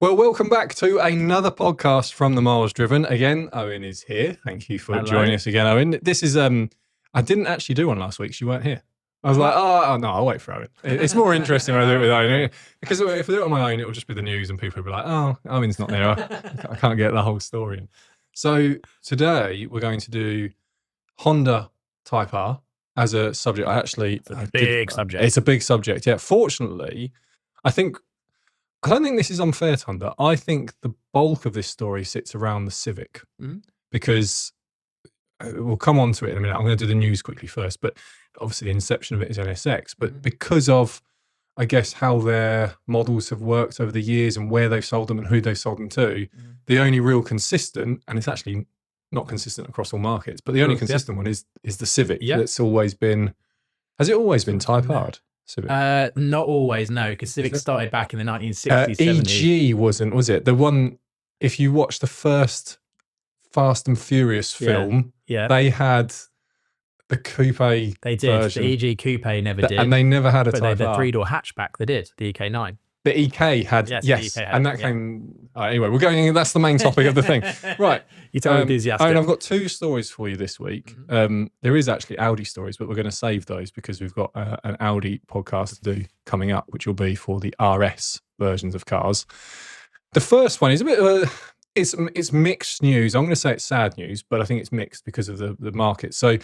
Well, welcome back to another podcast from the Miles Driven. Again, Owen is here. Thank you for joining us again, Owen. This is I didn't actually do one last week. So you weren't here. I was like, oh no, I'll wait for Owen. It's more interesting when I do it with Owen, because if I do it on my own, it will just be the news and people will be like, oh, Owen's not there. I can't get the whole story in. So today we're going to do Honda Type R as a subject. It's a big subject. It's a big subject. Yeah. Fortunately, I don't think this is unfair to Honda. I think the bulk of this story sits around the Civic, because we'll come on to it in a minute. I'm going to do the news quickly first, but obviously the inception of it is NSX. But because of, I guess, how their models have worked over the years and where they've sold them and who they've sold them to, the only real consistent, and it's actually not consistent across all markets, but the only consistent one is the Civic. That's always been, has it always been Type R? Civic? Not always, no, because Civic started back in the 1960s, 70s. EG wasn't, was it? The one, if you watch the first Fast and Furious film, they had the coupe version. They did. The EG coupe never did. And they never had a Type R. But the three-door hatchback, they did, the EK9. The EK had, yes, and that came, anyway, we're going, that's the main topic of the thing. Right. You tell enthusiastic. I've got two stories for you this week. There is actually Audi stories, but we're going to save those because we've got an Audi podcast to do coming up, which will be for the RS versions of cars. The first one is a bit of a, it's mixed news. I'm going to say it's sad news, but I think it's mixed because of the market. So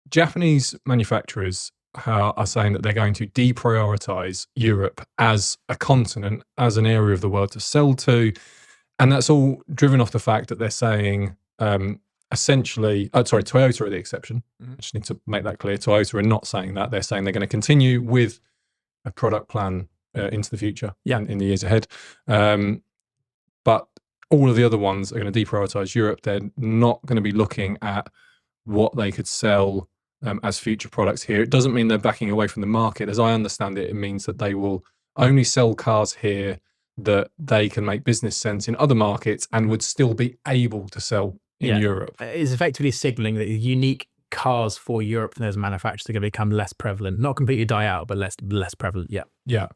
Japanese manufacturers are saying that they're going to deprioritize Europe as a continent, as an area of the world to sell to. And that's all driven off the fact that they're saying, essentially, Toyota are the exception. I just need to make that clear. Toyota are not saying that. They're saying they're going to continue with a product plan into the future in the years ahead. But all of the other ones are going to deprioritize Europe. They're not going to be looking at what they could sell as future products here. It doesn't mean they're backing away from the market. As I understand it, it means that they will only sell cars here that they can make business sense in other markets and would still be able to sell in Europe. It's effectively signaling that unique cars for Europe from those manufacturers are going to become less prevalent. Not completely die out, but less prevalent. Yeah.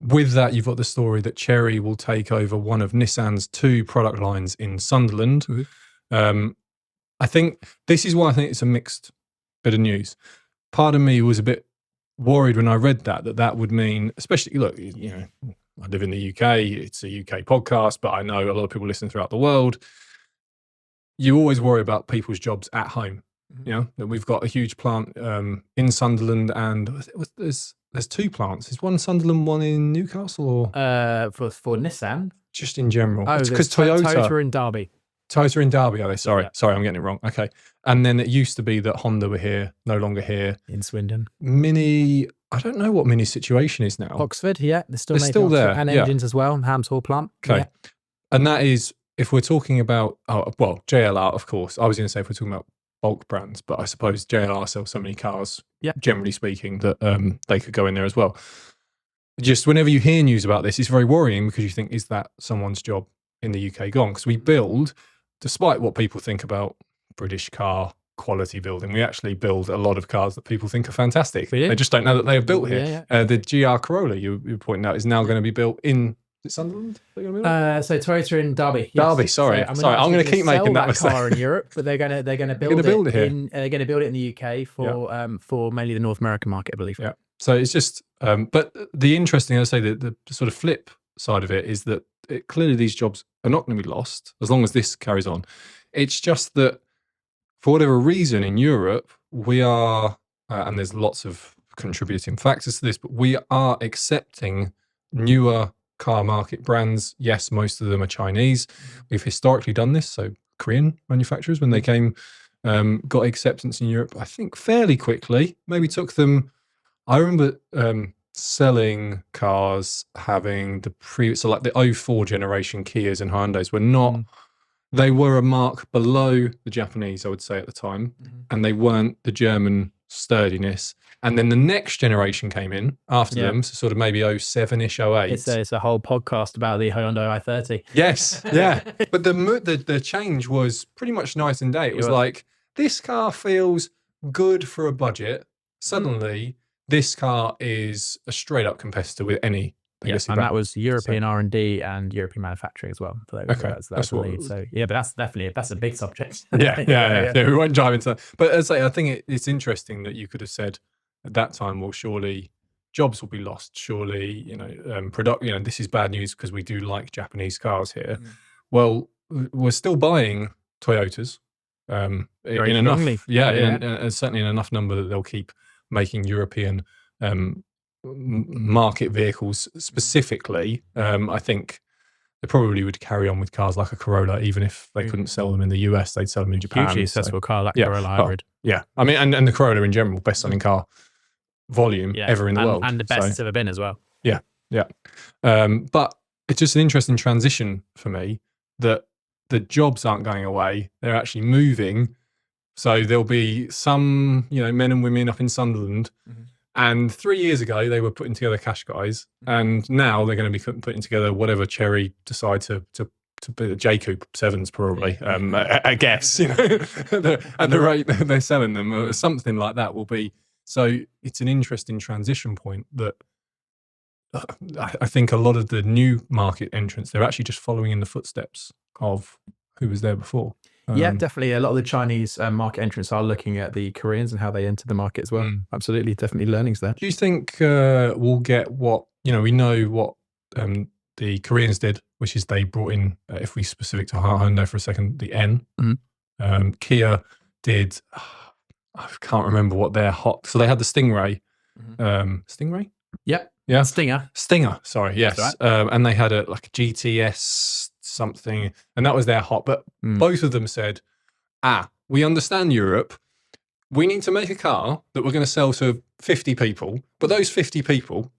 With that, you've got the story that Chery will take over one of Nissan's two product lines in Sunderland. I think this is why I think it's a mixed bit of news. Part of me was a bit worried when I read that would mean, especially, look, you know, I live in the UK, it's a UK podcast, but I know a lot of people listen throughout the world. You always worry about people's jobs at home. You know, that we've got a huge plant in Sunderland, and there's two plants. Is one Sunderland, one in Newcastle, or for Nissan? Just in general. Oh, because Toyota in Derby. Toyota in Derby, are they? Sorry, I'm getting it wrong. Okay. And then it used to be that Honda were here, no longer here. In Swindon. Mini, I don't know what Mini's situation is now. Oxford, they're still there. And engines as well, Hams Hall plant. Okay. Yeah. And that is, if we're talking about, JLR, of course. I was going to say if we're talking about bulk brands, but I suppose JLR sells so many cars, generally speaking, that they could go in there as well. Just whenever you hear news about this, it's very worrying because you think, is that someone's job in the UK gone? Because we build, despite what people think about British car quality building, we actually build a lot of cars that people think are fantastic. They just don't know that they are built here. The GR Corolla you pointed out is now going to be built in, is it Sunderland? So Toyota in Derby. Yes. Derby, sorry. I'm going to keep making that mistake. Car in Europe, but they're going to build it here. They're going to build it in the UK for mainly the North American market, I believe. Yeah. So it's just, but the interesting, I say, the sort of flip side of it is that clearly these jobs are not going to be lost as long as this carries on. It's just that for whatever reason in Europe, we are, and there's lots of contributing factors to this, but we are accepting newer car market brands. Yes, most of them are Chinese. We've historically done this. So Korean manufacturers, when they came, got acceptance in Europe, I think fairly quickly. Maybe took them, I remember selling cars having the so like the 04 generation Kias and Hyundais were not, they were a mark below the Japanese, I would say at the time, and they weren't the German sturdiness. And then the next generation came in after them, so sort of maybe 07-ish, 08. It's a whole podcast about the Hyundai i30. Yes, yeah. But the change was pretty much night and day. It was like, this car feels good for a budget. Suddenly, this car is a straight up competitor with any And that was European R&D and European manufacturing as well. So that's the lead. So but that's a big subject. Yeah. We won't dive into that. But as I say, I think it's interesting that you could have said at that time, well, surely jobs will be lost. Surely, this is bad news because we do like Japanese cars here. Well, we're still buying Toyotas in enough, certainly in enough number that they'll keep making European market vehicles specifically. I think they probably would carry on with cars like a Corolla, even if they couldn't sell them in the US, they'd sell them in Japan. Hugely successful car like Corolla hybrid. I mean, and the Corolla in general, best-selling car volume ever in the world. And the best it's ever been as well. But it's just an interesting transition for me that the jobs aren't going away. They're actually moving. So there'll be some, men and women up in Sunderland. And 3 years ago, they were putting together Qashqais. And now they're going to be putting together whatever Chery decide to be the J-Coupe 7s probably, I guess, at the rate that they're selling them, or something like that will be. So it's an interesting transition point that I think a lot of the new market entrants, they're actually just following in the footsteps of who was there before. Definitely. A lot of the Chinese market entrants are looking at the Koreans and how they enter the market as well. Absolutely. Definitely learnings there. Do you think we'll get what, we know what the Koreans did, which is they brought in, if we specific to Honda for a second, the N. Kia did, I can't remember what their so they had the Stingray. Stingray? Yeah. Stinger, sorry, yes. Right. And they had a GTS something, and that was their hot. But both of them said, we understand Europe. We need to make a car that we're going to sell to 50 people, but those 50 people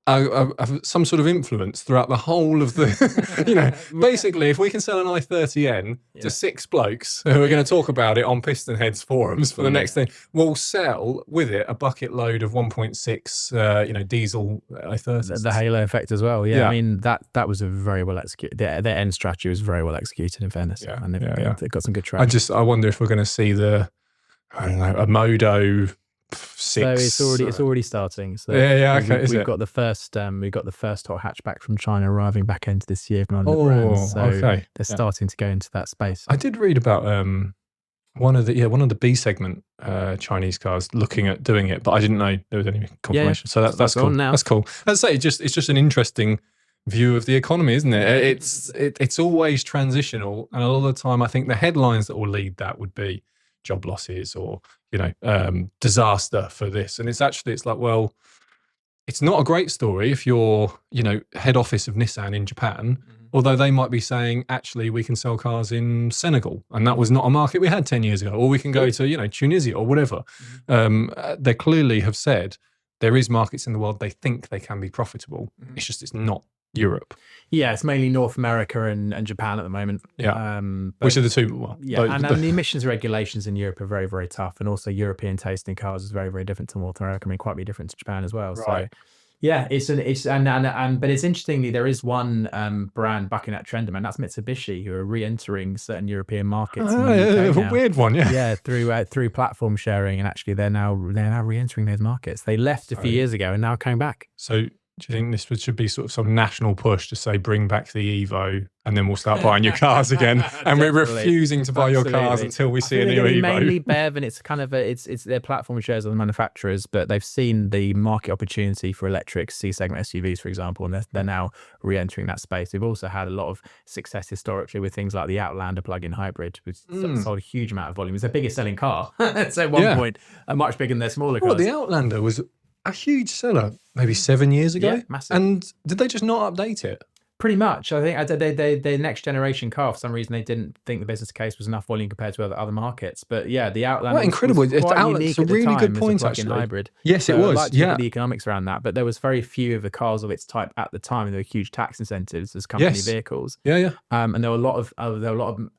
have some sort of influence throughout the whole of the, basically, if we can sell an i30N to 6 blokes who are going to talk about it on Pistonheads forums for the next thing, we'll sell with it a bucket load of 1.6, diesel i30s. The halo effect as well. I mean, that was a very well executed, their end strategy was very well executed in fairness. And they've got some good traction. I wonder if we're going to see a Modo 6. So it's already starting. So we've got the first hot hatchback from China arriving back into this year from one of the brands. So they're starting to go into that space. I did read about one of the B segment Chinese cars looking at doing it, but I didn't know there was any confirmation. So that's cool. That's cool. As I say, it's just an interesting view of the economy, isn't it? It's always transitional, and a lot of the time I think the headlines that will lead that would be job losses or disaster for this, and it's like, well, it's not a great story if you're head office of Nissan in Japan, although they might be saying actually we can sell cars in Senegal and that was not a market we had 10 years ago, or we can go to Tunisia or whatever. They clearly have said there is markets in the world they think they can be profitable. It's not Europe. It's mainly North America and Japan at the moment. Which are the two? And the emissions regulations in Europe are very, very tough, and also European taste in cars is very, very different to North America. I mean, quite a bit different to Japan as well. Right. So but it's interestingly there is one brand bucking that trend, and that's Mitsubishi, who are re-entering certain European markets. A weird one, through platform sharing, and actually they're now re-entering those markets. They left a few years ago and now coming back. So do you think this should be sort of some national push to say bring back the Evo and then we'll start buying your cars again? And we're refusing to buy your cars until we see a new Evo. Mainly BEV, and it's kind of it's their platform shares of the manufacturers, but they've seen the market opportunity for electric C-segment SUVs, for example, and they're now re-entering that space. They've also had a lot of success historically with things like the Outlander plug-in hybrid, which sold a huge amount of volume. It's their biggest selling car. So at one point, much bigger than their smaller cars. Well, the Outlander was a huge seller maybe 7 years ago. Massive. And did they just not update it? Pretty much. I think the next generation car, for some reason, they didn't think the business case was enough volume compared to other markets. But the Outlander was incredible. Was quite unique. It's a really good point, actually. Hybrid. Yes, it was. I'd like to look at the economics around that, but there was very few of the cars of its type at the time. There were huge tax incentives as company vehicles. And there were a lot of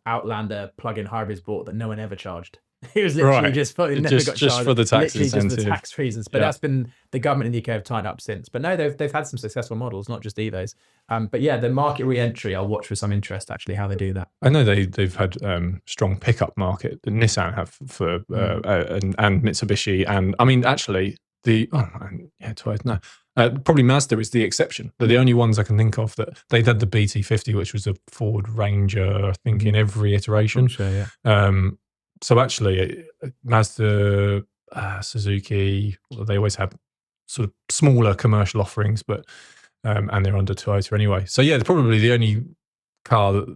Outlander plug-in hybrids bought that no one ever charged. It was literally just for the tax incentive. Just for tax reasons. But that's been, the government in the UK have tied up since. But no, they've had some successful models, not just Evos. But the market re-entry, I'll watch with some interest actually how they do that. I know they've had strong pickup market. The Nissan have for and Mitsubishi, and I mean actually Probably Mazda is the exception. They're the only ones I can think of that they had the BT50, which was a Ford Ranger, I think, in every iteration. Sure, yeah. So actually, Mazda, Suzuki, they always have sort of smaller commercial offerings, but and they're under Toyota anyway. So yeah, they're probably the only car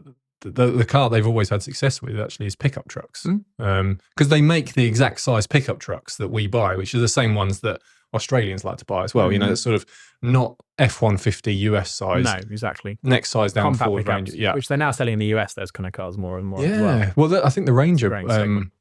the car they've always had success with actually is pickup trucks, because they make the exact size pickup trucks that we buy, which are the same ones that Australians like to buy as well. You know, it's sort of not F-150 US size. No, exactly. Next size down Compact Ford pickups, Ranger, which they're now selling in the US. Those kind of cars more and more. Yeah, as well. I think the Ranger.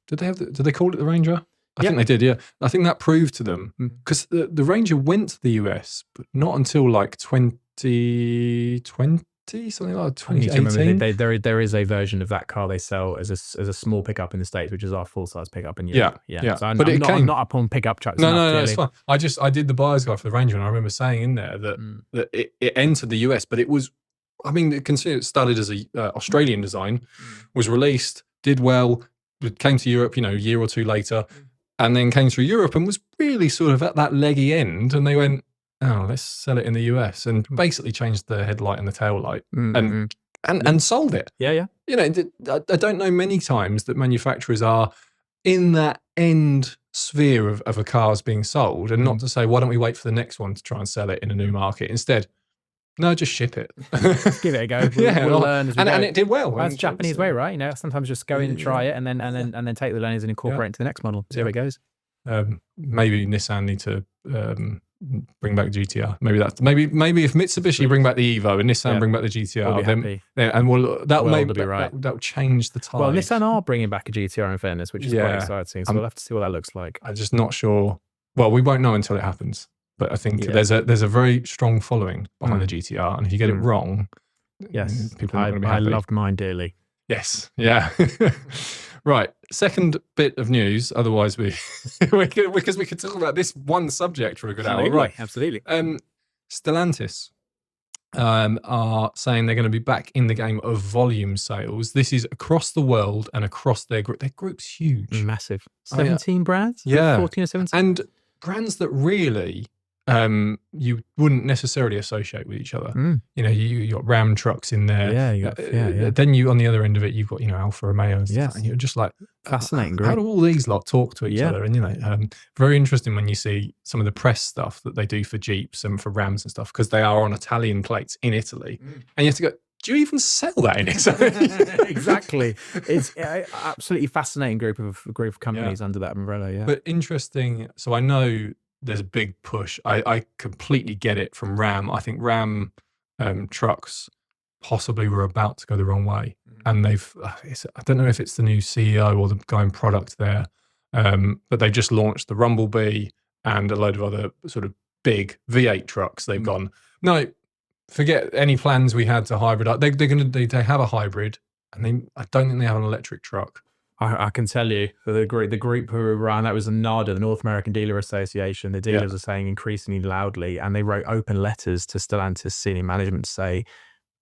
Did Did they call it the Ranger? I think they did. Yeah, I think that proved to them because the Ranger went to the US, but not until like 2020, something like 2018. There is a version of that car they sell as a small pickup in the States, which is our full size pickup in Europe. Yeah. So I'm not up on pickup trucks. No, it's fine. I did the buyer's guide for the Ranger, and I remember saying in there that it entered the US, but it was, I mean, consider it started as a Australian design, was released, did well, came to Europe, a year or two later, and then came through Europe and was really sort of at that leggy end, and they went, oh, let's sell it in the US, and basically changed the headlight and the tail light and sold it. Yeah. I don't know many times that manufacturers are in that end sphere of a car's being sold, and not to say, why don't we wait for the next one to try and sell it in a new market? Instead, no, just ship it. Give it a go. We'll learn as we go. And it did well. Well, that's Japanese way, right? Sometimes just go in and try it, and then take the learnings and incorporate it into the next model. See how it goes. Maybe Nissan need to bring back GTR. Maybe if Mitsubishi bring back the Evo and Nissan bring back the GTR, that'll change the tide. Well, Nissan are bringing back a GTR in fairness, which is quite exciting. So we'll have to see what that looks like. I'm just not sure. Well, we won't know until it happens. But I think there's a very strong following behind the GTR, and if you get it wrong, people are not going to be happy. I loved mine dearly. Yes, yeah. Right. Second bit of news. Otherwise, because we could talk about this one subject for a good hour. Right. Absolutely. Stellantis are saying they're going to be back in the game of volume sales. This is across the world and across their group. Their group's huge, massive. 17 brands. 14 or 17, and brands that really you wouldn't necessarily associate with each other. You got Ram trucks in there. Then you, on the other end of it, you've got Alfa Romeo and stuff, and you're just like, fascinating. How do all these lot talk to each other? And very interesting when you see some of the press stuff that they do for Jeeps and for Rams and stuff, because they are on Italian plates in Italy, and you have to go, do you even sell that in Italy? Exactly. It's absolutely fascinating group of companies under that umbrella. Yeah. But interesting. So I know there's a big push. I completely get it from Ram. I think Ram trucks possibly were about to go the wrong way. And I don't know if it's the new CEO or the guy in product there, but they've just launched the Rumblebee and a load of other sort of big V8 trucks. They've gone, no, forget any plans we had to hybrid. They have a hybrid, and I don't think they have an electric truck. I can tell you the group who ran, that was NADA, the North American Dealer Association. The dealers are saying increasingly loudly, and they wrote open letters to Stellantis senior management to say,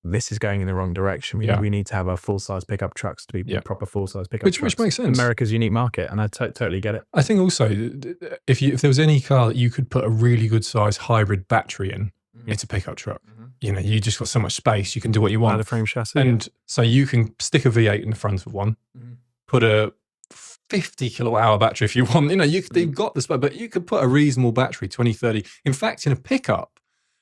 this is going in the wrong direction. We need to have our full-size pickup trucks to be proper full-size pickup trucks. Which makes sense. America's unique market, and I totally get it. I think also, if there was any car that you could put a really good size hybrid battery in, it's a pickup truck. You just got so much space, you can do what you want. The frame chassis. And so you can stick a V8 in the front of one, put a 50 kilowatt hour battery if you want. You've got the space, but you could put a reasonable battery, 20, 30. In fact, in a pickup,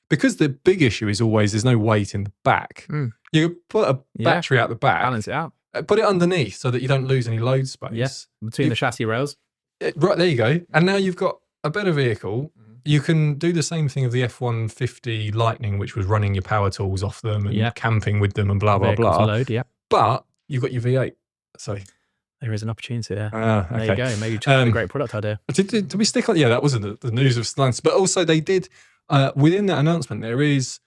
because the big issue is always there's no weight in the back, you could put a battery out the back, balance it out, put it underneath so that you don't lose any load space. Between the chassis rails. Right, there you go. And now you've got a better vehicle. You can do the same thing of the F-150 Lightning, which was running your power tools off them and camping with them and blah, blah, blah. Load, But you've got your V8. So there is an opportunity there. Okay. There you go. Maybe just a great product idea. Did we stick on? Yeah, that wasn't the news of Stellantis. But also they did, within that announcement, there is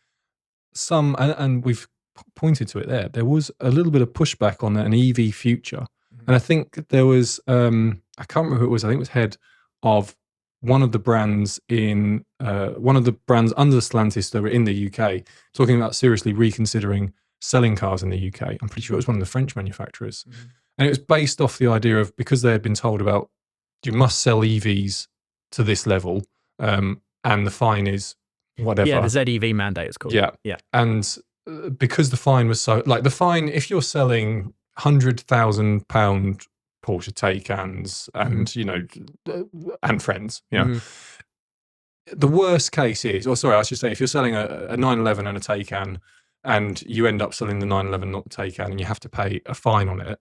some, and we've pointed to it there was a little bit of pushback on an EV future. And I think there was, I can't remember who it was, I think it was head of one of the brands under Stellantis that were in the UK, talking about seriously reconsidering selling cars in the UK. I'm pretty sure it was one of the French manufacturers. And it was based off the idea of, because they had been told about, you must sell EVs to this level, and the fine is whatever. Yeah, the ZEV mandate is called. Yeah. And because the fine was so, like the fine, if you're selling £100,000 Porsche Taycans and, you know, and friends, you know, the worst case is, or sorry, I should say, if you're selling a 911 and a Taycan and you end up selling the 911, not the Taycan, and you have to pay a fine on it,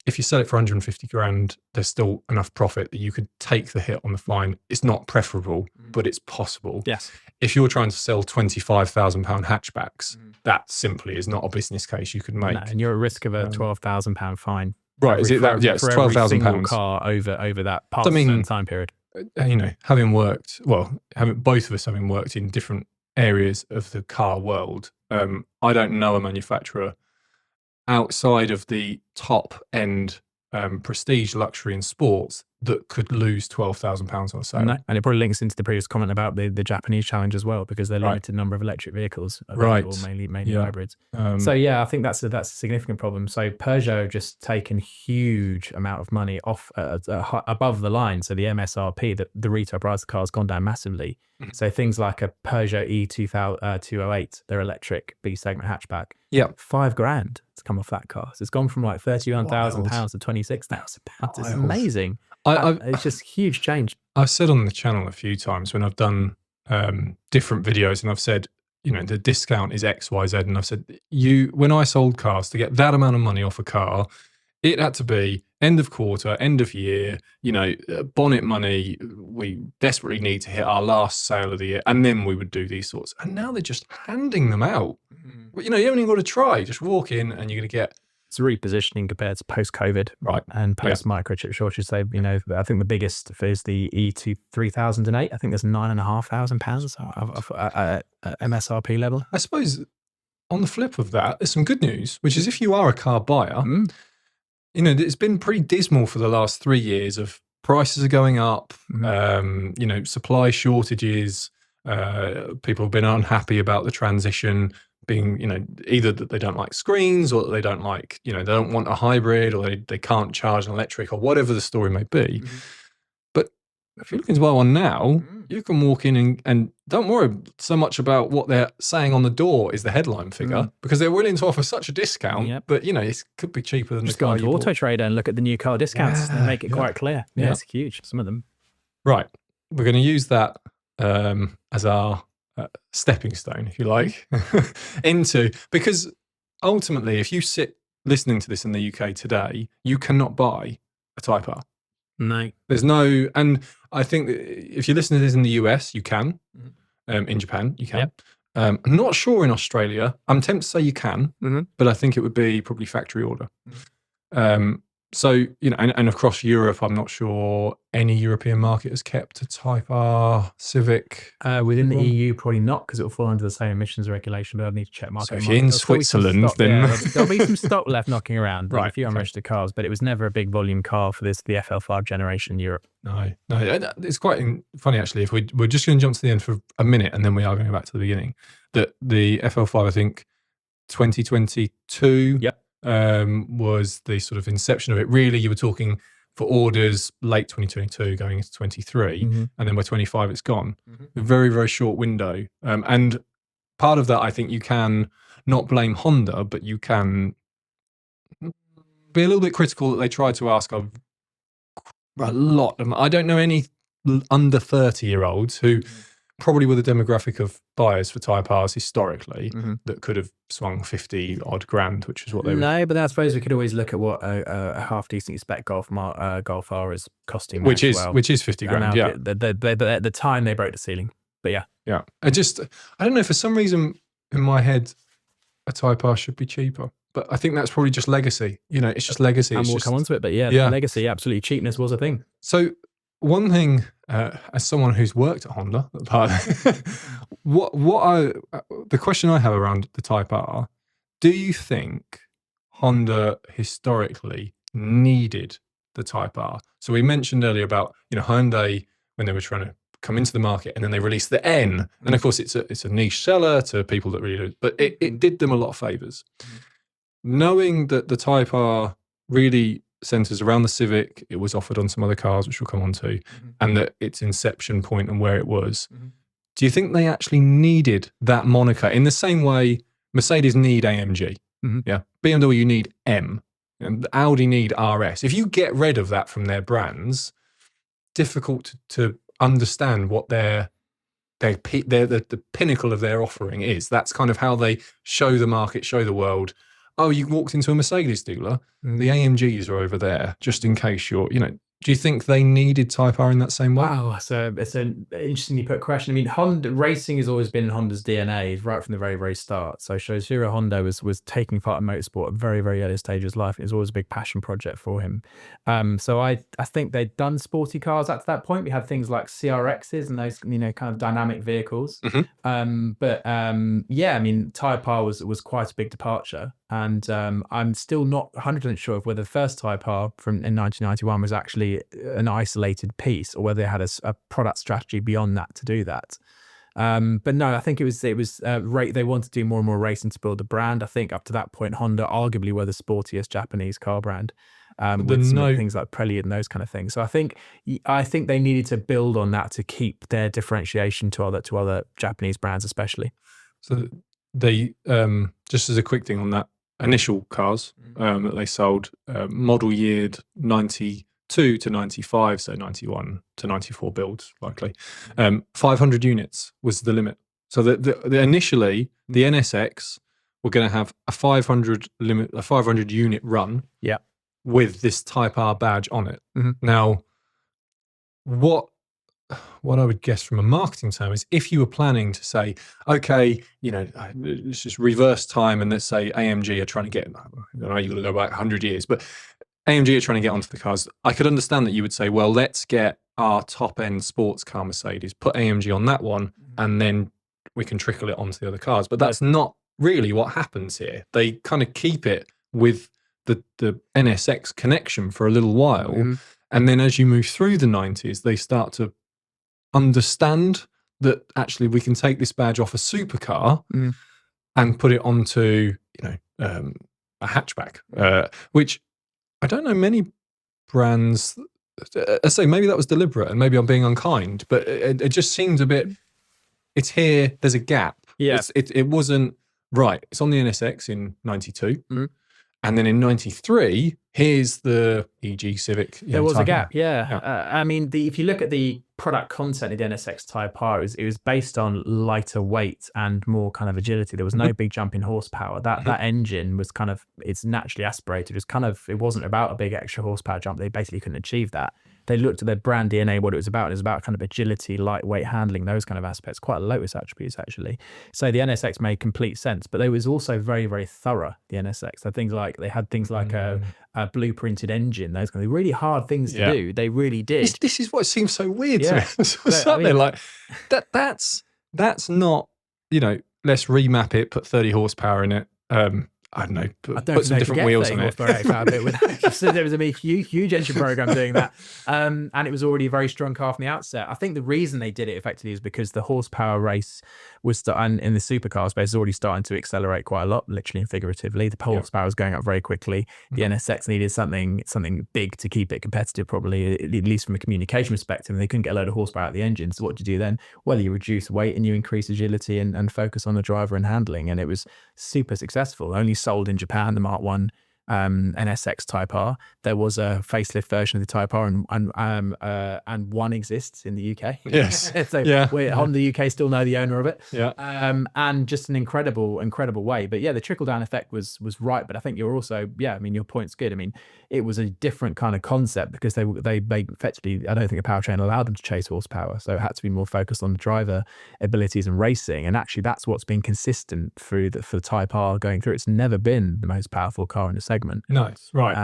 if you sell it for 150 grand, there's still enough profit that you could take the hit on the fine. It's not preferable, but it's possible. Yes. If you're trying to sell £25,000 hatchbacks, that simply is not a business case you could make. No, and you're at risk of a £12,000 fine. Right, is it that? Yeah, it's £12,000 car over that past time period. You know, having both of us having worked in different areas of the car world, I don't know a manufacturer outside of the top end prestige, luxury, and sports that could lose £12,000 on a sale. No, and it probably links into the previous comment about the Japanese challenge as well, because they're limited number of electric vehicles available, mainly hybrids. So yeah, I think that's a significant problem. So Peugeot have just taken huge amount of money off above the line. So the MSRP, the retail price of the car has gone down massively. So things like a Peugeot E208, their electric B segment hatchback, £5,000 to come off that car. So it's gone from like £31,000 to £26,000. It's amazing. It's just huge change. I've said on the channel a few times when I've done different videos, and I've said, you know, the discount is XYZ, and I've said, when I sold cars, to get that amount of money off a car, it had to be end of quarter, end of year, you know, bonnet money. We desperately need to hit our last sale of the year, and then we would do these sorts. And now they're just handing them out. You know, you haven't even got to try. Just walk in and you're going to get. It's repositioning compared to post-COVID, right, and post-microchip shortage. So, you know, I think the biggest is the E3008. I think there's £9,500 MSRP level. I suppose on the flip of that, there's some good news, which is if you are a car buyer, you know, it's been pretty dismal for the last 3 years of prices are going up, you know, supply shortages, people have been unhappy about the transition being, you know, either that they don't like screens or that they don't like, you know, they don't want a hybrid, or they can't charge an electric, or whatever the story may be. But if you're looking to buy one now, you can walk in and don't worry so much about what they're saying on the door is the headline figure, because they're willing to offer such a discount, but, you know, it could be cheaper than just the car go on to Auto Trader and look at the new car discounts and make it quite clear. Yeah, it's huge, some of them. Right. We're going to use that as our stepping stone, if you like, because ultimately, if you sit listening to this in the UK today, you cannot buy a Type R. No. There's no, and I think that if you listen to this in the US, you can. In Japan, you can. I'm not sure in Australia. I'm tempted to say you can, but I think it would be probably factory order. So, you know, and across Europe, I'm not sure any European market has kept a Type R Civic. Within the EU, probably not, because it will fall under the same emissions regulation, but I'll need to check market. So if you're in Switzerland, then... there'll be some stock left knocking around. Right. A few unregistered cars, but it was never a big volume car for the FL5 generation in Europe. No. It's quite funny, actually, if we're just going to jump to the end for a minute, and then we are going back to the beginning, that the FL5, I think, 2022... was the sort of inception of it. Really, you were talking for orders late 2022 going into 23, and then by 25 it's gone. A very, very short window. And part of that, I think you can not blame Honda, but you can be a little bit critical that they tried to ask a lot of them. I don't know any under 30-year-olds who probably were the demographic of buyers for Type Rs historically that could have swung 50 odd grand, which is what they were. No, but I suppose we could always look at what a half decent spec Golf R is costing, which is 50 grand. Yeah, at the time they broke the ceiling. But yeah. I don't know, for some reason in my head a Type R should be cheaper, but I think that's probably just legacy. You know, it's just legacy. And we'll come on to it, but legacy, absolutely, cheapness was a thing. So one thing, as someone who's worked at Honda, the question I have around the Type R, do you think Honda historically needed the Type R? So we mentioned earlier about, you know, Hyundai, when they were trying to come into the market, and then they released the N, and of course it's a niche seller to people that really do, but it did them a lot of favors. Knowing that the Type R really centers around the Civic, it was offered on some other cars, which we'll come on to, and that its inception point and where it was. Do you think they actually needed that moniker in the same way Mercedes need AMG? Mm-hmm. Yeah. BMW need M, and Audi need RS. If you get rid of that from their brands, difficult to understand what the pinnacle of their offering is. That's kind of how they show the market, show the world. Oh, you walked into a Mercedes dealer, the AMGs are over there, just in case you're, do you think they needed Type R in that same way? Wow, so it's an interestingly put question. I mean, Honda racing has always been Honda's DNA right from the very, very start. So Shoichiro Honda was taking part in motorsport at a very, very early stage of his life. It was always a big passion project for him. So I think they'd done sporty cars up to that point. We had things like CRXs and those, kind of dynamic vehicles. Mm-hmm. Yeah, I mean, Type R was quite a big departure. And I'm still not 100% sure of whether the first Type R in 1991 was actually an isolated piece, or whether they had a product strategy beyond that to do that. But no, I think it was they wanted to do more and more racing to build a brand. I think up to that point, Honda arguably were the sportiest Japanese car brand, with some things like Prelude and those kind of things. So I think they needed to build on that to keep their differentiation to other Japanese brands, especially. So they just as a quick thing on that, initial cars that they sold, model year 92 to 95, so 91 to 94 builds likely. 500 units was the limit. So the initially the NSX were going to have a 500 unit run. Yeah. With this Type R badge on it. Mm-hmm. Now, what I would guess from a marketing term is, if you were planning to say, okay, let's just reverse time and let's say AMG are trying to get, I don't know, you've got to go back 100 years, but AMG are trying to get onto the cars. I could understand that you would say, well, let's get our top end sports car Mercedes, put AMG on that one, and then we can trickle it onto the other cars. But that's not really what happens here. They kind of keep it with the NSX connection for a little while. Mm-hmm. And then as you move through the 90s, they start to understand that actually we can take this badge off a supercar and put it onto, a hatchback, which I don't know many brands. I say maybe that was deliberate and maybe I'm being unkind, but it just seemed a bit, it's here, there's a gap. Yeah. It wasn't right. It's on the NSX in 92. Mm-hmm. And then in 93, here's the EG Civic. There was a gap, yeah. I mean, if you look at the product content of the NSX Type R, it was based on lighter weight and more kind of agility. There was no big jump in horsepower. That engine was kind of, it's naturally aspirated. It wasn't about a big extra horsepower jump. They basically couldn't achieve that. They looked at their brand DNA, what it was about. It was about kind of agility, lightweight handling, those kind of aspects, quite Lotus attributes, actually. So the NSX made complete sense, but they was also very, very thorough, the NSX. So they had things like a blueprinted engine, those kind of really hard things to do. They really did. This is what seems so weird to me. Something like that's not, let's remap it, put 30 horsepower in it. I don't know, put some different wheels on it. There was a huge engine program doing that. And it was already a very strong car from the outset. I think the reason they did it effectively is because the horsepower race was in the supercar space is already starting to accelerate quite a lot, literally and figuratively. The horsepower was going up very quickly. The NSX needed something big to keep it competitive, probably, at least from a communication perspective. And they couldn't get a load of horsepower out of the engine. So what do you do then? Well, you reduce weight and you increase agility and focus on the driver and handling. And it was super successful. Only sold in Japan, the Mark 1 NSX Type R. There was a facelift version of the Type R, and one exists in the UK. Yes. Honda UK still know the owner of it. Yeah. And just an incredible way. But yeah, the trickle down effect was right. But I think you're also, your point's good. I mean, it was a different kind of concept because they effectively, I don't think a powertrain allowed them to chase horsepower. So it had to be more focused on the driver abilities and racing. And actually that's what's been consistent for the Type R going through. It's never been the most powerful car in the segment. Nice, right.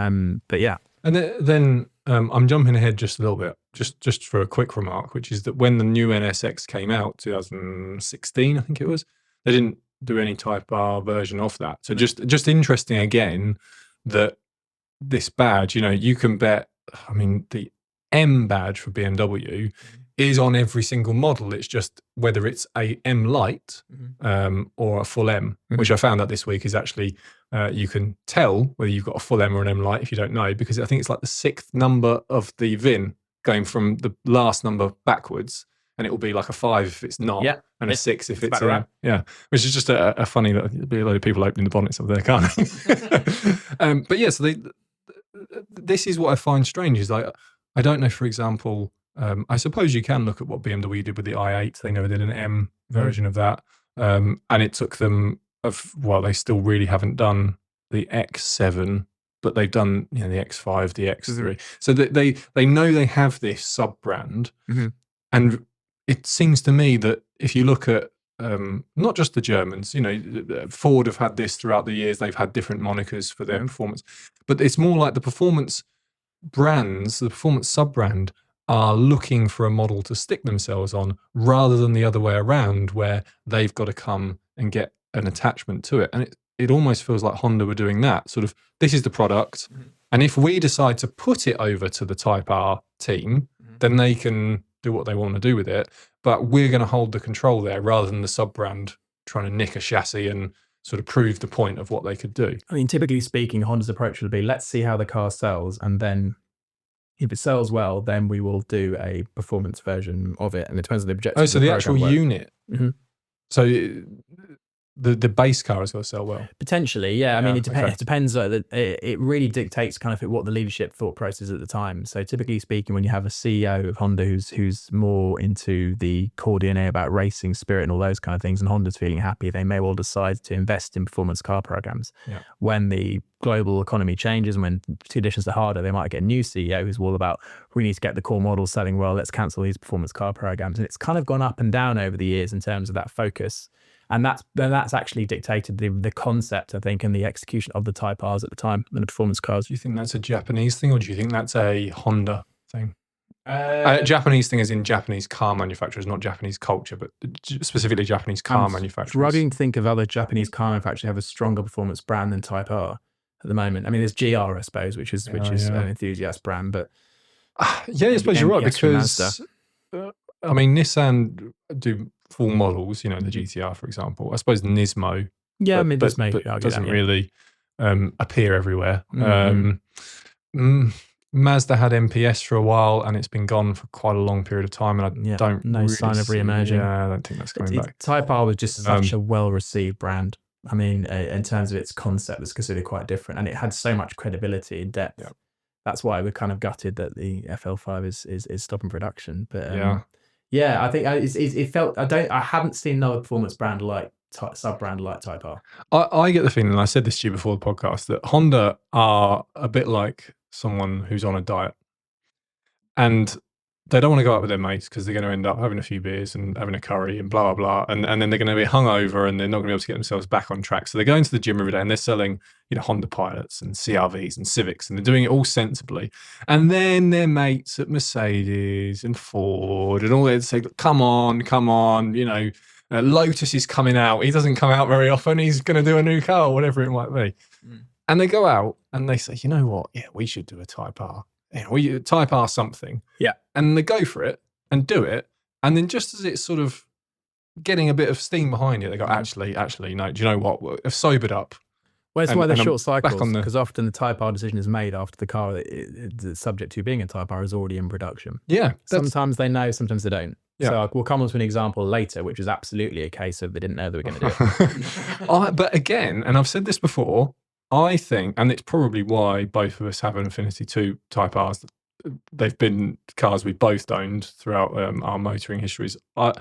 But yeah. And then I'm jumping ahead just a little bit, just for a quick remark, which is that when the new NSX came out, 2016, I think it was, they didn't do any Type R version of that. So just interesting again that this badge, you can bet, I mean, the M badge for BMW is on every single model. It's just whether it's a M Light or a full M, which I found out this week is actually, you can tell whether you've got a full M or an M Light if you don't know, because I think it's like the 6th number of the VIN going from the last number backwards and it will be like a 5 if it's not, and a 6 if it's around. Yeah, which is just a funny, there'll be a load of people opening the bonnets of their car. But yeah, so this is what I find strange is like, I don't know, for example, I suppose you can look at what BMW did with the i8. They never did an M version of that. And it took them, they still really haven't done the X7, but they've done the X5, the X3. So they know they have this sub-brand. And it seems to me that if you look at not just the Germans, Ford have had this throughout the years. They've had different monikers for their performance. But it's more like the performance brands, the performance sub-brand, are looking for a model to stick themselves on rather than the other way around where they've got to come and get an attachment to it. And it almost feels like Honda were doing that. Sort of, this is the product. And if we decide to put it over to the Type R team, then they can do what they want to do with it. But we're going to hold the control there rather than the sub-brand trying to nick a chassis and sort of prove the point of what they could do. I mean, typically speaking, Honda's approach would be, let's see how the car sells, and then if it sells well, then we will do a performance version of it. And it depends on the objective. Oh, so the actual unit. So the base car has got to sell well. Potentially, yeah. I mean, it depends. It really dictates kind of what the leadership thought process at the time. So typically speaking, when you have a CEO of Honda who's more into the core DNA about racing spirit and all those kind of things, and Honda's feeling happy, they may well decide to invest in performance car programs. When the global economy changes and when conditions are harder, they might get a new CEO who's all about, we need to get the core models selling well, let's cancel these performance car programs. And it's kind of gone up and down over the years in terms of that focus. And that's actually dictated the concept, I think, and the execution of the Type Rs at the time and the performance cars. Do you think that's a Japanese thing, or do you think that's a Honda thing? Japanese thing is in Japanese car manufacturers, not Japanese culture, but specifically Japanese car manufacturers. Struggling to think of other Japanese car manufacturers who have a stronger performance brand than Type R at the moment. I mean, there's GR, I suppose, which is an enthusiast brand, but yeah, I suppose you're right, because I mean, Nissan do full models, the GTR, for example. I suppose Nismo, but doesn't really appear everywhere. Mazda had MPS for a while, and it's been gone for quite a long period of time, and I don't no really sign of re-emerging. Yeah, I don't think that's coming back. Type R was just such a well-received brand. I mean, in terms of its concept, it's considered quite different, and it had so much credibility and depth. Yeah. That's why we're kind of gutted that the FL5 is stopping production. But I think it felt, I haven't seen another performance brand like sub-brand like Type R. I get the feeling, and I said this to you before the podcast, that Honda are a bit like someone who's on a diet, and they don't want to go out with their mates because they're going to end up having a few beers and having a curry and blah, blah, blah. And then they're going to be hungover and they're not going to be able to get themselves back on track. So they're going to the gym every day and they're selling, Honda Pilots and CR-Vs and Civics, and they're doing it all sensibly. And then their mates at Mercedes and Ford and all that say, come on, Lotus is coming out. He doesn't come out very often. He's going to do a new car, or whatever it might be. And they go out and they say, you know what? Yeah, we should do a Type R. We Type R something. Yeah. And they go for it and do it. And then just as it's sort of getting a bit of steam behind it, they go, actually, no, do you know what? I've sobered up. Well, that's why they're short cycles, because often the Type R decision is made after the car that's subject to being a Type R is already in production. Yeah. Sometimes they know, sometimes they don't. Yeah. So we'll come on to an example later, which is absolutely a case of they didn't know they were going to do it. But again, and I've said this before, I think, and it's probably why both of us have an affinity to Type Rs, they've been cars we both owned throughout our motoring histories. I've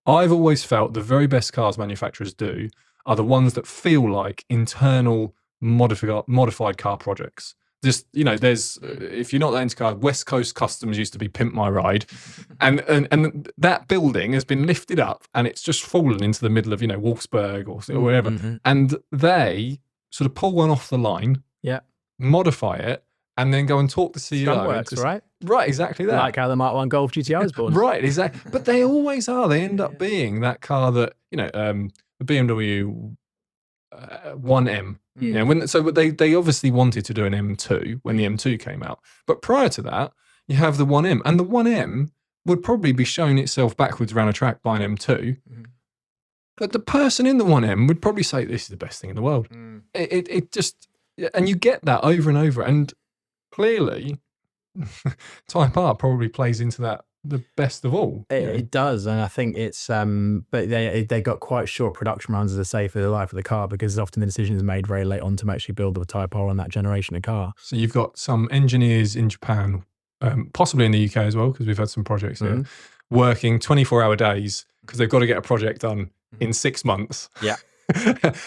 always felt the very best cars manufacturers do are the ones that feel like internal modified car projects. Just, there's, if you're not that into cars, West Coast Customs used to be Pimp My Ride. And that building has been lifted up and it's just fallen into the middle of, Wolfsburg or wherever. And they sort of pull one off the line, modify it, and then go and talk to CEO. Stunt works, right? Right, exactly that. Like how the Mark 1 Golf GTR was born. Right, exactly. But they always are. They end up being that car that, the BMW 1M. They obviously wanted to do an M2 when the M2 came out. But prior to that, you have the 1M. And the 1M would probably be showing itself backwards around a track by an M2. But the person in the 1M would probably say, this is the best thing in the world. It just, and you get that over and over. And clearly, Type R probably plays into that the best of all. It does, and I think it's but they got quite short production runs, as I say, for the life of the car, because often the decision is made very late on to actually build the Type R on that generation of car. So you've got some engineers in Japan, possibly in the UK as well, because we've had some projects here, working 24-hour days because they've got to get a project done in 6 months. Yeah.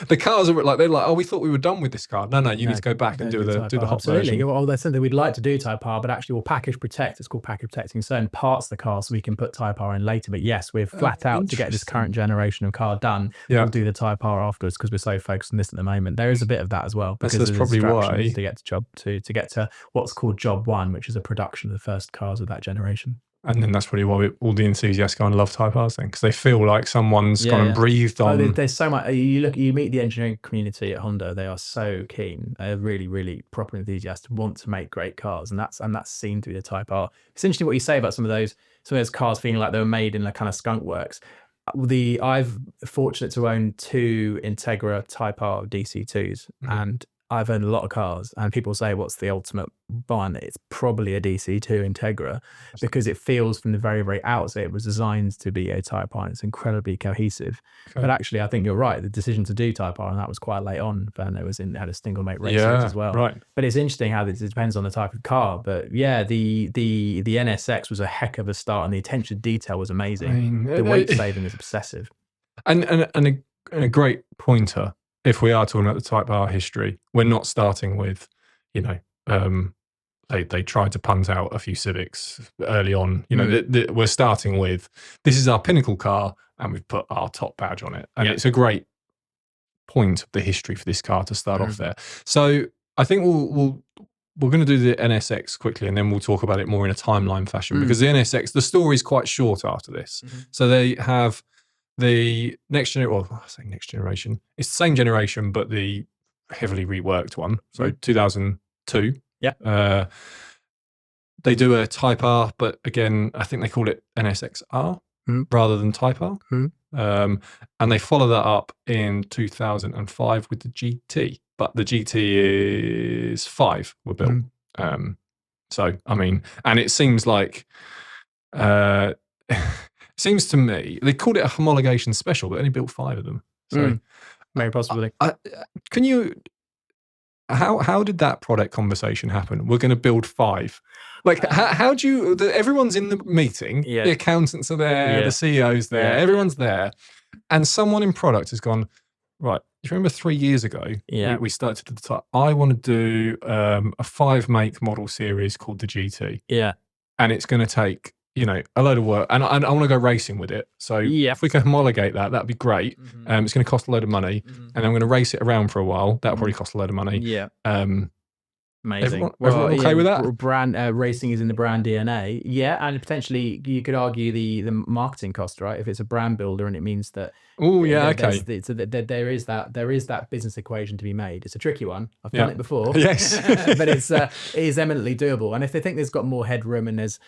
The cars are like, they're like, oh, we thought we were done with this car. No, you need to go back and do the hot Absolutely. version. Well, that's something we'd like to do Type R, but actually we'll package protect. It's called package protecting certain parts of the car so we can put Type R in later. But yes, we're flat out to get this current generation of car done. We'll do the Type R afterwards because we're so focused on this at the moment. There is a bit of that as well, because that's probably why to get to what's called job 1, which is a production of the first cars of that generation. And then that's probably why all the enthusiasts go and love Type Rs then, because they feel like someone's gone and breathed on. There's so much. You meet the engineering community at Honda; they are so keen. They're really, really proper enthusiasts, want to make great cars, and that's seen through the Type R. It's interesting what you say about some of those cars feeling like they were made in a kind of skunk works. I've fortunate to own 2 Integra Type R DC2s, and I've owned a lot of cars, and people say, what's the ultimate one? It's probably a DC2 Integra, because it feels from the very, very outset, it was designed to be a Type R, and it's incredibly cohesive. Okay. But actually, I think you're right. The decision to do Type R, and that was quite late on, and it had a single mate race as well. Right. But it's interesting how it depends on the type of car. But yeah, the NSX was a heck of a start, and the attention to detail was amazing. I mean, the weight saving is obsessive. And a great pointer. If we are talking about the Type R history, we're not starting with, they tried to punt out a few Civics early on. We're starting with, this is our pinnacle car, and we've put our top badge on it. And it's a great point of the history for this car to start off there. So I think we're going to do the NSX quickly, and then we'll talk about it more in a timeline fashion, because the NSX, the story is quite short after this. So they have the next generation, well, I say next generation, it's the same generation, but the heavily reworked one. So 2002. Yeah. They do a Type R, but again, I think they call it NSX R rather than Type R. And they follow that up in 2005 with the GT, but the GT is 5 were built. So, I mean, and it seems like, seems to me, they called it a homologation special, but only built 5 of them. So, maybe possibly. Can you? How did that product conversation happen? We're going to build 5. Like, how do you? Everyone's in the meeting. The accountants are there. The CEO's there. Everyone's there, and someone in product has gone, right. Do you remember 3 years ago? We started at the top. I want to do a 5-make model series called the GT. Yeah, and it's going to take, a load of work, and I want to go racing with it. So if we can homologate that, that'd be great. It's going to cost a load of money, and I'm going to race it around for a while. That'll probably cost a load of money. Yeah. Amazing. Everyone okay with that? Brand racing is in the brand DNA. Yeah, and potentially you could argue the marketing cost, right? If it's a brand builder, and it means that. Oh yeah, okay. There is that business equation to be made. It's a tricky one. I've done it before. Yes, but it is eminently doable. And if they think there's got more headroom, and there's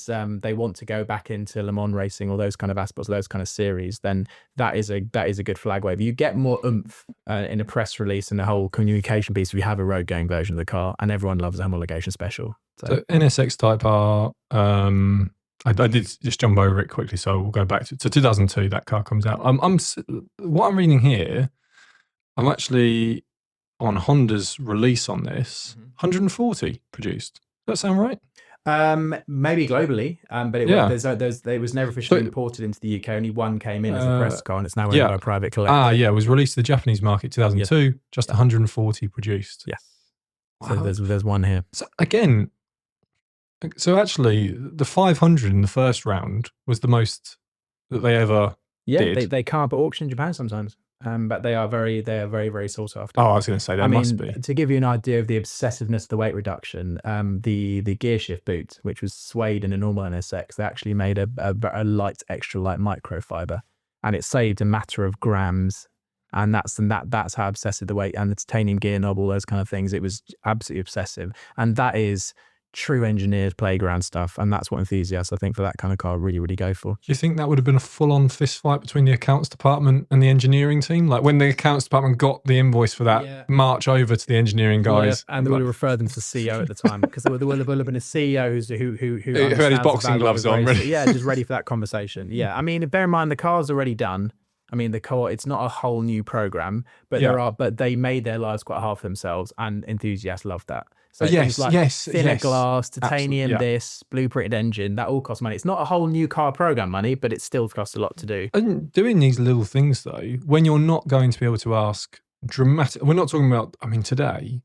they want to go back into Le Mans racing or those kind of aspects, those kind of series, then that is a good flag wave. You get more oomph in a press release and the whole communication piece if you have a road going version of the car, and everyone loves a homologation special. So NSX Type R. I did just jump over it quickly, so we'll go back to 2002. That car comes out. What I'm reading here, I'm actually on Honda's release on this. 140 produced. Does that sound right? Maybe globally, but it was never officially imported into the UK. Only one came in as a press car, and it's now owned by a private collector. It was released to the Japanese market 2002. Just 140 produced. Yes. Wow. So there's one here. So again. So actually, the 500 in the first round was the most that they ever did. They can't but auction in Japan sometimes, but they are very, very sought after. Oh, I was going to say that must be. To give you an idea of the obsessiveness of the weight reduction, the gear shift boot, which was suede in a normal NSX, they actually made a light, extra light microfiber, and it saved a matter of grams. And that's how obsessive the weight, and the titanium gear knob, all those kind of things. It was absolutely obsessive, and that is. true engineers playground stuff, and that's what enthusiasts, I think, for that kind of car really, really go for. Do you think that would have been a full-on fist fight between the accounts department and the engineering team? Like when the accounts department got the invoice for that, march over to the engineering guys, and they would have referred them to the CEO at the time, because there will have been a CEO who had his boxing gloves on, ready. just ready for that conversation. Yeah, I mean, bear in mind the car's already done. I mean, it's not a whole new program, but they made their lives quite hard for themselves, and enthusiasts loved that. So things like thinner glass, titanium, blueprinted engine, that all costs money. It's not a whole new car program money, but it still costs a lot to do. And doing these little things though, when you're not going to be able to ask dramatic, we're not talking about, I mean, today,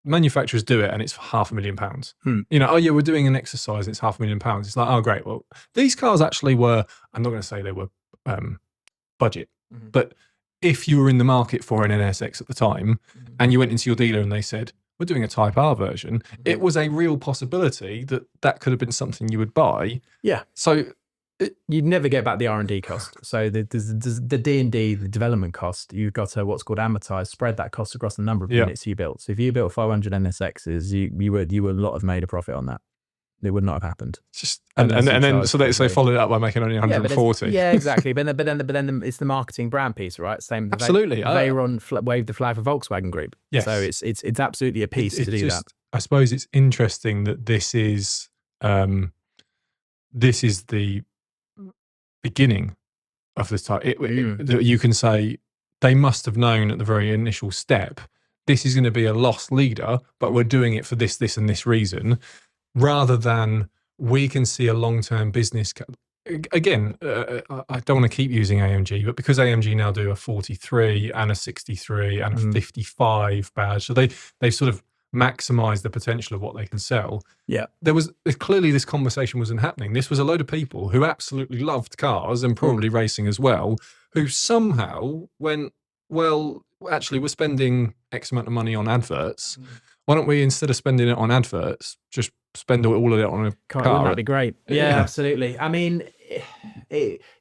manufacturers do it and it's £500,000. You know, oh yeah, we're doing an exercise and it's £500,000. It's like, oh great. Well, these cars actually were, I'm not going to say they were budget, but if you were in the market for an NSX at the time and you went into your dealer and they said, we're doing a Type R version, it was a real possibility that could have been something you would buy. Yeah. So you'd never get back the R&D cost. So the D&D, the development cost, you've got to what's called amortize, spread that cost across the number of units you built. So if you built 500 NSXs, you would not have made a profit on that. It would not have happened. Just and then so they followed it up by making only 140. Yeah, exactly. But then it's the marketing brand piece, right? Same. Absolutely. Veyron waved the flag for Volkswagen Group. Yes. So it's absolutely a piece to do that. I suppose it's interesting that this is the beginning of this type. That you can say they must have known at the very initial step, this is going to be a loss leader, but we're doing it for this, and this reason. Rather than we can see a long-term business. Again, I don't want to keep using AMG, but because AMG now do a 43 and a 63 and a 55 badge, so they've sort of maximized the potential of what they can sell. Yeah, there was clearly this conversation wasn't happening. This was a load of people who absolutely loved cars and probably racing as well, who somehow went, well, actually, we're spending X amount of money on adverts. Why don't we, instead of spending it on adverts, just spend all of it on a car? Wouldn't that be great? Yeah, absolutely. I mean,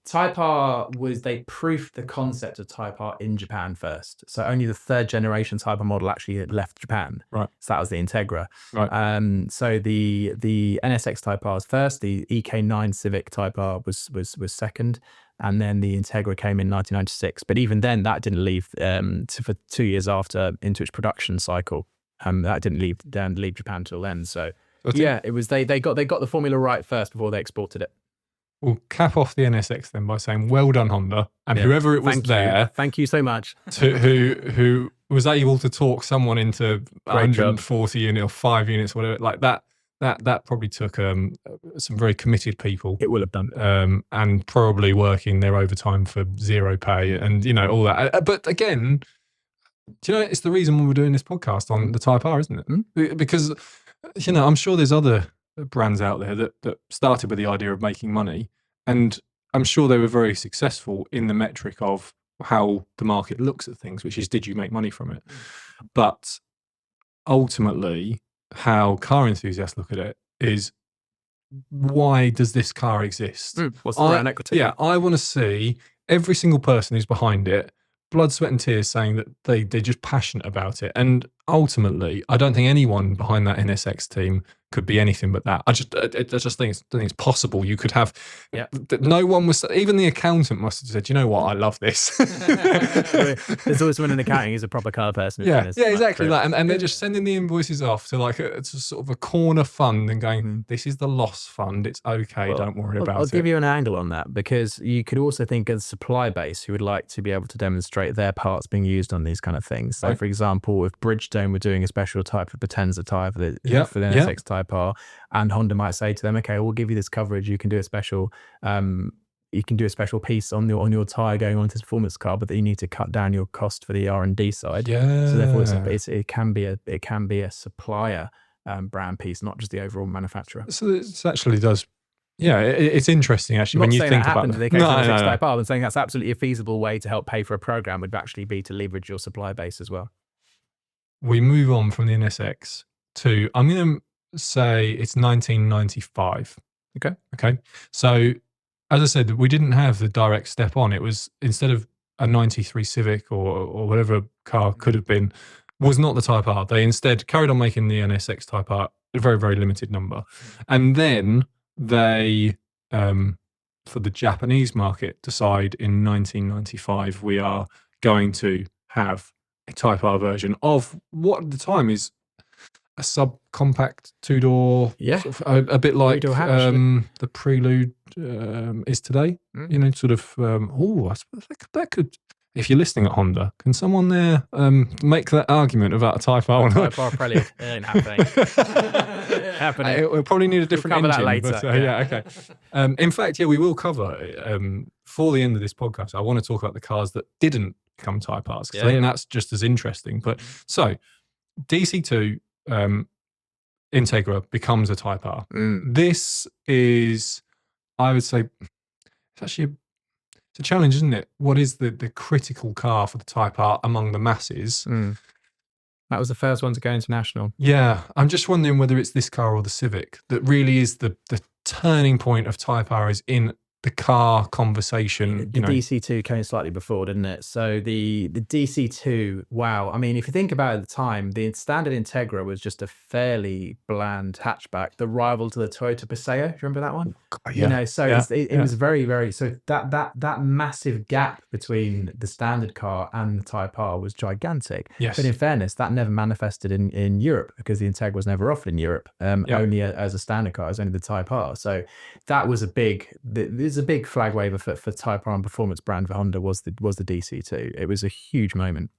Type R they proofed the concept of Type R in Japan first. So only the third generation Type R model actually had left Japan. Right. So that was the Integra. Right. So the NSX Type R was first. The EK9 Civic Type R was second. And then the Integra came in 1996. But even then, that didn't leave for 2 years after into its production cycle. That didn't leave Japan till then. So it was they got the formula right first before they exported it. We'll cap off the NSX then by saying, well done, Honda, and whoever it was there. Thank you so much. Who was able to talk someone into 140 units or 5 units, whatever, like that. That probably took some very committed people. It will have done, and probably working their overtime for zero pay, and all that. But again, do you know, it's the reason why we're doing this podcast on the Type R, isn't it? Because I'm sure there's other brands out there that started with the idea of making money, and I'm sure they were very successful in the metric of how the market looks at things, which is, did you make money from it? But ultimately, how car enthusiasts look at it is, why does this car exist? What's the brand equity? Yeah, I want to see every single person who's behind it, blood, sweat and tears, saying that they're just passionate about it. And ultimately, I don't think anyone behind that NSX team could be anything but that. I just think it's possible. You could have, no one was, even the accountant must have said, you know what, I love this. There's always someone in accounting who's a proper car person. Yeah, exactly. And they're just sending the invoices off to it's a sort of a corner fund and going, this is the loss fund. It's okay. Don't worry about it. I'll give you an angle on that, because you could also think of the supply base who would like to be able to demonstrate their parts being used on these kind of things. So, for example, if Bridgestone were doing a special type of Potenza tyre for the NSX Type R, and Honda might say to them, okay, we'll give you this coverage. You can do a special piece on your tyre going onto this performance car, but that you need to cut down your cost for the R&D side. Yeah. So therefore, it can be a supplier brand piece, not just the overall manufacturer. So it actually does. Yeah, it's interesting actually when you think about it. NSX Type R, and saying that's absolutely a feasible way to help pay for a program would actually be to leverage your supply base as well. We move on from the NSX to, I'm going to say it's 1995. Okay. So as I said, we didn't have the direct step on. It was, instead of a 93 Civic or whatever car could have been, was not the Type R. They instead carried on making the NSX Type R a very, very limited number. And then they, for the Japanese market, decide in 1995 we are going to have a Type R version of what at the time is a subcompact two-door, sort of, a bit like the Prelude is today. You know, sort of. I suppose that could. If you're listening at Honda, can someone there make that argument about a Type R? Type R Prelude. It ain't happening. We'll probably need a different we'll engine. That later. But, okay. In fact, we will cover for the end of this podcast. I want to talk about the cars that didn't become Type Rs, because I think that's just as interesting. But so DC2 Integra becomes a Type R. This is, I would say, it's actually it's a challenge, isn't it? What is the critical car for the Type R among the masses? That was the first one to go international. Yeah, I'm just wondering whether it's this car or the Civic that really is the turning point of Type R, is in the car conversation. The DC2 came slightly before, didn't it? So the DC2, wow. I mean, if you think about it at the time, the standard Integra was just a fairly bland hatchback, the rival to the Toyota Paseo. Do you remember that one? Yeah. You know, so it was very, very, so that massive gap between the standard car and the Type R was gigantic. Yes. But in fairness, that never manifested in Europe, because the Integra was never offered in Europe, only as a standard car. It was only the Type R. So that was a big flag waver for Type R and performance brand for Honda was the DC2. It was a huge moment.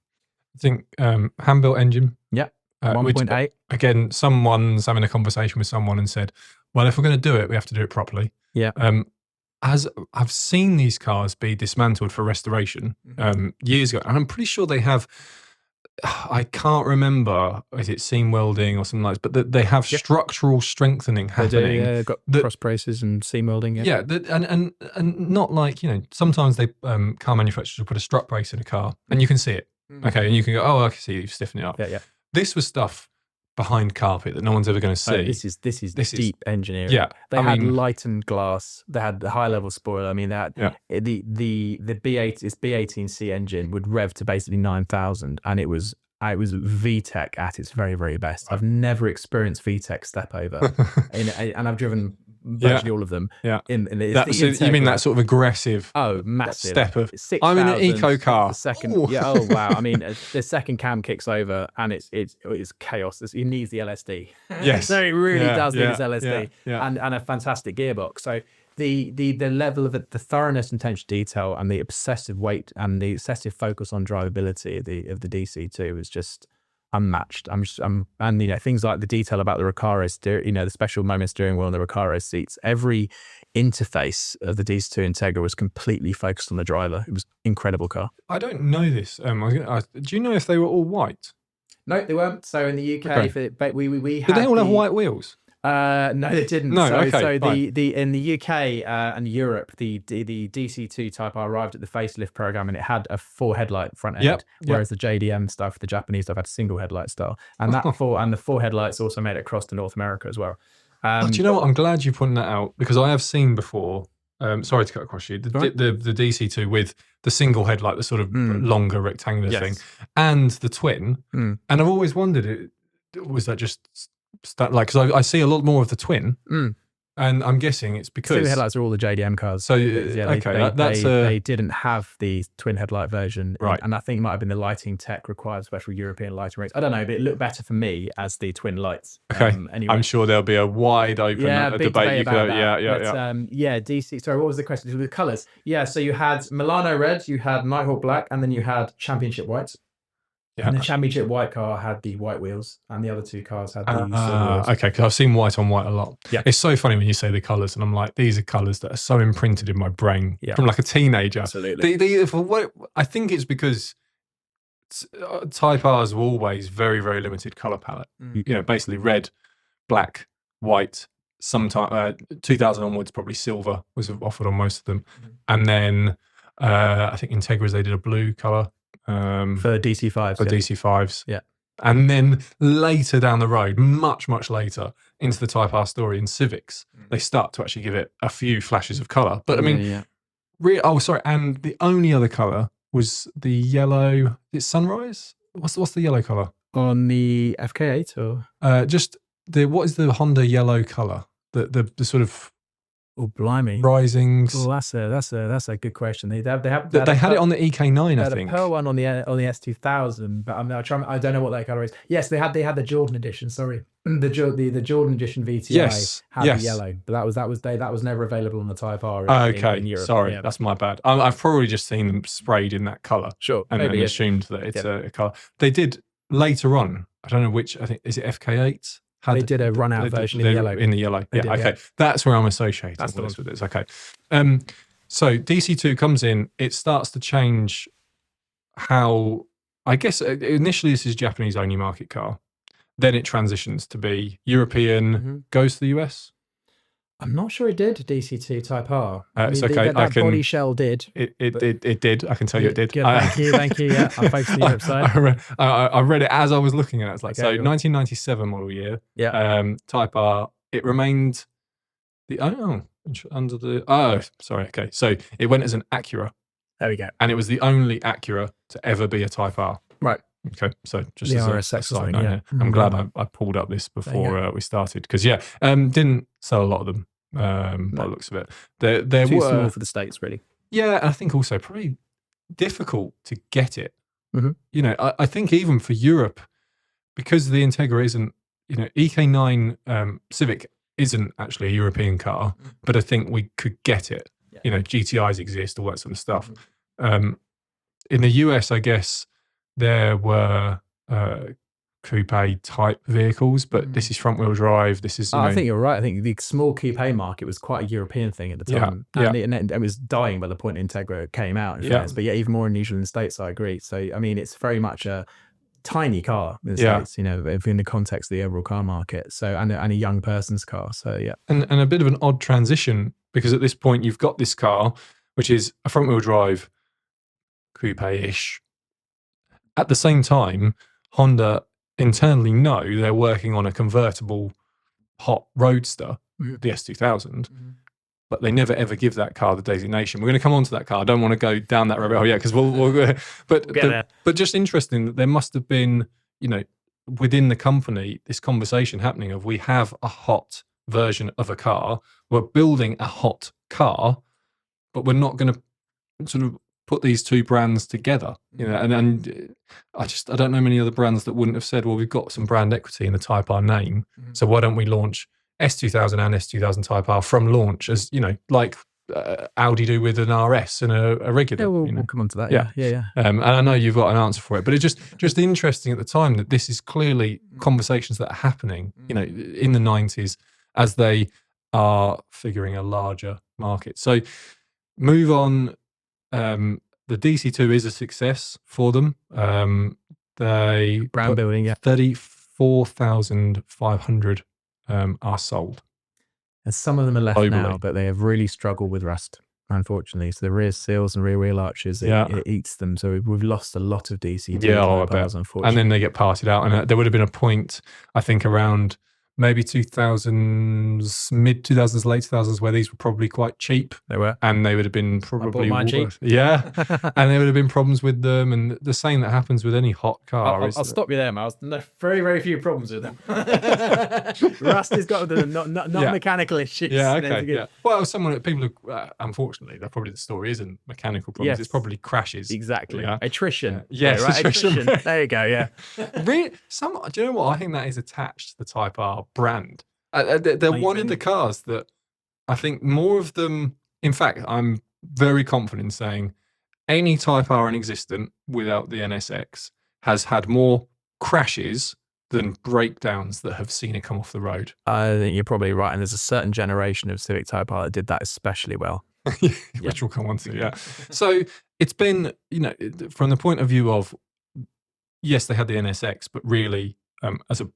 I think hand-built engine. Yeah. 1.8. Again, someone's having a conversation with someone and said, well, if we're going to do it, we have to do it properly. Yeah. As I've seen these cars be dismantled for restoration years ago, and I'm pretty sure they have, I can't remember, is it seam welding or something like that, but they have structural strengthening happening. They've got cross braces and seam welding. Yeah, and not like, sometimes they car manufacturers will put a strut brace in a car and you can see it. Okay, and you can go, oh, I can see you've stiffened it up. Yeah. This was stuff behind carpet that no one's ever going to see. This is deep engineering. Yeah, they had lightened glass. They had the high level spoiler. I mean, that the B8, its B18C engine would rev to basically 9,000, and it was VTEC at its very, very best. I've never experienced VTEC step over, and I've driven virtually all of them. Yeah, you mean that sort of aggressive? Oh, massive step of. I'm in an eco car. The second, oh wow! I mean, the second cam kicks over, and it's chaos. It needs the LSD. Yes, so it really does need its LSD, and a fantastic gearbox. So the level of the thoroughness and attention to detail, and the obsessive weight and the excessive focus on drivability of the DC2 was just unmatched. And things like the detail about the Recaro the special moment steering wheel and the Recaro seats. Every interface of the DC2 Integra was completely focused on the driver. It was an incredible car. I don't know this. Do you know if they were all white? No, they weren't. So in the UK, we had. Did they all have white wheels? No, they didn't. No, so in the UK and Europe, the DC2 Type R arrived at the facelift program, and it had a 4 headlight front end, whereas the JDM stuff, the Japanese stuff, had a single headlight style, and the 4 headlights also made it across to North America as well. Do you know what? I'm glad you pointed that out, because I have seen before. Sorry to cut across you. The DC2 with the single headlight, the sort of longer rectangular thing, and the twin. And I've always wondered, was that just because I see a lot more of the twin, and I'm guessing it's because two headlights are all the JDM cars. So they didn't have the twin headlight version, right? And I think it might have been the lighting tech required special European lighting rates. I don't know, but it looked better for me as the twin lights. Okay, anyway. I'm sure there'll be a wide open debate. DC. Sorry, what was the question? The colours. Yeah, so you had Milano red, you had Nighthawk black, and then you had Championship whites. Yeah. And the Championship white car had the white wheels, and the other 2 cars had the silver wheels. Okay, because I've seen white on white a lot. Yeah. It's so funny when you say the colours, and I'm like, these are colours that are so imprinted in my brain from like a teenager. Absolutely. I think it's because Type R's were always very, very limited colour palette. Basically red, black, white, sometime 2000 onwards, probably silver was offered on most of them. And then I think Integras, they did a blue colour. For DC5s. For DC5s. Yeah. And then later down the road, much, much later, into the Type R story in Civics, they start to actually give it a few flashes of colour. But I mean, and the only other colour was the yellow. It's Sunrise? What's the yellow colour? On the FK8 or? Just what is the Honda yellow color? The sort of blimey, rising. Oh, that's a good question. They had it on the EK9, I think. A pearl one on the S2000, but I don't know what that color is. Yes, they had the Jordan edition. Sorry, the Jordan edition VTI had the yellow, but that was never available on the Type R. Okay, in Europe. Sorry, that's my bad. I've probably just seen them sprayed in that color. Sure, and assumed that it's a color. They did later on. I don't know which. I think is it FK8. They did a run-out version in the yellow. In the yellow, yeah. Okay, that's where I'm associating with this. Okay, so DC2 comes in. It starts to change how. I guess initially this is Japanese only market car. Then it transitions to be European. Goes to the US. I'm not sure it did. DC2 Type R. It's okay. That body shell did. It did. I can tell you it did. Good, thank you. Yeah, I'm focusing on the Europe side. I read it as I was looking at it. It's like 1997 model year. Yeah. Type R. It remained under the. Sorry. Okay. So it went as an Acura. There we go. And it was the only Acura to ever be a Type R. Right. Okay, so just the as RSX a side note, I'm glad I pulled up this before we started because didn't sell a lot of them by the looks of it. There Too were small for the States, really. Yeah, and I think also probably difficult to get it. Mm-hmm. You know, I think even for Europe, because the Integra isn't, EK9 Civic isn't actually a European car, but I think we could get it. Yeah. You know, GTIs exist, all that sort of stuff. In the US, I guess. There were coupe type vehicles, but this is front wheel drive. This is. I think you're right. I think the small coupe market was quite a European thing at the time, and it was dying by the point Integra came out. But even more unusual in the States. I agree. So I mean, it's very much a tiny car in the States. If in the context of the overall car market. So and a young person's car. So and a bit of an odd transition because at this point you've got this car, which is a front wheel drive coupe-ish. At the same time, Honda internally know they're working on a convertible hot roadster, the S2000, but they never ever give that car the designation. We're going to come on to that car. I don't want to go down that rabbit hole yet because but just interesting that there must have been, within the company, this conversation happening of we have a hot version of a car, we're building a hot car, but we're not going to sort of put these two brands together, and I don't know many other brands that wouldn't have said, well, we've got some brand equity in the Type R name, so why don't we launch S2000 and S2000 Type R from launch as, like Audi do with an RS and a regular. Yeah, we'll come on to that. Yeah. And I know you've got an answer for it, but it's just interesting at the time that this is clearly conversations that are happening, in the 90s as they are figuring a larger market. So move on. The DC2 is a success for them. They brand building, 34,500 are sold. And some of them are left now, but they have really struggled with rust, unfortunately. So the rear seals and rear wheel arches, it eats them. So we've lost a lot of DC2 cars, unfortunately. And then they get parted out. And there would have been a point, I think, around maybe 2000s, mid 2000s, late 2000s, where these were probably quite cheap. They were. And they would have been probably... mine cheap. Yeah. And there would have been problems with them. And the same that happens with any hot car. I'll stop you there, Miles. No, very, very few problems with them. Rust has got them, not mechanical issues. Yeah, okay. Yeah. Well, people are, unfortunately, probably the story isn't mechanical problems. Yes. It's probably crashes. Exactly. Yeah. Attrition. Yes, right? Attrition. There you go, yeah. Do you know what? I think that is attached to the Type R brand. They're one of the cars that I think more of them, in fact, I'm very confident in saying any Type R in existence without the NSX has had more crashes than breakdowns that have seen it come off the road. I think you're probably right. And there's a certain generation of Civic Type R that did that especially well. Which we'll come on to, So it's been, from the point of view of, yes, they had the NSX, but really as a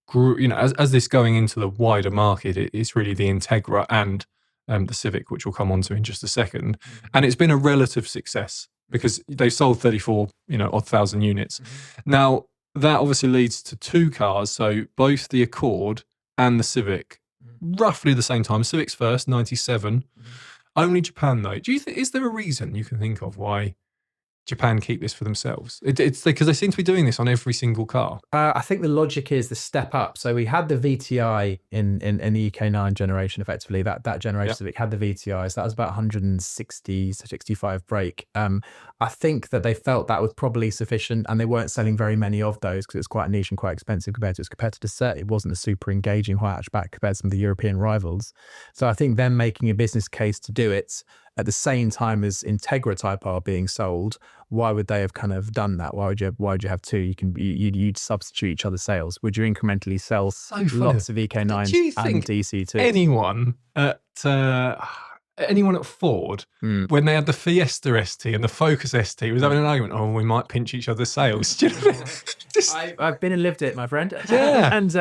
group, as this going into the wider market, it's really the Integra and the Civic, which we'll come on to in just a second. And it's been a relative success because they've sold 34, odd thousand units. Now, that obviously leads to two cars. So both the Accord and the Civic, roughly the same time. Civic's first, 97. Only Japan, though. Do you think, is there a reason you can think of why Japan keep this for themselves? It's because they seem to be doing this on every single car. I think the logic is the step up. So we had the VTI in the EK9 generation, effectively. That generation Civic had the VTIs. That was about 160 to 65 brake. I think that they felt that was probably sufficient, and they weren't selling very many of those because it's quite niche and quite expensive compared to its competitor set. It wasn't a super engaging high hatchback compared to some of the European rivals. So I think them making a business case to do it at the same time as Integra Type R being sold, why would they have kind of done that? Why would you have two? You'd substitute each other's sales. Would you incrementally sell lots of EK9s and DC2s? Anyone at Ford, when they had the Fiesta ST and the Focus ST, was having an argument, oh, we might pinch each other's sales. Do you know I've been and lived it, my friend. Yeah. and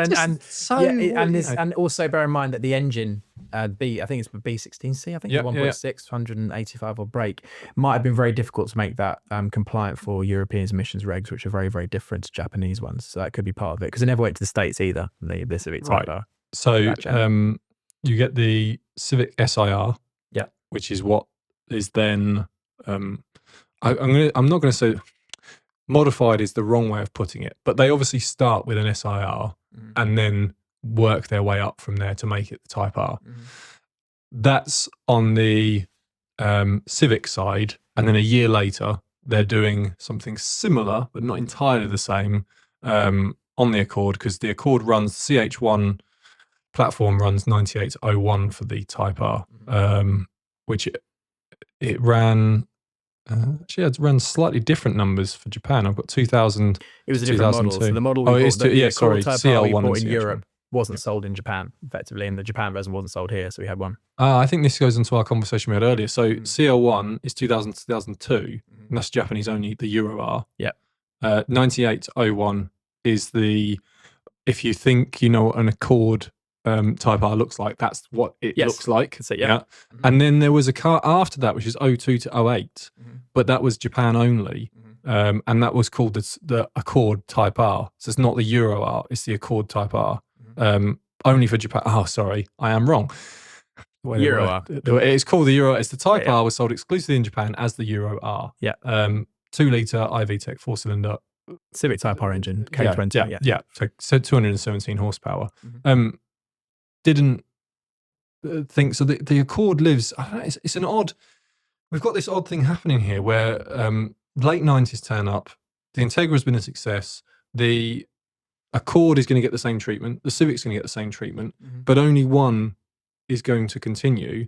also bear in mind that the engine, I think it's B16C, I think, 1.6, 185 or brake, might have been very difficult to make that compliant for European emissions regs, which are very, very different to Japanese ones. So that could be part of it, because they never went to the States either, the Civic Type R. So you get the Civic SIR, which is what is then, I'm not going to say modified is the wrong way of putting it, but they obviously start with an SIR and then work their way up from there to make it the Type R. That's on the Civic side, and then a year later they're doing something similar but not entirely the same on the Accord, because the Accord runs CH1 platform runs 9801 for the Type R, which it ran. Actually, it ran slightly different numbers for Japan. I've got 2000. It was a different model. So the model CL1 in Europe wasn't sold in Japan, effectively, and the Japan version wasn't sold here, so we had one. I think this goes into our conversation we had earlier. So CL1 is 2000 to 2002, and that's Japanese only, the Euro R. 9801 is if you think you know what an Accord Type R looks like, that's what it looks like. That's it, And then there was a car after that, which is 02 to 08, but that was Japan only. And that was called the Accord Type R. So it's not the Euro R, it's the Accord Type R. Only for Japan. Oh, sorry, I am wrong. Euro R. It's called the Euro. It's the Type R was sold exclusively in Japan as the Euro R. 2-litre iVTEC 4-cylinder Civic Type R engine, K20. So 217 horsepower. Didn't think so. The Accord lives. I don't know, it's an odd. We've got this odd thing happening here where late 90s turn up. The Integra has been a success. The Accord is going to get the same treatment. The Civic's going to get the same treatment, but only one is going to continue.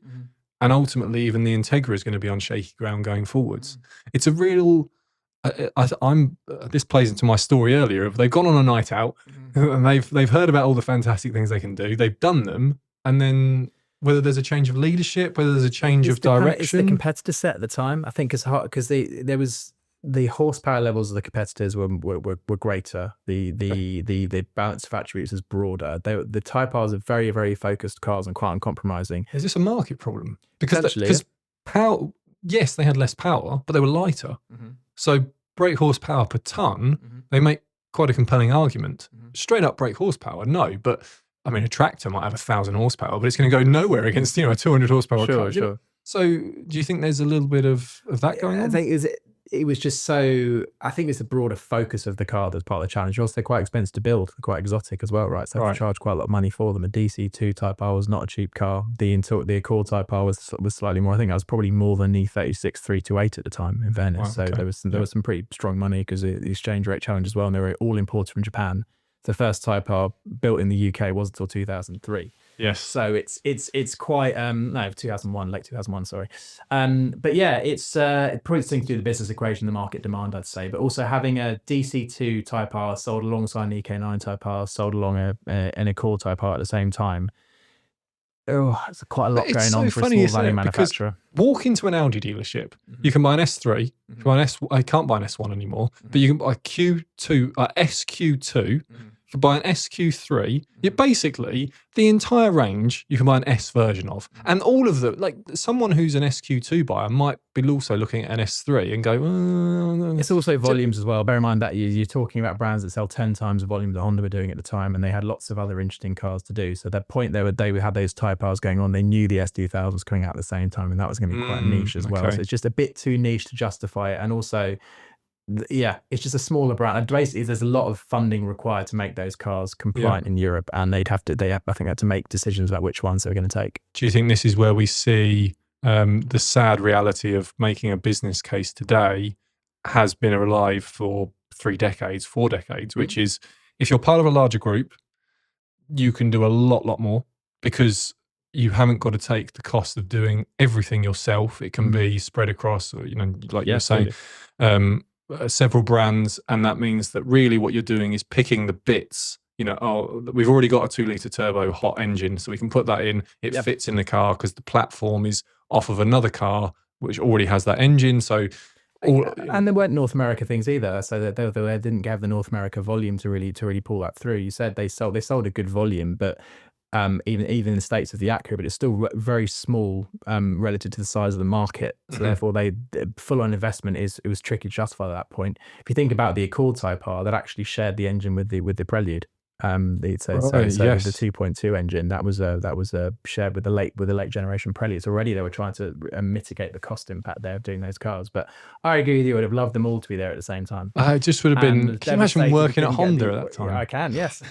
And ultimately, even the Integra is going to be on shaky ground going forwards. It's a real. This plays into my story earlier of they've gone on a night out and they've heard about all the fantastic things they can do. They've done them, and then whether there's a change of leadership, whether there's a change of direction. It's the competitor set at the time. I think it's hard because there was the horsepower levels of the competitors were greater. The balanced factory was broader. The Type R's are very, very focused cars and quite uncompromising. Is this a market problem? Because power, yes, they had less power, but they were lighter. So brake horsepower per ton, they make quite a compelling argument. Straight up brake horsepower, no. But I mean, a tractor might have 1,000 horsepower, but it's going to go nowhere against a 200 horsepower car. Sure. So do you think there's a little bit of that going on? I think it was just so. I think it's the broader focus of the car that's part of the challenge. Also, they're quite expensive to build. They're quite exotic as well, right? So they have to charge quite a lot of money for them. A DC2 Type R was not a cheap car. The Accord Type R was slightly more. I think that was probably more than the 36 328 at the time, in fairness. So there was some pretty strong money because the exchange rate challenge as well, and they were all imported from Japan. The first Type R built in the UK wasn't until 2003. Yes. So it's quite 2001, late 2001, sorry. But yeah, it's probably something to do with the business equation, the market demand, I'd say. But also having a DC2 Type R sold alongside an EK9 Type R, sold along an Accord Type R at the same time. Oh, there's quite a lot going on for a small value manufacturer. Walk into an Audi dealership, you can buy an S3. I can't buy an S1 anymore, but you can buy SQ2 you buy an SQ3, basically the entire range you can buy an S version of. And all of them, like someone who's an SQ2 buyer might be also looking at an S3 and go, it's also volumes as well. Bear in mind that you're talking about brands that sell 10 times the volume that Honda were doing at the time, and they had lots of other interesting cars to do. So that point they had those Type Rs going on. They knew the S2000 was coming out at the same time, and that was going to be quite niche as well. So it's just a bit too niche to justify it. And also, it's just a smaller brand. And basically, there's a lot of funding required to make those cars compliant in Europe, and I think they had to make decisions about which ones they were going to take. Do you think this is where we see the sad reality of making a business case today has been alive for 4 decades, which is if you're part of a larger group, you can do a lot more because you haven't got to take the cost of doing everything yourself. It can be spread across, like you were saying, several brands, and that means that really what you're doing is picking the bits. We've already got a 2-litre turbo hot engine, so we can put that in. It fits in the car because the platform is off of another car which already has that engine. So, and there weren't North America things either, so that they didn't have the North America volume to really pull that through. You said they sold a good volume, but even in the States of the Acura, but it's still very small relative to the size of the market. So therefore, the full-on investment it was tricky to justify at that point. If you think about the Accord Type R, that actually shared the engine with the Prelude. With the 2.2 engine that was shared with the late generation Preludes. Already they were trying to mitigate the cost impact there of doing those cars. But I agree with you, I would have loved them all to be there at the same time. It just would have been. Can you imagine working at Honda at that time? I can, yes.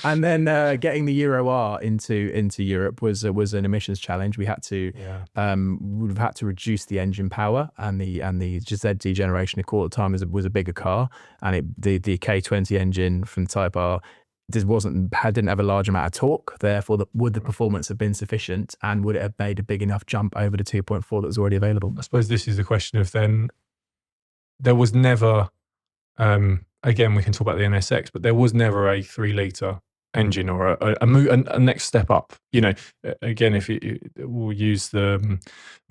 and then getting the Euro R into Europe was an emissions challenge. We had to would have had to reduce the engine power, and the ZD generation Accord at the time was a bigger car, and the K20 engine from Type R didn't have a large amount of torque. Therefore, would the performance have been sufficient, and would it have made a big enough jump over the 2.4 that was already available? I suppose this is the question of then. There was never, again, we can talk about the NSX, but there was never a 3-litre engine or a next step up. Again, if we'll use the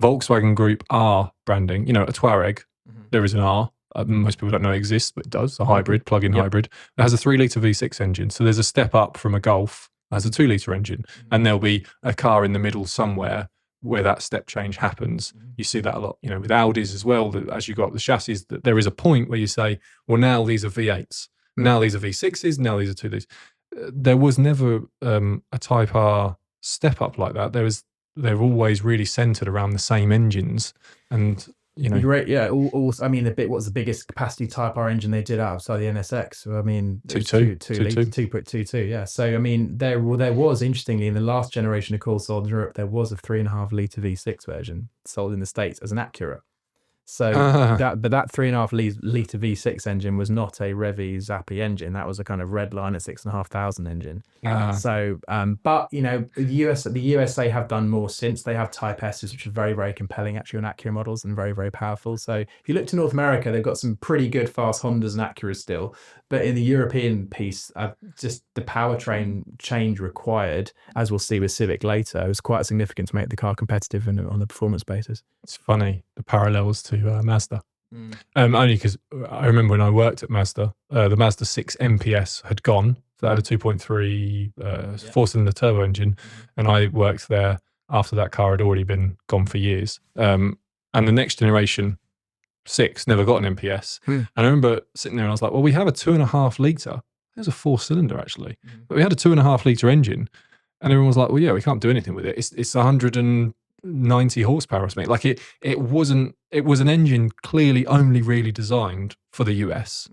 Volkswagen Group R branding, a Touareg, there is an R. Most people don't know it exists, but it does. A hybrid, plug-in hybrid. It has a 3-litre V6 engine. So there's a step up from a Golf that has a 2-litre engine. And there'll be a car in the middle somewhere where that step change happens. You see that a lot, with Audis as well. That as you go up the chassis, that there is a point where you say, well, now these are V8s. Now these are V6s. Now these are 2-litres. There was never a Type R step up like that. They're always really centered around the same engines. And Great, yeah. I mean, what's the biggest capacity Type R engine they did outside the NSX? So, I mean, 2.22, yeah. So, I mean, there was, interestingly, in the last generation of Accord sold in Europe, there was a 3.5-litre V6 version sold in the States as an Acura. So that 3.5-litre V6 engine was not a Revy Zappi engine. That was a kind of red line at 6,500 engine. So, but the USA have done more since. They have Type S's, which are very, very compelling actually on Acura models and very, very powerful. So if you look to North America, they've got some pretty good fast Hondas and Acuras still. But in the European piece, just the powertrain change required, as we'll see with Civic later, was quite significant to make the car competitive on the performance basis. It's funny, the parallels to Mazda. Only because I remember when I worked at Mazda, the Mazda 6 MPS had gone. So that had a 2.3 4-cylinder turbo engine. And I worked there after that car had already been gone for years. And the next generation 6 never got an MPS. And I remember sitting there and I was like, well, we have a 2.5-litre. There's a 4-cylinder actually. But we had a 2.5-litre engine. And everyone was like, well, yeah, we can't do anything with it. It's 190 horsepower or something. Like it was an engine clearly only really designed for the US.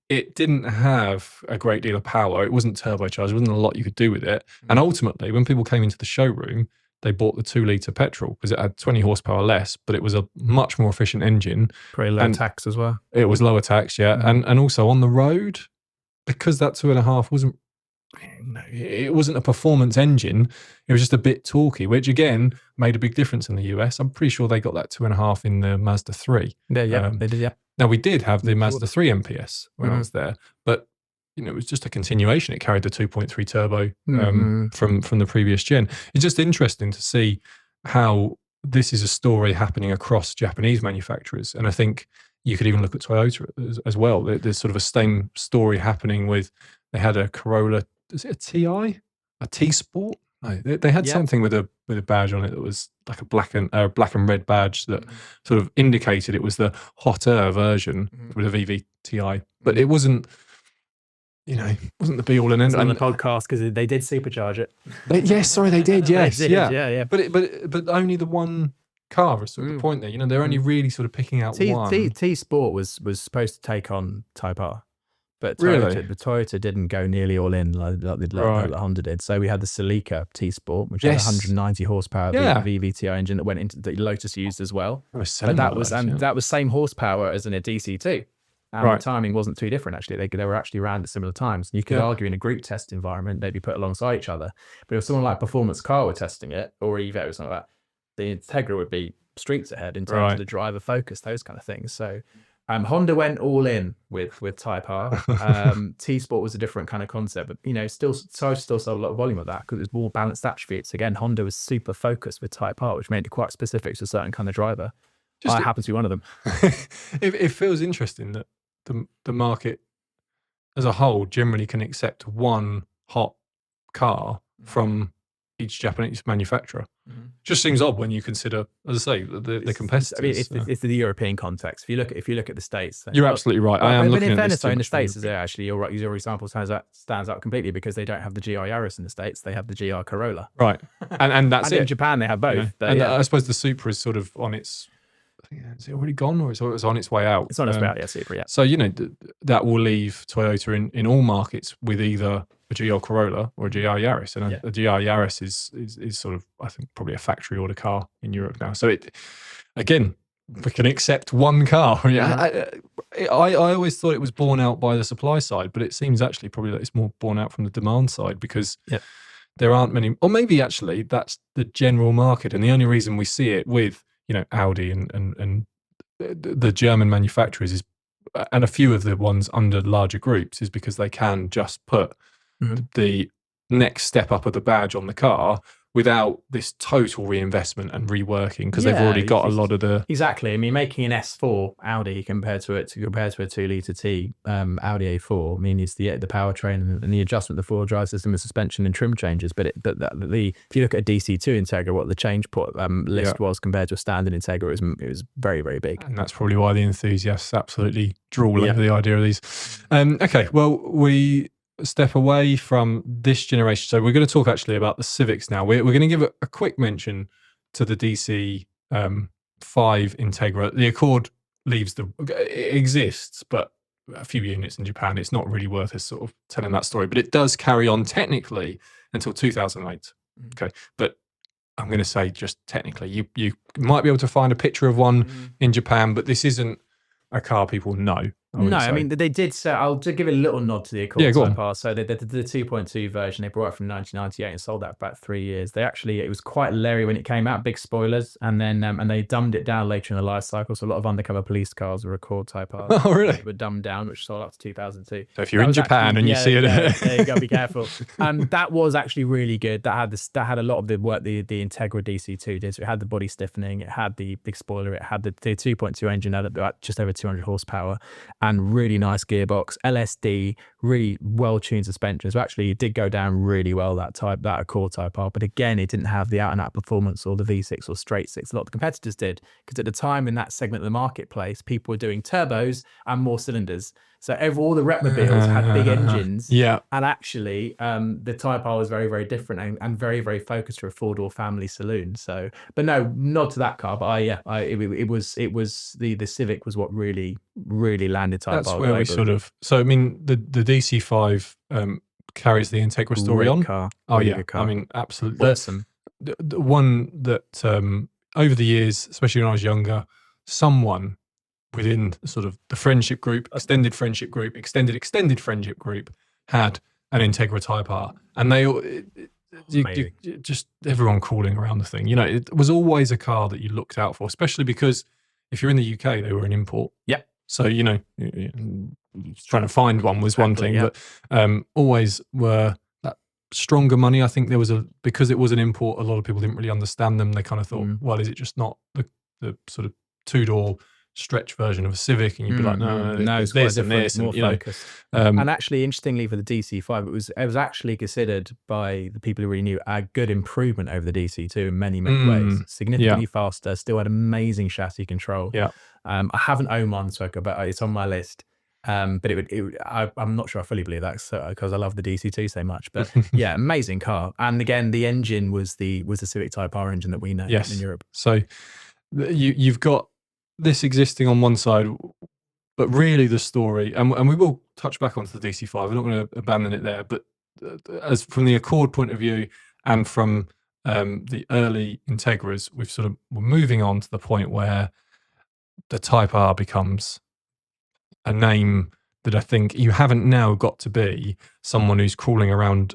It didn't have a great deal of power. It wasn't turbocharged. There wasn't a lot you could do with it. And ultimately, when people came into the showroom, they bought the 2-litre petrol because it had 20 horsepower less, but it was a much more efficient engine. Pretty low tax as well. It was lower tax, yeah. And also on the road, because that 2.5 wasn't a performance engine, it was just a bit torquey, which again made a big difference in the US. I'm pretty sure they got that 2.5 in the Mazda 3. They did, yeah. Now we did have the Mazda 3 MPS when I was there, but it was just a continuation. It carried the 2.3 turbo from the previous gen. It's just interesting to see how this is a story happening across Japanese manufacturers, and I think you could even look at Toyota as well. There's sort of a same story happening with They had a Corolla. Is it a TI? A T Sport? No, they had something with a badge on it that was like a black and red badge that sort of indicated it was the hotter version with a VVTi, but it wasn't. Wasn't the be all and end all. On the podcast because they did supercharge it. They did. Yes, they did, yeah. But only the one car was sort of the point there. They're only really sort of picking out one. T Sport was supposed to take on Type R, but Toyota didn't go nearly all in like Honda did. So we had the Celica T Sport, which had a 190 horsepower VVTi engine that went into that Lotus used as well. But that was same horsepower as in a DC2. And the timing wasn't too different, actually. They were actually around at similar times. You could argue in a group test environment, they'd be put alongside each other. But if someone like Performance Car were testing it, or Evo or something like that, the Integra would be streets ahead in terms of the driver focus, those kind of things. So Honda went all in with Type R. T-Sport was a different kind of concept, but, still sold a lot of volume of that because it was more balanced attributes. Again, Honda was super focused with Type R, which made it quite specific to a certain kind of driver. I happen to be one of them. It feels interesting that the market as a whole generally can accept one hot car from each Japanese manufacturer. Just seems odd when you consider, as I say, the competitors. It's the European context. If you look at the States, you're absolutely right. I am looking in at fairness, in the States, actually, your example stands out completely because they don't have the GR Yaris in the States; they have the GR Corolla. Right, and that's it. In Japan, they have both. I suppose the Supra is sort of on its. Is it already gone, or is it on its way out? It's on its way out, Supra, yeah. So that will leave Toyota in all markets with either a GR Corolla or a GR Yaris, and a GR Yaris is sort of, I think, probably a factory order car in Europe now. So we can accept one car. I always thought it was borne out by the supply side, but it seems actually probably that it's more borne out from the demand side because there aren't many, or maybe actually that's the general market, and the only reason we see it with Audi and the German manufacturers is, and a few of the ones under larger groups, is because they can just put the next step up of the badge on the car without this total reinvestment and reworking because they've already got a lot of the... Exactly. I mean, making an S4 Audi compared to a 2-litre T Audi A4, I mean, it's the powertrain and the adjustment, the four-wheel drive system, the suspension and trim changes. But if you look at a DC2 Integra, what the change list was compared to a standard Integra, it was very, very big. And that's probably why the enthusiasts absolutely drool over the idea of these. Okay, well, we step away from this generation. So we're going to talk actually about the Civics now. We're going to give a quick mention to the DC 5 Integra. The Accord it exists, but a few units in Japan. It's not really worth us sort of telling that story, but it does carry on technically until 2008. Okay, but I'm going to say just technically, you might be able to find a picture of one in Japan, but this isn't a car people know. I mean, they did say, I'll just give it a little nod to the Accord Type R. So the 2.2 version, they brought it from 1998 and sold that for about 3 years. It was quite leery when it came out, big spoilers, and then and they dumbed it down later in the life cycle. So a lot of undercover police cars were Accord Type R. Oh, really? They were dumbed down, which sold up to 2002. So if you're in Japan and you see it... there you go, be careful. That was actually really good. That had a lot of the work the Integra DC2 did. So it had the body stiffening, it had the big spoiler, it had the 2.2 engine at just over 200 horsepower, and really nice gearbox, LSD, really well-tuned suspension. So actually it did go down really well, that Accord Type R, but again, it didn't have the out-and-out performance or the V6 or straight six a lot of the competitors did, because at the time in that segment of the marketplace, people were doing turbos and more cylinders. So all the Repmobiles had big engines, and actually the Type R was very, very different and very, very focused for a four-door family saloon. So, but no, nod to that car. But it was the Civic was what really, really landed Type R. That's where we sort of. So I mean, the DC5 carries the Integra story on. Car. Oh yeah, car. I mean, absolutely awesome. The one that over the years, especially when I was younger, someone within sort of the friendship group, extended friendship group, extended friendship group, had an Integra Type R, and they all just everyone crawling around the thing. It was always a car that you looked out for, especially because if you're in the UK, they were an import. Yeah. So trying to find one was one thing, but always were that stronger money. I think because it was an import, a lot of people didn't really understand them. They kind of thought, well, is it just not the sort of two-door stretch version of a Civic, and you'd be like, no, it's this quite and different, this, more and, focused. And actually, interestingly, for the DC5, it was actually considered by the people who really knew a good improvement over the DC2 in many ways. Significantly faster, still had amazing chassis control. Yeah. I haven't owned one, so but it's on my list. But I'm not sure I fully believe that because I love the DC2 so much. But yeah, amazing car. And again, the engine was the Civic Type R engine that we know in Europe. So you've got this existing on one side, but really the story, and we will touch back onto the DC5. We're not going to abandon it there. But as from the Accord point of view, and from the early Integras, we're moving on to the point where the Type R becomes a name that I think you haven't now got to be someone who's crawling around,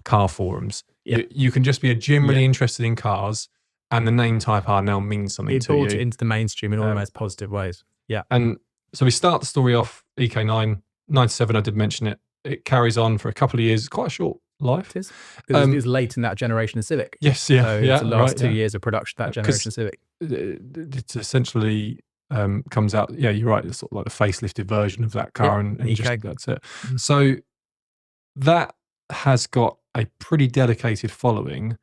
car forums. You can just be generally interested in cars, and the name Type R now means something to you. It brought it into the mainstream in all the most positive ways. Yeah. And so we start the story off EK9, 97, I did mention it. It carries on for a couple of years, quite a short life. It is. It was late in that generation of Civic. Yes, yeah. So it's the last 2 years of production of that generation of Civic. It's essentially comes out, you're right, it's sort of like the facelifted version of that car, and just, that's it. So that has got a pretty dedicated following,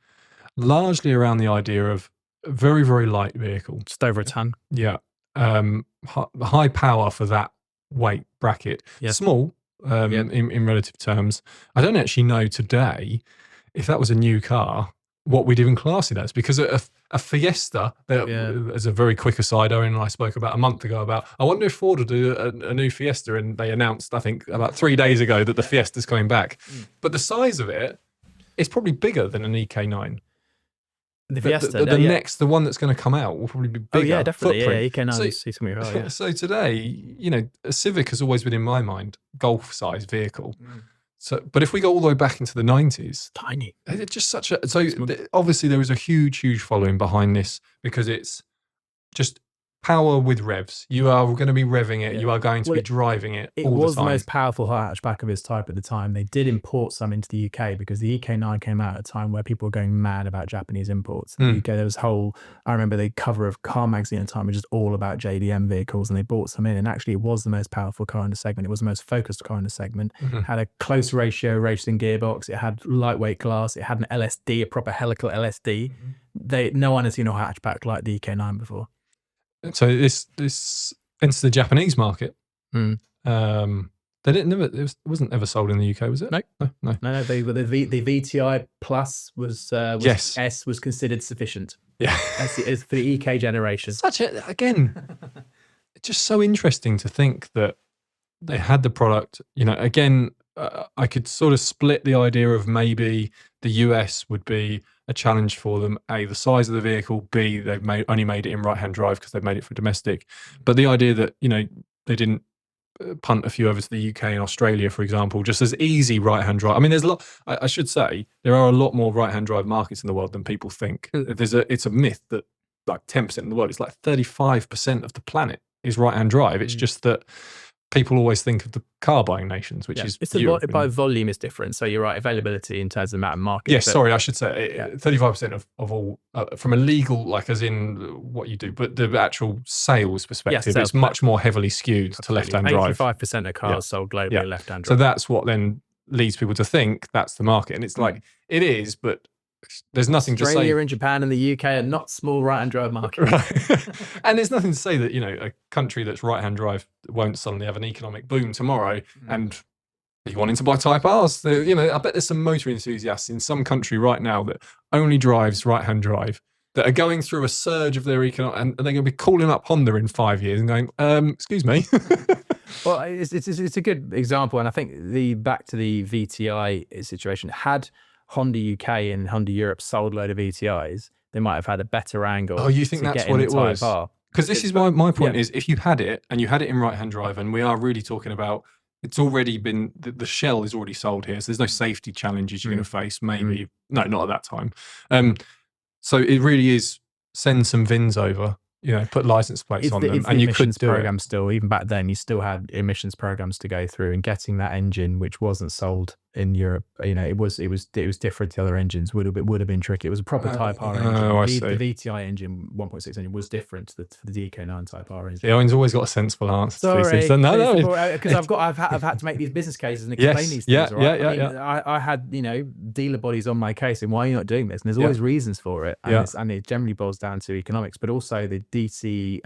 largely around the idea of a very, very light vehicle. Just over a ton. Yeah. High power for that weight bracket. Yeah. Small in relative terms. I don't actually know today, if that was a new car, what we'd even class it as, because a Fiesta, as a very quick aside, Owen and I spoke about a month ago about, I wonder if Ford will do a new Fiesta, and they announced, I think, about 3 days ago that the Fiesta's coming back. But the size of it is probably bigger than an EK9. The Fiesta, the one that's going to come out will probably be bigger. Oh yeah, definitely. Footprint. Yeah, EK9 is something right. Yeah. So today, a Civic has always been in my mind golf-sized vehicle. So, but if we go all the way back into the 90s, tiny. It's just such a obviously there is a huge following behind this, because it's just power with revs. You are going to be revving it. You are going to be driving it. It was the most powerful hatchback of its type at the time. They did import some into the UK because the EK9 came out at a time where people were going mad about Japanese imports. In the UK, there was I remember the cover of Car Magazine at the time was just all about JDM vehicles, and they brought some in. And actually, it was the most powerful car in the segment. It was the most focused car in the segment. Had a close ratio racing gearbox. It had lightweight glass. It had an LSD, a proper helical LSD. No one has seen a hatchback like the EK9 before. So this enters the Japanese market. It wasn't ever sold in the UK, was it? No. The VTI Plus was S was considered sufficient. Yeah, as for the EK generation. Just so interesting to think that they had the product. Again, I could sort of split the idea of maybe the US would be a challenge for them. A, the size of the vehicle. B, they've only made it in right-hand drive because they've made it for domestic. But the idea that, they didn't punt a few over to the UK and Australia, for example, just as easy right-hand drive. I mean, there's a lot, I should say, there are a lot more right-hand drive markets in the world than people think. It's a myth that like 10% of the world, it's like 35% of the planet is right-hand drive. It's just that people always think of the car buying nations, which is Europe. By volume is different. So you're right, availability in terms of the amount of market. Yes, sorry, I should say 35% of all, from a legal, like as in what you do, but the actual sales perspective, it's much more heavily skewed to left-hand drive. 85% of cars sold globally are left-hand drive. So that's what then leads people to think that's the market. And it's like, it is, but there's nothing to say. Australia and Japan and the UK are not small right-hand drive markets. Right. And there's nothing to say that, a country that's right-hand drive won't suddenly have an economic boom tomorrow and be wanting to buy Type Rs. I bet there's some motor enthusiasts in some country right now that only drives right-hand drive that are going through a surge of their economic, and they're going to be calling up Honda in 5 years and going, excuse me. Well, it's a good example. And I think back to the VTI situation, had Honda UK and Honda Europe sold a load of VTIs, they might have had a better angle. Oh, you think that's what it was? Because this is my point is, if you had it and you had it in right-hand drive, and we are really talking about, it's already been, the shell is already sold here, so there's no safety challenges you're going to face, maybe. No, not at that time. So it really is, send some VINs over, put license plates on them, and you could do program it. Still, even back then, you still had emissions programs to go through, and getting that engine, which wasn't sold in Europe. It was different to other engines. Would have been tricky. It was a proper Type R engine. The VTI engine, 1.6 engine, was different to the DK9 Type R engine. Owen's always got a sensible answer. Sorry, because I've had to make these business cases and explain these things. I had dealer bodies on my case, and why are you not doing this? And there's always reasons for it, and it generally boils down to economics, but also the DC.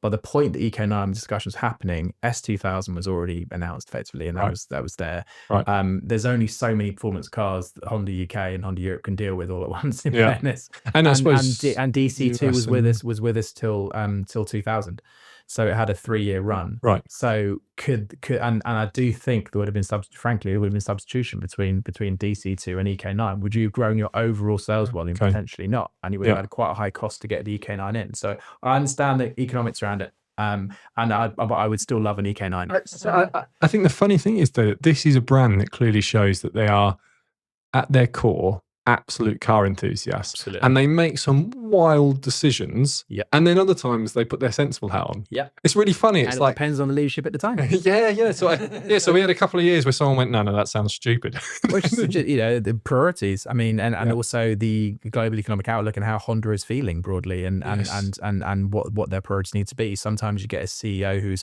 By the point the EK9 discussion was happening, S2000 was already announced effectively, and that was there. Right. There's only so many performance cars that Honda UK and Honda Europe can deal with all at once. In fairness, and I suppose DC2 was with us till 2000. So it had a 3-year run. Right. So and I do think there would have been substitution between DC2 and EK9. Would you have grown your overall sales volume? Potentially not. And you would have had quite a high cost to get the EK9 in. So I understand the economics around it. And I would still love an EK9. I think the funny thing is that this is a brand that clearly shows that they are at their core absolute car enthusiasts. Absolutely. And they make some wild decisions. Yeah. And then other times they put their sensible hat on. Yeah. It's really funny. It's it depends on the leadership at the time. Yeah. So we had a couple of years where someone went, no, that sounds stupid. Which is the priorities. I mean, and also the global economic outlook and how Honda is feeling broadly, and what their priorities need to be. Sometimes you get a CEO who's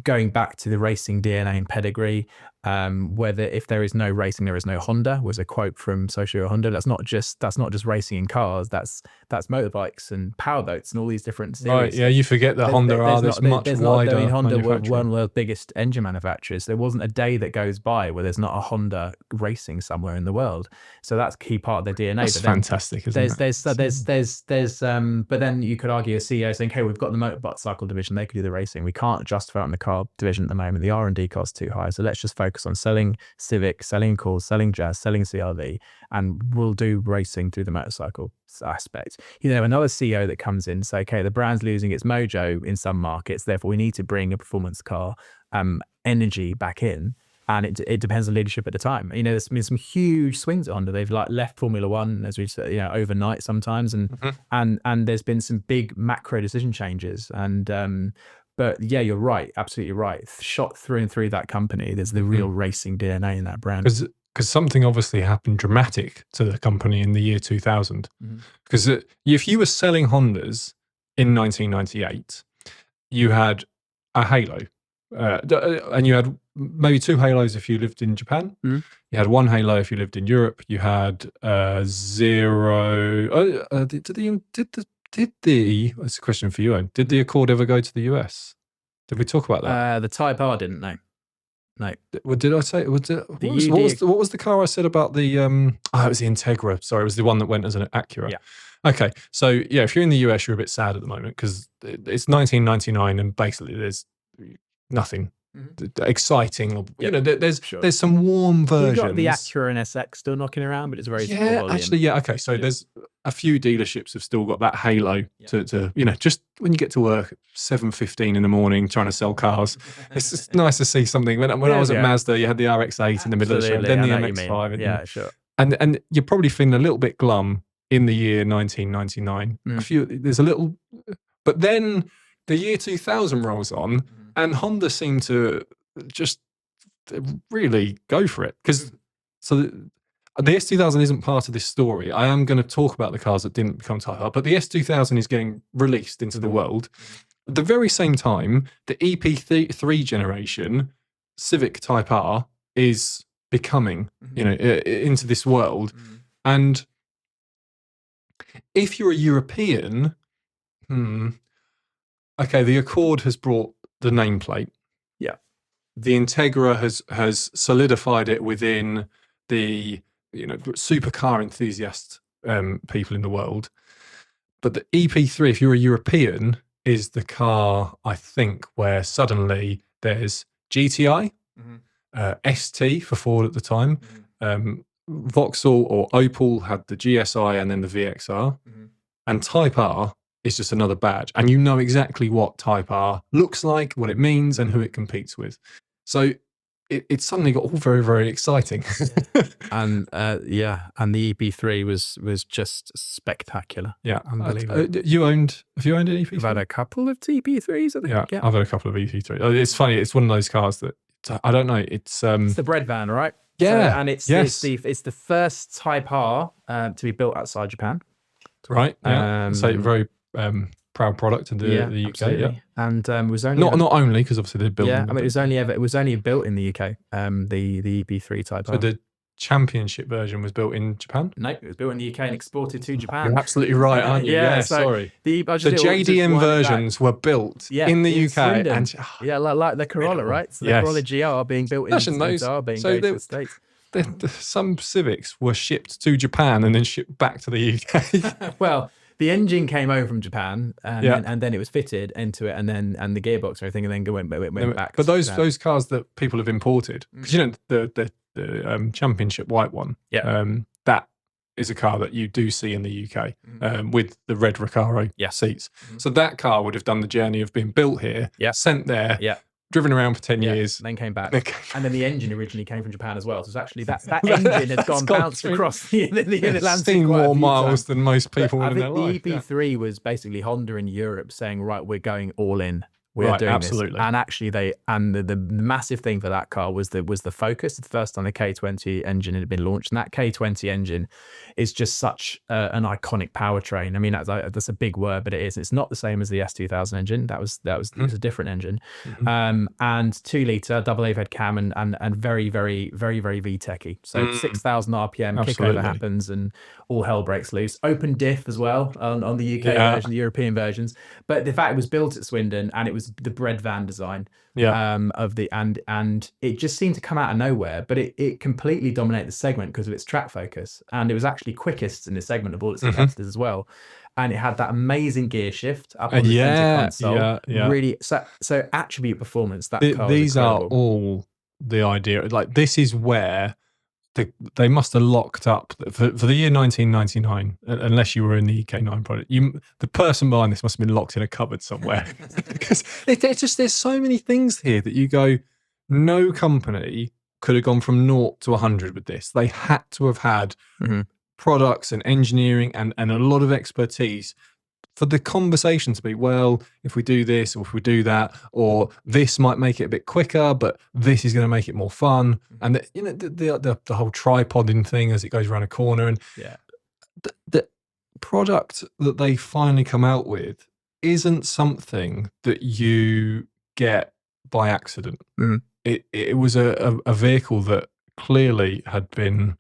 going back to the racing DNA and pedigree, whether if there is no racing, there is no Honda, was a quote from Socio Honda. That's not just racing in cars. That's motorbikes and powerboats and all these different series. Right. Yeah. You forget that Honda are this much wider. Honda were one of the biggest engine manufacturers. There wasn't a day that goes by where there's not a Honda racing somewhere in the world. So that's a key part of their DNA. That's fantastic. Isn't it? But then you could argue a CEO saying, "Hey, we've got the motorcycle division. They could do the racing. We can't justify it on the car division at the moment. The R&D costs too high. So let's just focus on selling Civic, selling Accord, selling Jazz, selling CRV, and we'll do racing through the motorcycle aspect." Another CEO that comes in and say, okay, the brand's losing its mojo in some markets, therefore we need to bring a performance car energy back in. And it depends on leadership at the time. There's been some huge swings at Honda. They've left Formula One, as we said, overnight sometimes, and there's been some big macro decision changes. But yeah, you're right, absolutely right. Shot through and through that company, there's the real racing DNA in that brand. Because something obviously happened dramatic to the company in the year 2000. Because if you were selling Hondas in 1998, you had a Halo, and you had maybe 2 Halos if you lived in Japan. You had 1 Halo if you lived in Europe. You had 0. That's a question for you, Owen. Did the Accord ever go to the US? Did we talk about that? The Type R didn't, no. What did I say? What was the car I said about the? It was the Integra. Sorry, it was the one that went as an Acura. Yeah. Okay, so yeah, if you're in the US, you're a bit sad at the moment because it's 1999 and basically there's nothing exciting, or there's some warm versions. You've got the Acura NSX still knocking around, but it's very small volume. Actually, okay. So there's a few dealerships have still got that halo to just when you get to work at 7:15 in the morning trying to sell cars. It's just nice to see something. When I was at Mazda, you had the RX-8 in the middle of the show, then the MX-5. Sure. And you're probably feeling a little bit glum in the year 1999. There's a little, but then the year 2000 rolls on. And Honda seemed to just really go for it. The S2000 isn't part of this story. I am going to talk about the cars that didn't become Type R, but the S2000 is getting released into the world. At the very same time, the EP3 generation Civic Type R is becoming, into this world. And if you're a European, okay, the Accord has brought the nameplate. Yeah. The Integra has solidified it within the supercar enthusiast people in the world. But the EP3, if you're a European, is the car, I think, where suddenly there's GTI, ST for Ford at the time, Vauxhall or Opel had the GSI and then the VXR, and Type R is just another badge, and you know exactly what Type R looks like, what it means, and who it competes with. So it suddenly got all very, very exciting. And the EP3 was just spectacular. Yeah, unbelievable. Have you owned an EP3? I've had a couple of EP3s, I think. Yeah, I've had a couple of EP3s. It's funny. It's one of those cars that I don't know. It's the bread van, right? Yeah. So, and it's the first Type R to be built outside Japan. Right. Yeah. So very proud product in the UK. Absolutely. Yeah. And it was only not only because obviously they built. Yeah, I mean it was only built in the UK. The EP3 Type R. So the championship version was built in Japan? No, it was built in the UK and exported to Japan. You're absolutely right, aren't you? Yeah, sorry. The JDM versions were built in the UK. And like the Corolla, right? So the Corolla GR being built in the States. Some Civics were shipped to Japan and then shipped back to the UK. Well, the engine came over from Japan, and then it was fitted into it, and the gearbox and everything, and then went back. But those cars that people have imported, because the championship white one, that is a car that you do see in the UK with the red Recaro seats. So that car would have done the journey of being built here, sent there, driven around for 10 years. Then came back. And then the engine originally came from Japan as well. So it's actually that engine has bounced across the Atlantic. Seen more miles than most people in their life. The EP3 was basically Honda in Europe saying, right, we're going all in. We're doing this. And actually the massive thing for that car was the Focus. It's the first time the K20 engine had been launched. And that K20 engine is just such an iconic powertrain. I mean, that's a big word, but it is. It's not the same as the S2000 engine. That was a different engine. And 2-litre double overhead cam and very, very, very, very VTEChy. So 6,000 RPM kickover happens and all hell breaks loose. Open diff as well on the UK version, the European versions. But the fact it was built at Swindon and it was the bread van design of the and it just seemed to come out of nowhere, but it completely dominated the segment because of its track focus, and it was actually quickest in the segment of all its competitors as well. And it had that amazing gear shift up on the center console. Really, so attribute performance. These are all the idea. Like, this is where they must have locked up for the year 1999, unless you were in the EK9 product. The person behind this must have been locked in a cupboard somewhere. Because there's so many things here that you go, no company could have gone from 0 to 100 with this. They had to have had products and engineering and a lot of expertise for the conversation to be, well, if we do this or if we do that, or this might make it a bit quicker, but this is going to make it more fun. And the whole tripoding thing as it goes around a corner, and the product that they finally come out with isn't something that you get by accident. It was a vehicle that clearly had been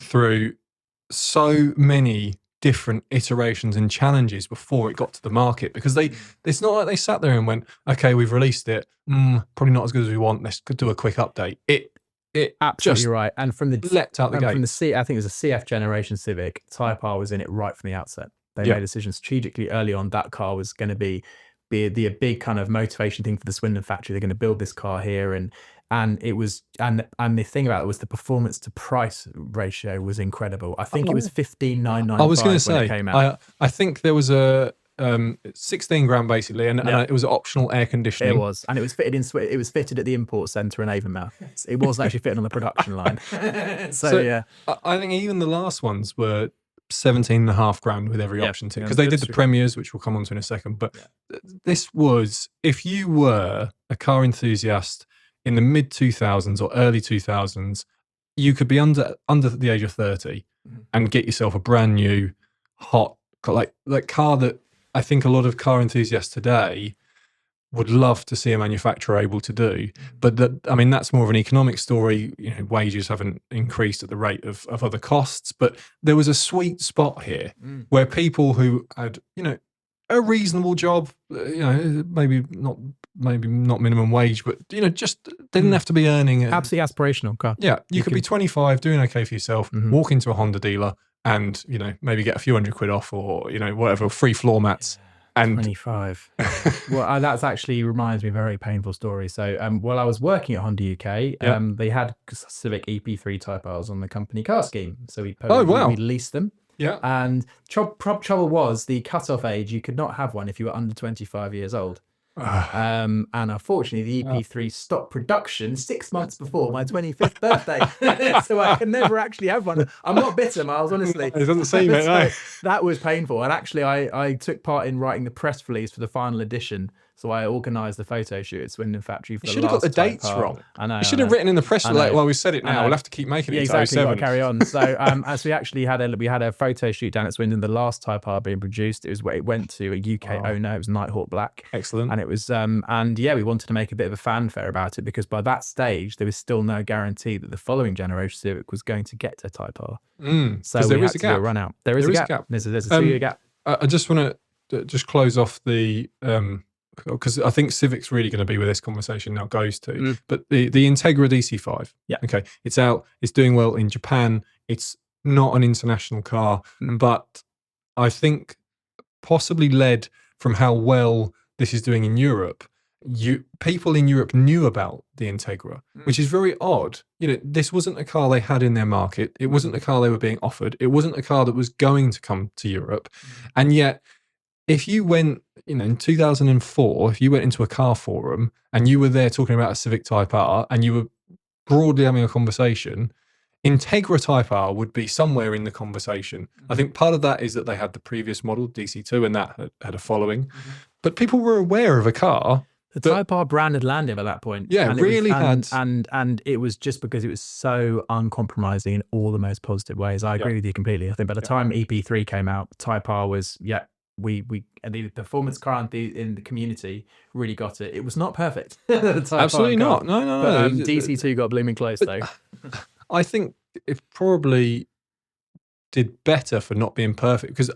through so many different iterations and challenges before it got to the market, because it's not like they sat there and went, okay, we've released it, probably not as good as we want, let's do a quick update. It absolutely just right. And from the leapt out the gate. From I think it was a CF generation Civic, Type R was in it right from the outset. They made a decision strategically early on that car was going to be a big kind of motivation thing for the Swindon factory. They're going to build this car here, and it was, and the thing about it was the performance to price ratio was incredible. I think it was 15,995. I was going to say, when it came out. I think there was a 16 grand basically, and it was optional air conditioning. It was, and it was fitted it was fitted at the import centre in Avonmouth. It wasn't actually fitted on the production line. So yeah, I think even the last ones were 17.5 grand with every option too, because they did the premieres, which we'll come on to in a second. But this was, if you were a car enthusiast in the mid 2000s or early 2000s, you could be under the age of 30 and get yourself a brand new hot like car that I think a lot of car enthusiasts today would love to see a manufacturer able to do. But that's more of an economic story. Wages haven't increased at the rate of other costs, but there was a sweet spot here where people who had a reasonable job, maybe not minimum wage, but just didn't have to be earning absolutely aspirational car. Yeah, you could be 25, doing okay for yourself, walk into a Honda dealer and maybe get a few £100 off, or whatever, free floor mats. And 25. Well, that's actually reminds me of a very painful story. So while I was working at Honda UK, they had Civic EP3 Type Rs on the company car scheme. So we leased them. Yeah. And trouble was the cutoff age, you could not have one if you were under 25 years old. And unfortunately, the EP3 stopped production 6 months before my 25th birthday. So I can never actually have one. I'm not bitter, Miles, honestly. It doesn't seem it, no. That was painful. And actually, I took part in writing the press release for the final edition So I organised the photo shoot at Swindon factory for you the should have got the last dates Type R. wrong. I know. You should have written in the press release. Well, we said it now. We'll have to keep making it. Yeah, It's exactly. 07. Got to carry on. So as we actually had a photo shoot down at Swindon, the last Type R being produced. It went to a UK owner. It was Nighthawk Black. Excellent. And it was we wanted to make a bit of a fanfare about it, because by that stage there was still no guarantee that the following generation Civic was going to get to Type R. So there is a gap. Run out. There is a gap. There's a 2-year gap. I just want to just close off the because I think Civic's really going to be where this conversation now goes to. But the Integra DC5. Yeah. Okay. It's out. It's doing well in Japan. It's not an international car, but I think possibly led from how well this is doing in Europe. People in Europe knew about the Integra, which is very odd. This wasn't a car they had in their market. It wasn't a car they were being offered. It wasn't a car that was going to come to Europe. And yet, if you went, in 2004, if you went into a car forum and you were there talking about a Civic Type R and you were broadly having a conversation, Integra Type R would be somewhere in the conversation. I think part of that is that they had the previous model, DC2, and that had a following. But people were aware of a car. The Type R brand had landed at that point. Yeah, and really had. And it was just because it was so uncompromising in all the most positive ways. I agree with you completely. I think by the time EP3 came out, Type R was, and the performance car in the community really got it. It was not perfect. Absolutely not. No. But DC2 got blooming close, though. I think it probably did better for not being perfect, because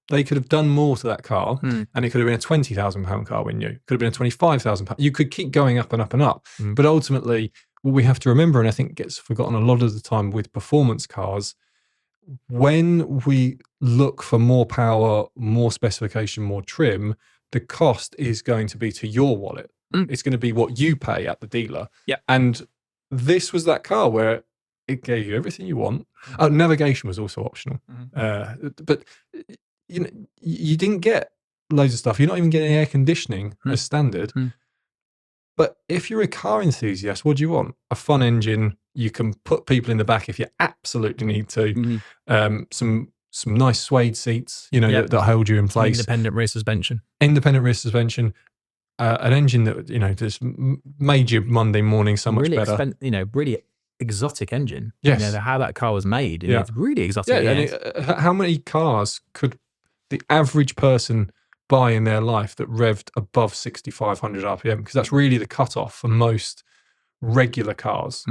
they could have done more to that car, and it could have been a £20,000 car when new. Could have been a £25,000. You could keep going up and up and up. But ultimately, what we have to remember, and I think gets forgotten a lot of the time with performance cars, when we look for more power, more specification, more trim, the cost is going to be to your wallet. It's going to be what you pay at the dealer. Yeah. And this was that car where it gave you everything you want. Navigation was also optional. But you didn't get loads of stuff. You're not even getting air conditioning as standard. But if you're a car enthusiast, what do you want? A fun engine. You can put people in the back if you absolutely need to. Some nice suede seats, that hold you in place. Independent rear suspension. An engine that just made your Monday morning so much better. Really exotic engine. Yes. How that car was made. It's really exotic. Yeah. How many cars could the average person buy in their life that revved above 6,500 RPM? Because that's really the cutoff for most regular cars.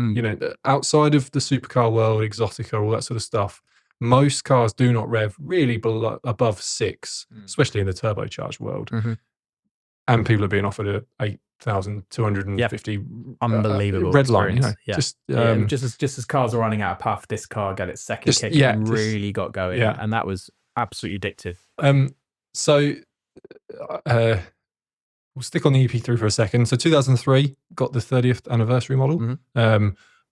Outside of the supercar world, Exotica, all that sort of stuff, most cars do not rev really above 6, especially in the turbocharged world. And people are being offered a 8,250 unbelievable red line. Just as cars are running out of puff, this car got its second kick and really got going, and that was absolutely addictive. So we'll stick on the EP3 for a second. So 2003 got the 30th anniversary model.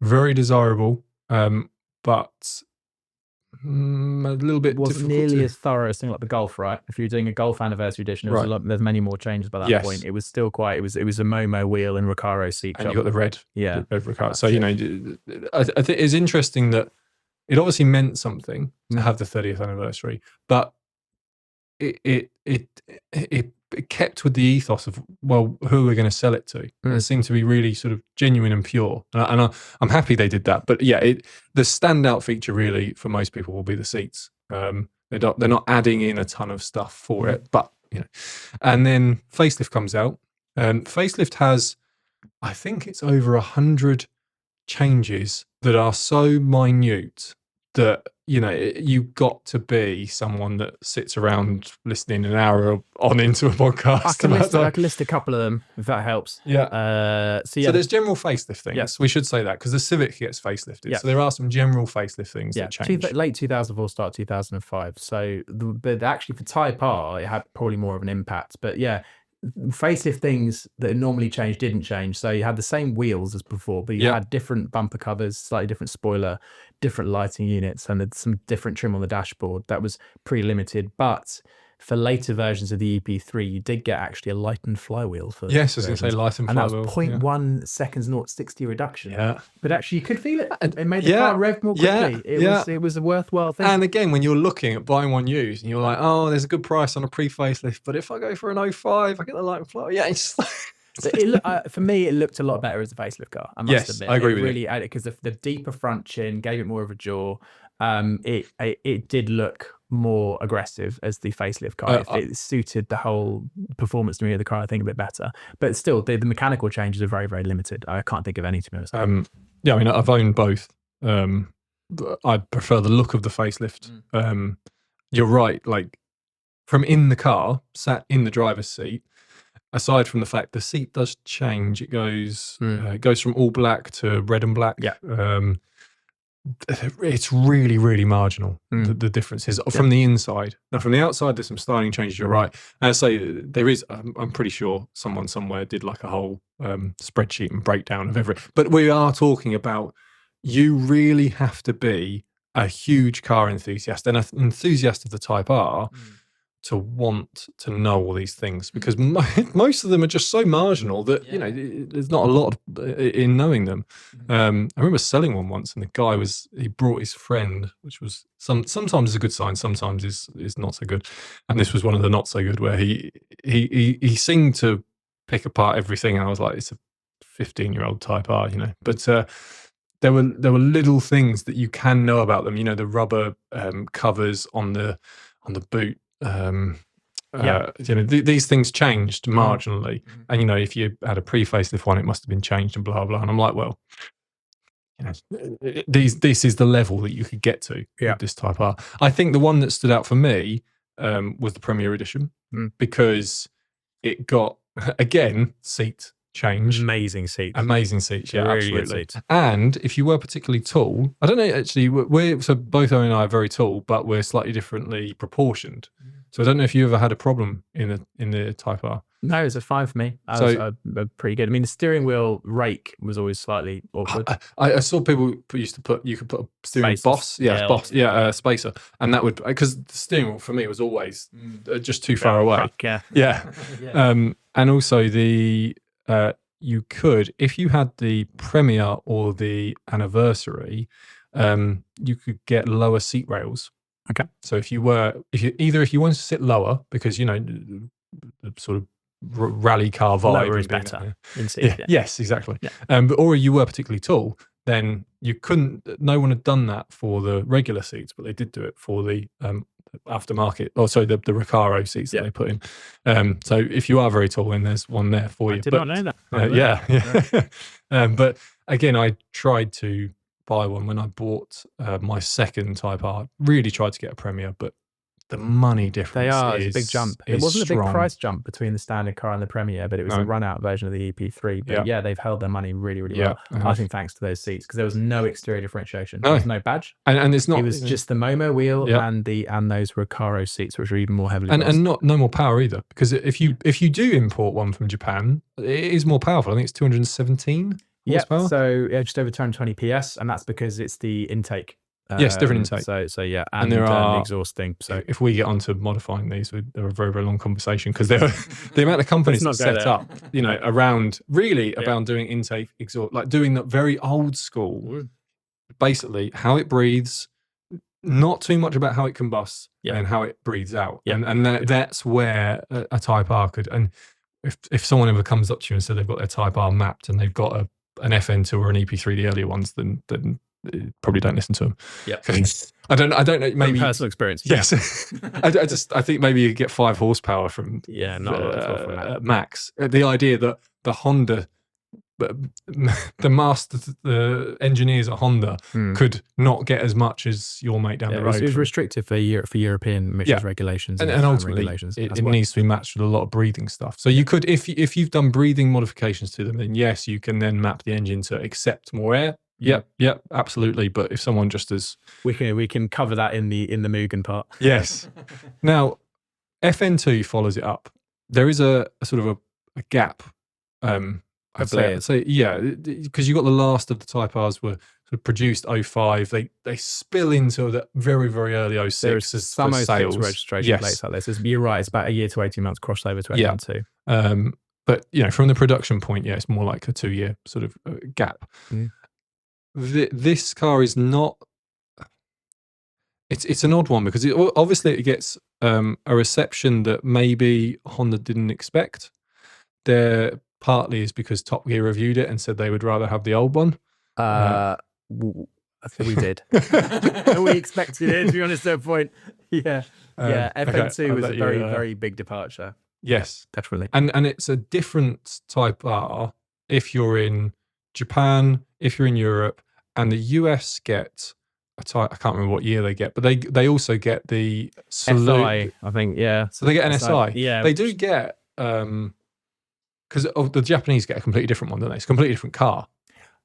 Very desirable, but a little bit wasn't nearly as thorough as something like the Golf, right? If you're doing a Golf anniversary edition, there's many more changes by that point. It was still quite. It was a Momo wheel and Recaro seat, and you got the red, the red Recaro. So I think it's interesting that it obviously meant something to have the 30th anniversary, but it kept with the ethos of, well, who are we going to sell it to? It seemed to be really sort of genuine and pure, and I'm happy they did that. But the standout feature really for most people will be the seats. They're not adding in a ton of stuff for it, but and then facelift comes out, and facelift has, I think it's over 100 changes that are so minute that you've got to be someone that sits around listening an hour on into a podcast. I can list a couple of them if that helps. So there's general facelift things. We should say that because the Civic gets facelifted. So there are some general facelift things that change. Late 2004, start 2005. So, but actually for Type R, it had probably more of an impact. But facelift things that normally didn't change. So you had the same wheels as before, but you had different bumper covers, slightly different spoiler, different lighting units, and some different trim on the dashboard. That was pretty limited, but for later versions of the EP3, you did get actually a lightened flywheel for yes, I was going to say lightened and flywheel. And that was 0.1 seconds 0-60 reduction. Yeah. But actually you could feel it. It made the car rev more quickly. It was a worthwhile thing. And again, when you're looking at buying one used and you're like, oh, there's a good price on a pre-facelift, but if I go for an 05, I get the lightened flywheel. Yeah, it's for me, it looked a lot better as a facelift car. I must admit. I agree with you. Added because the deeper front chin gave it more of a jaw. It did look more aggressive as the facelift car. It suited the whole performance to me of the car, I think, a bit better. But still, the mechanical changes are very, very limited. I can't think of any, to be honest. Yeah, I mean, I've owned both. I prefer the look of the facelift. You're right. Like from in the car, sat in the driver's seat. Aside from the fact the seat does change, it goes from all black to red and black. Yeah. It's really, really marginal, the differences from the inside. Now, from the outside, there's some styling changes, you're right. And I say there is, I'm pretty sure someone somewhere did like a whole spreadsheet and breakdown of everything. But we are talking about, you really have to be a huge car enthusiast and an enthusiast of the Type R to want to know all these things, because most of them are just so marginal that there's not a lot in knowing them. I remember selling one once, and the guy he brought his friend, which was sometimes is a good sign, sometimes is not so good. And this was one of the not so good, where he seemed to pick apart everything, and I was like, it's a 15-year-old Type R, But there were little things that you can know about them. The rubber covers on the boot. These things changed marginally, and if you had a pre-facelift one, it must have been changed and blah blah. And I'm like, well, this is the level that you could get to with this Type R. I think the one that stood out for me was the Premier Edition, because it got, again, seat change. Amazing seats, yeah, really absolutely. And if you were particularly tall, I don't know, actually, so both Owen and I are very tall, but we're slightly differently proportioned. So I don't know if you ever had a problem in the Type R. No, it was fine for me. I was pretty good. I mean, the steering wheel rake was always slightly awkward. I saw people you could put a steering spacer, and that would, because the steering wheel for me was always just too far away. Yeah. And also you could, if you had the Premier or the Anniversary, you could get lower seat rails. Okay. So if you wanted to sit lower, because the sort of rally car vibe lower is better in seats. Yes, exactly. Or you were particularly tall, then you couldn't. No one had done that for the regular seats, but they did do it for the aftermarket. The Recaro seats that they put in. So if you are very tall, then there's one there for you. I did not know that. But again, I tried to buy one when I bought my second Type R. Really tried to get a Premier, but the money difference it's a big jump. It wasn't a big price jump between the standard car and the Premier, but it was a run-out version of the EP3. But they've held their money really, really well. I think thanks to those seats, because there was no exterior differentiation. There was no badge. And it's not. It was just the Momo wheel and those Recaro seats, which were even more heavily and no more power either. Because if you do import one from Japan, it is more powerful. I think it's 217 horsepower. So just over 220 PS, and that's because it's the intake. Yes, different intake. So yeah, and there are the exhaust thing. So if we get onto modifying these, they're a very, very long conversation, because the amount of companies that set up, around doing intake exhaust, like doing that very old school, basically how it breathes, not too much about how it combusts and how it breathes out. And that's where a Type R could. And if someone ever comes up to you and said they've got their Type R mapped and they've got an FN2 or an EP3, the earlier ones, then probably don't listen to them. I don't know. Maybe from personal experience. Yes, I think maybe you get 5 horsepower from max. The idea that the Honda, the engineers at Honda could not get as much as your mate down the road. It was restrictive for European emissions regulations and ultimately regulations it needs to be matched with a lot of breathing stuff. So you could, if you've done breathing modifications to them, then yes, you can then map the engine to accept more air. Yep, absolutely. But if someone just as we can cover that in the Mugen part. Yes. Now, FN2 follows it up. There is a sort of a gap. I'd say, because you got the last of the Type Rs were of produced 05. They spill into the very, very early 06. There's some 06 sales. registration plates like this. You're right. It's about a year to 18 months crossover to FM2. But from the production point, it's more like a 2-year sort of gap. This car is not. It's an odd one because obviously it gets a reception that maybe Honda didn't expect. There partly is because Top Gear reviewed it and said they would rather have the old one. I think we did. We expected it, to be honest, at a point. Yeah. FN2 was a very, very big departure. Yes. Definitely. And it's a different Type R if you're in Japan, if you're in Europe, and the US get a type, I can't remember what year they get, but they also get the SI, I think, So they get an SI. Yeah. They do get, because the Japanese get a completely different one, don't they? It's a completely different car.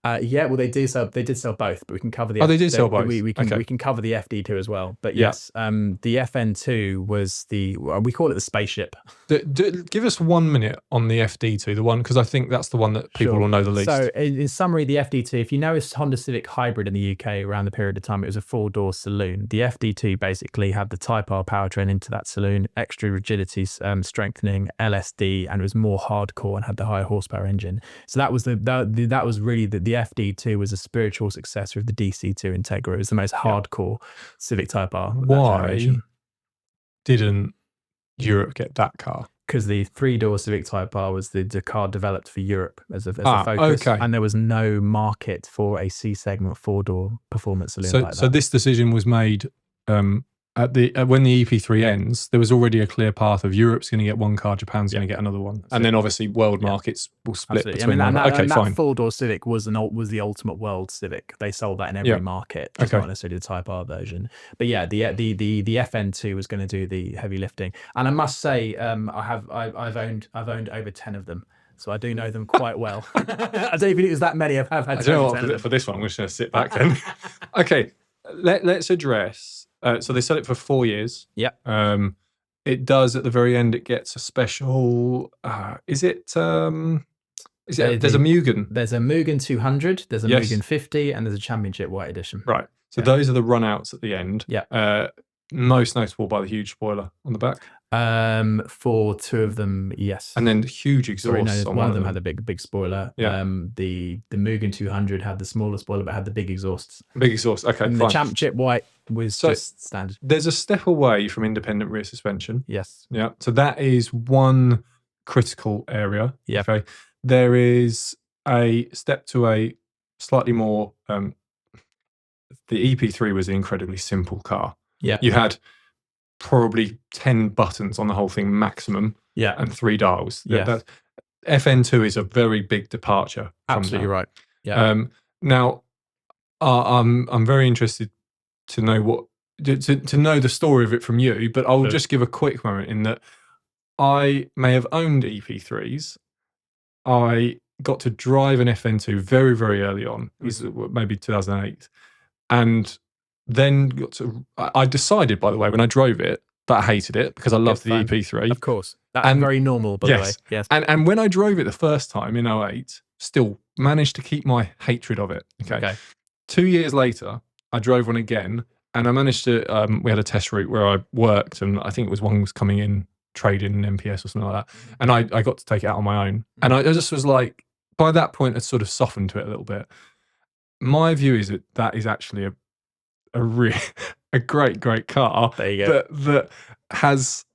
Well, they did sell both, but we can cover the. They did sell both. We can cover the FD2 as well. But yes, the FN2 was we call it the spaceship. Give us 1 minute on the FD2, the one, because I think that's the one that people will know the least. So in summary, the FD2, if you know it's Honda Civic Hybrid in the UK around the period of time, it was a 4-door saloon. The FD2 basically had the Type R powertrain into that saloon, extra rigidity, strengthening, LSD, and it was more hardcore and had the higher horsepower engine. So that was really the FD2 was a spiritual successor of the DC2 Integra. It was the most hardcore Civic Type R. Why didn't Europe get that car? Because the 3-door Civic Type R was the car developed for Europe as a focus, and there was no market for a C-segment 4-door performance saloon like that. So this decision was made when the EP3 ends. There was already a clear path of Europe's going to get one car, Japan's going to get another one, and then obviously world markets will split between them. That 4-door Civic was the ultimate world Civic. They sold that in every market, just not necessarily the Type R version. But yeah, the FN2 was going to do the heavy lifting, and I must say, I've owned over 10 of them. So I do know them quite well. I don't even think it was that many. I've had. I don't know for this one. I'm just going to sit back then. Okay, let's address. So they sell it for 4 years. Yeah. It does at the very end. It gets a special. Is it? There's a Mugen. There's a Mugen 200. There's a Mugen 50, and there's a Championship White Edition. Right. So those are the runouts at the end. Yeah. Most notable by the huge spoiler on the back. For 2 of them, yes. And then huge exhaust. Sorry, no, one of them had a big spoiler. Yeah. The Mugen 200 had the smaller spoiler, but had the big exhausts. Big exhaust. Okay. And fine. The Championship White was just standard. There's a step away from independent rear suspension. Yes. Yeah. So that is one critical area. Yeah. Okay. There is a step to a slightly more. The EP3 was an incredibly simple car. Yeah. You had probably 10 buttons on the whole thing maximum. Yeah. And 3 dials. Yeah. FN2 is a very big departure. Absolutely right. Yeah. Now, I'm very interested to know to know the story of it from you, but I'll just give a quick moment in that I may have owned EP3s. I got to drive an FN2 very, very early on. It was maybe 2008. And then I decided, by the way, when I drove it, that I hated it because I loved the EP3. Of course. That's very normal, by the way. Yes. And when I drove it the first time in 08, still managed to keep my hatred of it. Okay. 2 years later, I drove one again, and I managed to, we had a test route where I worked, and I think it was one was coming in, trading MPS or something like that. And I got to take it out on my own. And I just was like, by that point, I sort of softened to it a little bit. My view is that is actually a great car. There you go. That has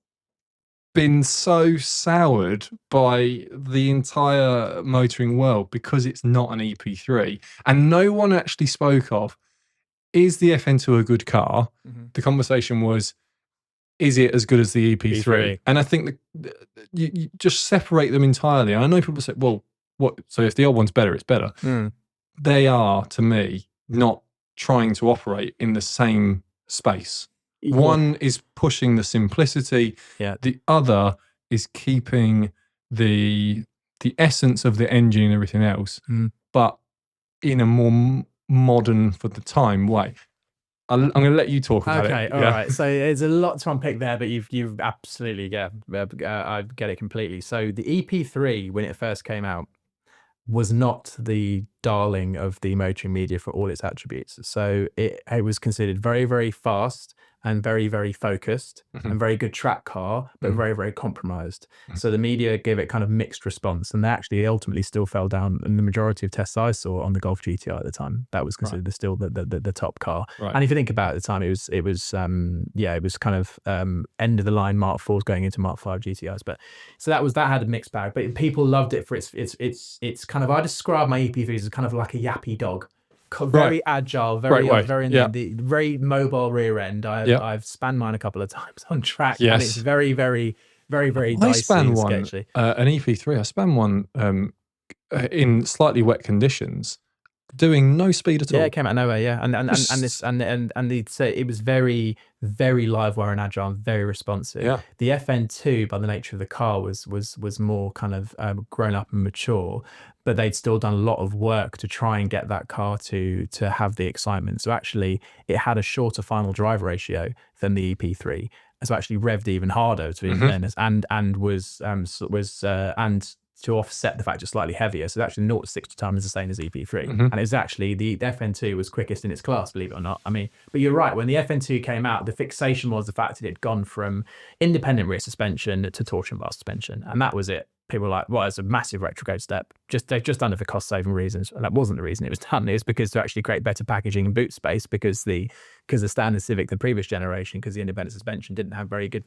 been so soured by the entire motoring world because it's not an EP3. And no one actually spoke of, is the FN2 a good car? Mm-hmm. The conversation was, is it as good as the EP3? And I think you just separate them entirely. And I know people say, well, what? So if the old one's better, it's better. They are, to me, not trying to operate in the same space. One is pushing the simplicity. Yeah. The other is keeping the essence of the engine and everything else, but in a more modern for the time way. I'm going to let you talk about it. Okay, all right. So there's a lot to unpick there, but you've absolutely, I get it completely. So the EP3, when it first came out, was not the darling of the motoring media for all its attributes. So it was considered very, very fast and very, very focused and very good track car, but very, very compromised. So the media gave it kind of mixed response, and they actually ultimately still fell down. And the majority of tests I saw on the Golf GTI at the time, that was considered still the top car. And if you think about it at the time, it was kind of end of the line Mark IVs going into Mark V GTIs. But so that had a mixed bag. But people loved it for its kind of, I describe my EP3s as kind of like a yappy dog. Very agile, very mobile rear end. I've spanned mine a couple of times on track, and it's very, very, very, very dicey. I span one, sketchy. An EP3. I span one in slightly wet conditions, doing no speed at all. Yeah, it came out of nowhere. Yeah, and they'd say it was very, very live wire and agile, and very responsive. Yeah. The FN2, by the nature of the car, was more kind of grown up and mature, but they'd still done a lot of work to try and get that car to have the excitement. So actually, it had a shorter final drive ratio than the EP3. So actually revved even harder, to be fairness, and to offset the fact it's slightly heavier. So actually 0 to 60 time is the same as EP3. And it's actually the FN2 was quickest in its class, believe it or not. I mean, but you're right, when the FN2 came out, the fixation was the fact that it had gone from independent rear suspension to torsion bar suspension. And that was it. People were like, well, it's a massive retrograde step. They've just done it for cost saving reasons. And that wasn't the reason it was done. It was because to actually create better packaging and boot space, because the standard Civic, the previous generation, because the independent suspension didn't have very good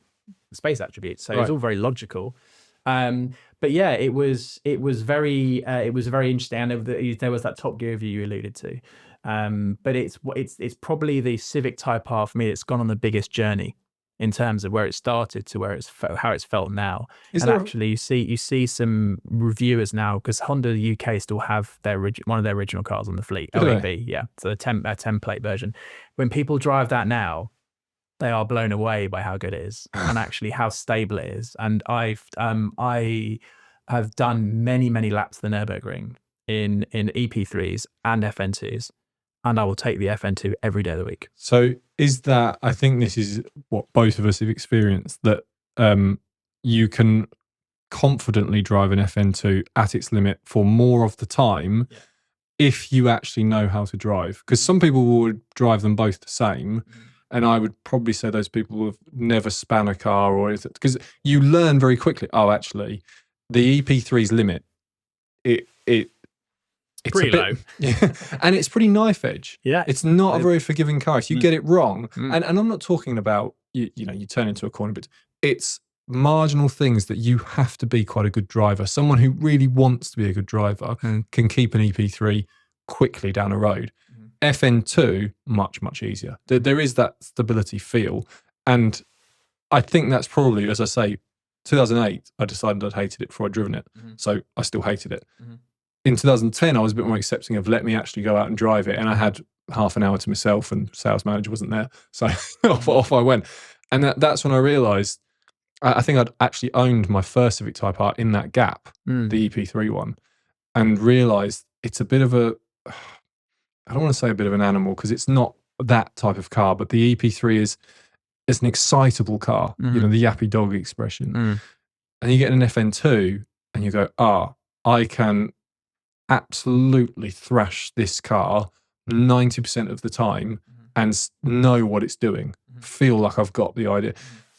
space attributes. So it was all very logical. But yeah, it was very interesting. And there was that Top Gear view you alluded to. But it's probably the Civic Type R for me. It's gone on the biggest journey in terms of where it started to where how it's felt now. Actually, you see some reviewers now, because Honda UK still have one of their original cars on the fleet, OEB, yeah, so the template version. When people drive that now, they are blown away by how good it is and actually how stable it is. And I have done many laps of the Nürburgring in EP3s and FN2s, and I will take the FN2 every day of the week. So is that, I think this is what both of us have experienced, that you can confidently drive an FN2 at its limit for more of the time if you actually know how to drive. Because some people would drive them both the same. And I would probably say those people have never span a car, or is it because you learn very quickly. Oh, actually, the EP3's limit, it's pretty low. Yeah, and it's pretty knife edge. Yeah, it's not a very forgiving car if you get it wrong. And I'm not talking about you turn into a corner, but it's marginal things that you have to be quite a good driver. Someone who really wants to be a good driver can keep an EP3 quickly down a road. FN2, much easier. There is that stability feel. And I think that's probably, as I say, 2008, I decided I'd hated it before I'd driven it. So I still hated it. In 2010, I was a bit more accepting of let me actually go out and drive it. And I had half an hour to myself, and sales manager wasn't there. So off I went. And that's when I realized, I think I'd actually owned my first Civic Type R in that gap, the EP3 one, and realized it's a bit of a, I don't want to say a bit of an animal, because it's not that type of car, but the EP3 is an excitable car, the yappy dog expression. And you get an FN2 and you go, I can absolutely thrash this car 90% of the time and know what it's doing, feel like I've got the idea.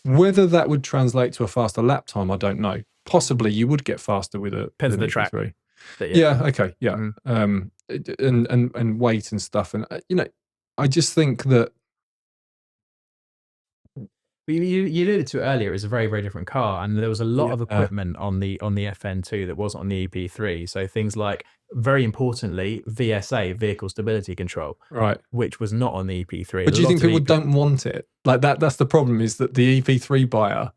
Whether that would translate to a faster lap time, I don't know. Possibly you would get faster with a track. Yeah, okay, yeah. And weight and stuff. And, I just think that... You alluded to it earlier, it was a very, very different car, and there was a lot of equipment on the FN2 that wasn't on the EP3. So things like, very importantly, VSA, vehicle stability control, right, which was not on the EP3. But do you think people don't want it? Like that's the problem, is that the EP3 buyer,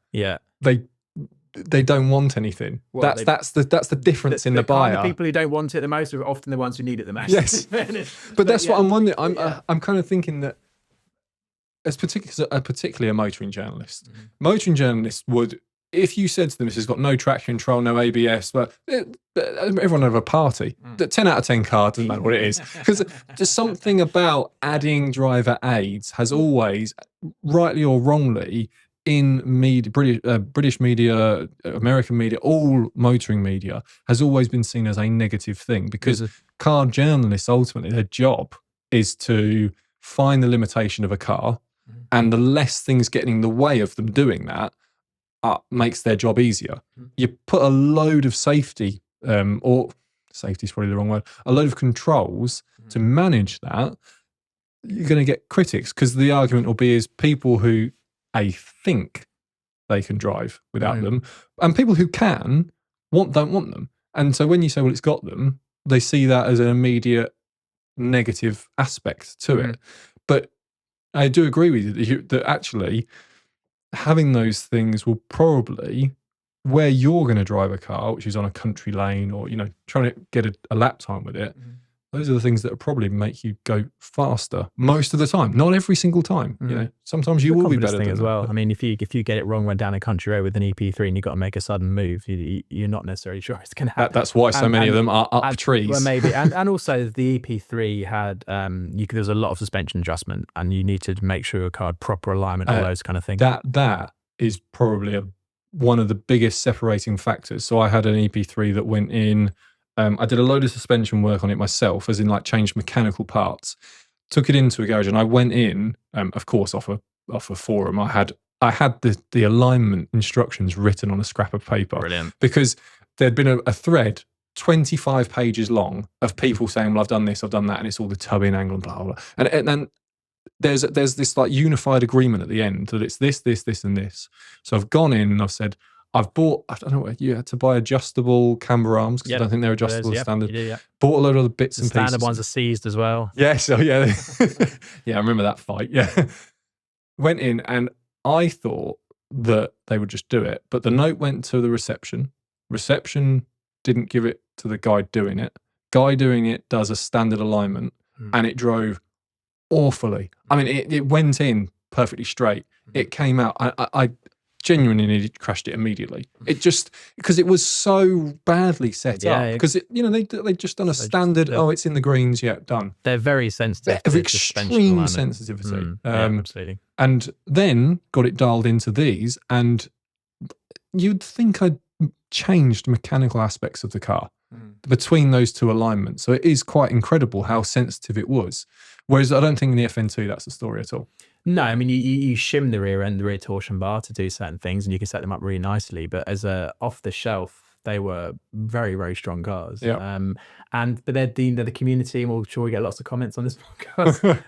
they don't want anything. Well, that's the difference in the buyer. The people who don't want it the most are often the ones who need it the most. Yes, but that's what I'm wondering. I'm kind of thinking that, particularly a motoring journalist. Motoring journalists would, if you said to them, this has got no traction control, no ABS, but everyone would have a party. The 10 out of 10 car, doesn't matter what it is. Because there's something about adding driver aids has always, rightly or wrongly, in media, British media, American media, all motoring media has always been seen as a negative thing, because car journalists, ultimately their job is to find the limitation of a car, and the less things getting in the way of them doing that makes their job easier. You put a load of safety, or safety is probably the wrong word, a load of controls to manage that, you're going to get critics, because the argument will be is people who think they can drive without them, and people who don't want them. And so when you say, well, it's got them, they see that as an immediate negative aspect to it. But I do agree with you that actually having those things will probably, where you're going to drive a car, which is on a country lane, or, trying to get a lap time with it, those are the things that will probably make you go faster most of the time. Not every single time. Sometimes you will be better than as well. I mean, if you get it wrong when down a country road with an EP3 and you've got to make a sudden move, you're not necessarily sure it's going to happen. That's why so many of them are up trees. Well, maybe. and also the EP3 had, there was a lot of suspension adjustment, and you need to make sure your car had proper alignment, all those kind of things. That is probably one of the biggest separating factors. So I had an EP3 that went in. I did a load of suspension work on it myself, as in like changed mechanical parts. Took it into a garage, and I went in, of course, off a forum. I had the alignment instructions written on a scrap of paper. Brilliant. Because there'd been a thread 25 pages long of people saying, well, I've done this, I've done that, and it's all the tubbing angle and blah, blah, blah. And then there's this like unified agreement at the end that it's this, and this. So I've gone in and I've said, I've bought, I don't know, you had to buy adjustable camber arms, because I don't think they're adjustable standard. Bought a load of other bits and pieces. Standard ones are seized as well. Yeah, so yeah. Yeah, I remember that fight. Yeah. Went in, and I thought that they would just do it. But the note went to the reception. Reception didn't give it to the guy doing it. Guy doing it does a standard alignment, and it drove awfully. I mean, it went in perfectly straight. It came out. I genuinely nearly crashed it immediately. It just, because it was so badly set up. Because they just done a standard. It's in the greens. Yeah, done. They're very sensitive. Of extreme sensitivity. Absolutely. And then got it dialed into these, and you'd think I'd changed mechanical aspects of the car between those two alignments. So it is quite incredible how sensitive it was. Whereas I don't think in the FN2 that's the story at all. No, I mean, you shim the rear end, the rear torsion bar to do certain things, and you can set them up really nicely. But as a off the shelf, they were very, very strong cars. Yeah. But they're the community, and we'll sure we get lots of comments on this podcast.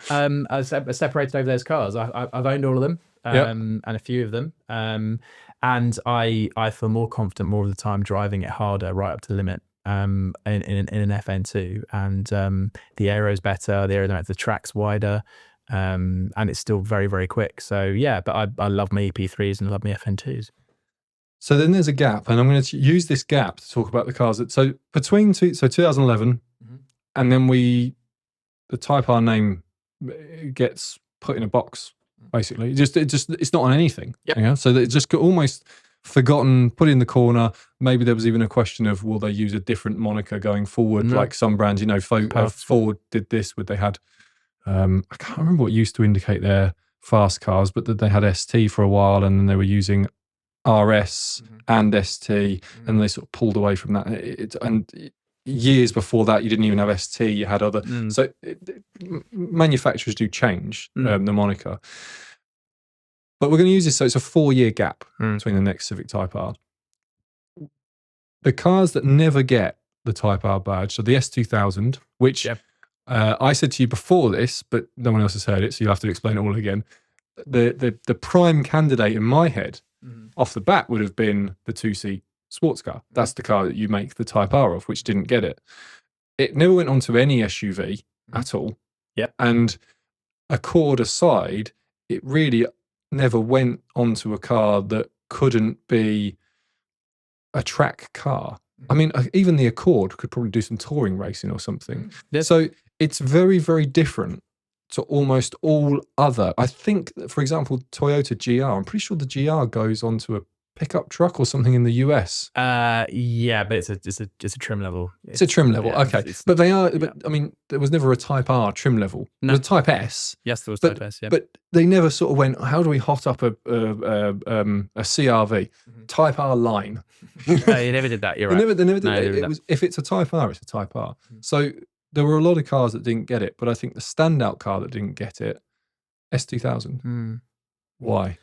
I separated over those cars. I've owned all of them, and a few of them. And I feel more confident more of the time driving it harder, right up to the limit. In an FN2, and the aero's better, the track's wider, and it's still very, very quick. So yeah, but I love my EP3s and love my FN2s. So then there's a gap, and I'm going to use this gap to talk about the cars that, so between 2011 and then the Type R name gets put in a box, basically. It's not on anything. So it just got almost forgotten, put in the corner. Maybe there was even a question of, will they use a different moniker going forward? Like some brands, Ford did this, they had, I can't remember what used to indicate their fast cars, but that they had ST for a while, and then they were using RS and ST, and they sort of pulled away from that. And years before that, you didn't even have ST, you had other. So manufacturers do change the moniker. But we're going to use this, so it's a 4-year gap between the next Civic Type R. The cars that never get the Type R badge, so the S2000, which I said to you before this, but no one else has heard it, so you'll have to explain it all again. The prime candidate in my head, off the bat, would have been the 2-seat sports car. That's the car that you make the Type R of, which didn't get it. It never went onto any SUV at all. And Accord aside, it really never went onto a car that couldn't be a track car. I mean, even the Accord could probably do some touring racing or something. So it's very, very different to almost all other. I think, for example, Toyota GR, I'm pretty sure the GR goes onto a pickup truck or something in the US? Yeah, but it's a trim level. It's a trim level, yeah, okay. But they are. But I mean, there was never a Type R trim level. No. There was a Type S. Yes, there was Type S. Yeah, but they never sort of went, how do we hot up a CRV Type R line? No, you never did that. You're right. They never did No, that. they did It that. was, if it's a Type R, it's a Type R. So there were a lot of cars that didn't get it, but I think the standout car that didn't get it, S2000. Why?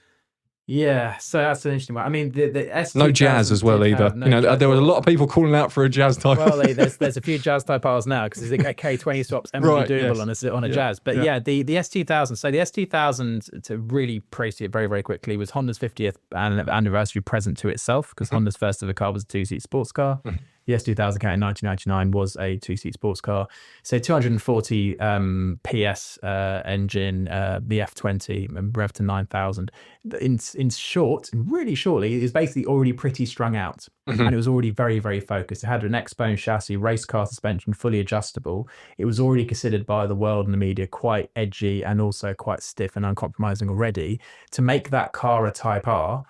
Yeah, so that's an interesting one. I mean, the S2000 no Jazz as well either. There were a lot of people calling out for a Jazz Type R. Well, there's a few Jazz Type R's now because the K20 swaps eminently doable on a Jazz. But yeah, the S2000. So the S2000, to really praise it very, very quickly, was Honda's 50th anniversary present to itself, because Honda's first ever car was a two-seat sports car. The S2000 came in 1999, was a two-seat sports car. So 240 PS engine, the F20, rev to 9,000. In short, really shortly, it was basically already pretty strung out. And it was already very, very focused. It had an X-Bone chassis, race car suspension, fully adjustable. It was already considered by the world and the media quite edgy and also quite stiff and uncompromising already. To make that car a Type R,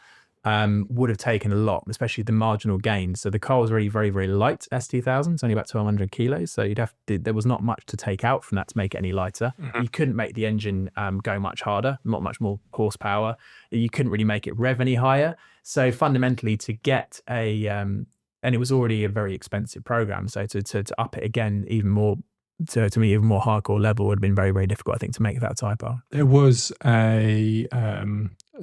would have taken a lot, especially the marginal gains. So the car was already very, very light. S2000, it's only about 1,200 kilos. So there was not much to take out from that to make it any lighter. You couldn't make the engine go much harder, not much more horsepower. You couldn't really make it rev any higher. So fundamentally, to get and it was already a very expensive program. So to up it again even more, to me, even more hardcore level would have been very, very difficult, I think, to make that Type R. There was a,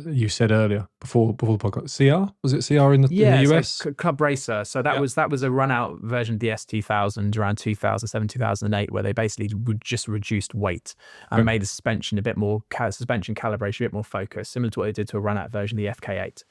you said earlier, before the podcast, CR? Was it CR in the US? Club Racer. So that was a run-out version of the S2000 around 2007, 2008, where they basically just reduced weight and made the suspension a bit more, suspension calibration a bit more focused, similar to what they did to a run-out version of the FK8.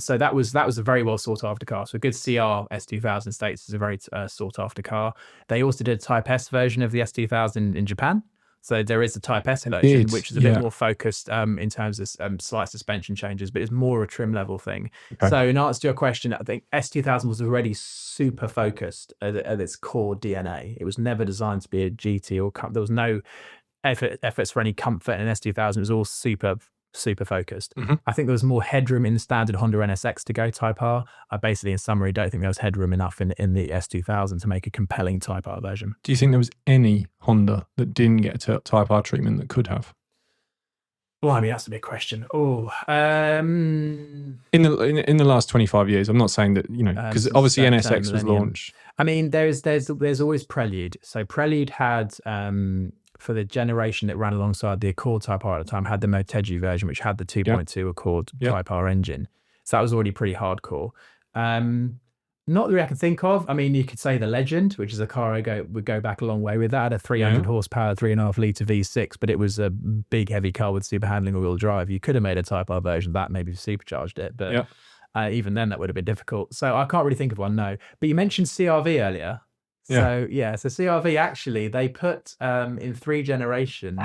So that was a very well sought after car. So a good CR S2000 States is a very sought after car. They also did a Type S version of the S2000 in Japan. So there is a Type S version, which is a bit more focused in terms of slight suspension changes, but it's more a trim level thing. Okay. So in answer to your question, I think S2000 was already super focused at its core DNA. It was never designed to be a GT or there was no efforts for any comfort in S2000. It was all super focused. I think there was more headroom in the standard Honda NSX to go Type R. I basically, in summary, don't think there was headroom enough in the S2000 to make a compelling Type R version. Do you think there was any Honda that didn't get a Type R treatment that could have? Well, I mean, that's a big question. In the last 25 years, I'm not saying that, because obviously NSX was launched. I mean, there's always Prelude. So Prelude had for the generation that ran alongside the Accord Type R at the time, had the Motegi version, which had the 2.2 Accord Type R engine. So that was already pretty hardcore. Not really I can think of. I mean, you could say the Legend, which is a car would go back a long way with that. Had a 300 horsepower, 3.5 litre V6, but it was a big, heavy car with super handling all-wheel drive. You could have made a Type R version of that, maybe supercharged it, but even then that would have been difficult. So I can't really think of one, no. But you mentioned CRV earlier. So so CRV, actually they put in 3 generations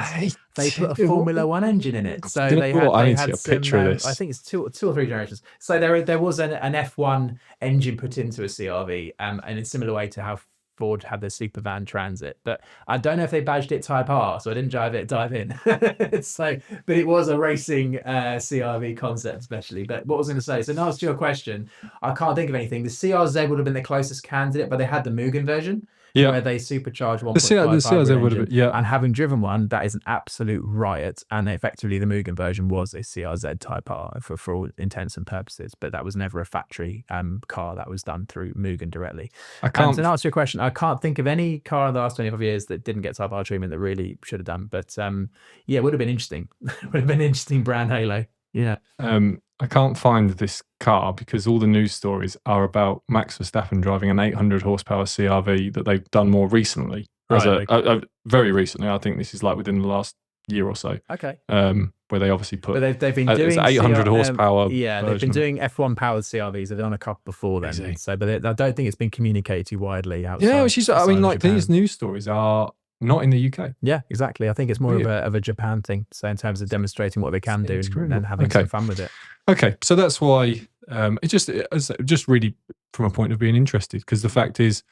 they put a Formula One engine in it. So they had some, picture of this. I think it's 2 or 3 generations. So there was an F1 engine put into a CRV, and in a similar way to how Ford had the Supervan Transit, but I don't know if they badged it Type R, so I didn't dive in. But it was a racing CRV concept, especially. But what was I going to say? So, in answer to your question, I can't think of anything. The CRZ would have been the closest candidate, but they had the Mugen version, where they supercharged 1.5 hybrid engine. And having driven one, that is an absolute riot. And effectively, the Mugen version was a CRZ Type R for all intents and purposes, but that was never a factory car. That was done through Mugen directly. To answer your question, I can't think of any car in the last 25 years that didn't get Type R treatment that really should have done. But it would have been interesting. Would have been an interesting brand halo. Yeah. I can't find this car because all the news stories are about Max Verstappen driving an 800 horsepower CRV that they've done more recently. Very recently. I think this is like within the last year or so. Okay. Where they obviously put. But they've been doing 800 horsepower. They've been doing F1 powered CRVs. They've done a couple before then. Easy. So, but I don't think it's been communicated too widely outside. Yeah, which is. I mean, like these news stories are not in the UK. Yeah, exactly. I think it's more of a Japan thing. So in terms of demonstrating what they can do and having some fun with it. Okay, so that's why it's just really from a point of being interested, because the fact is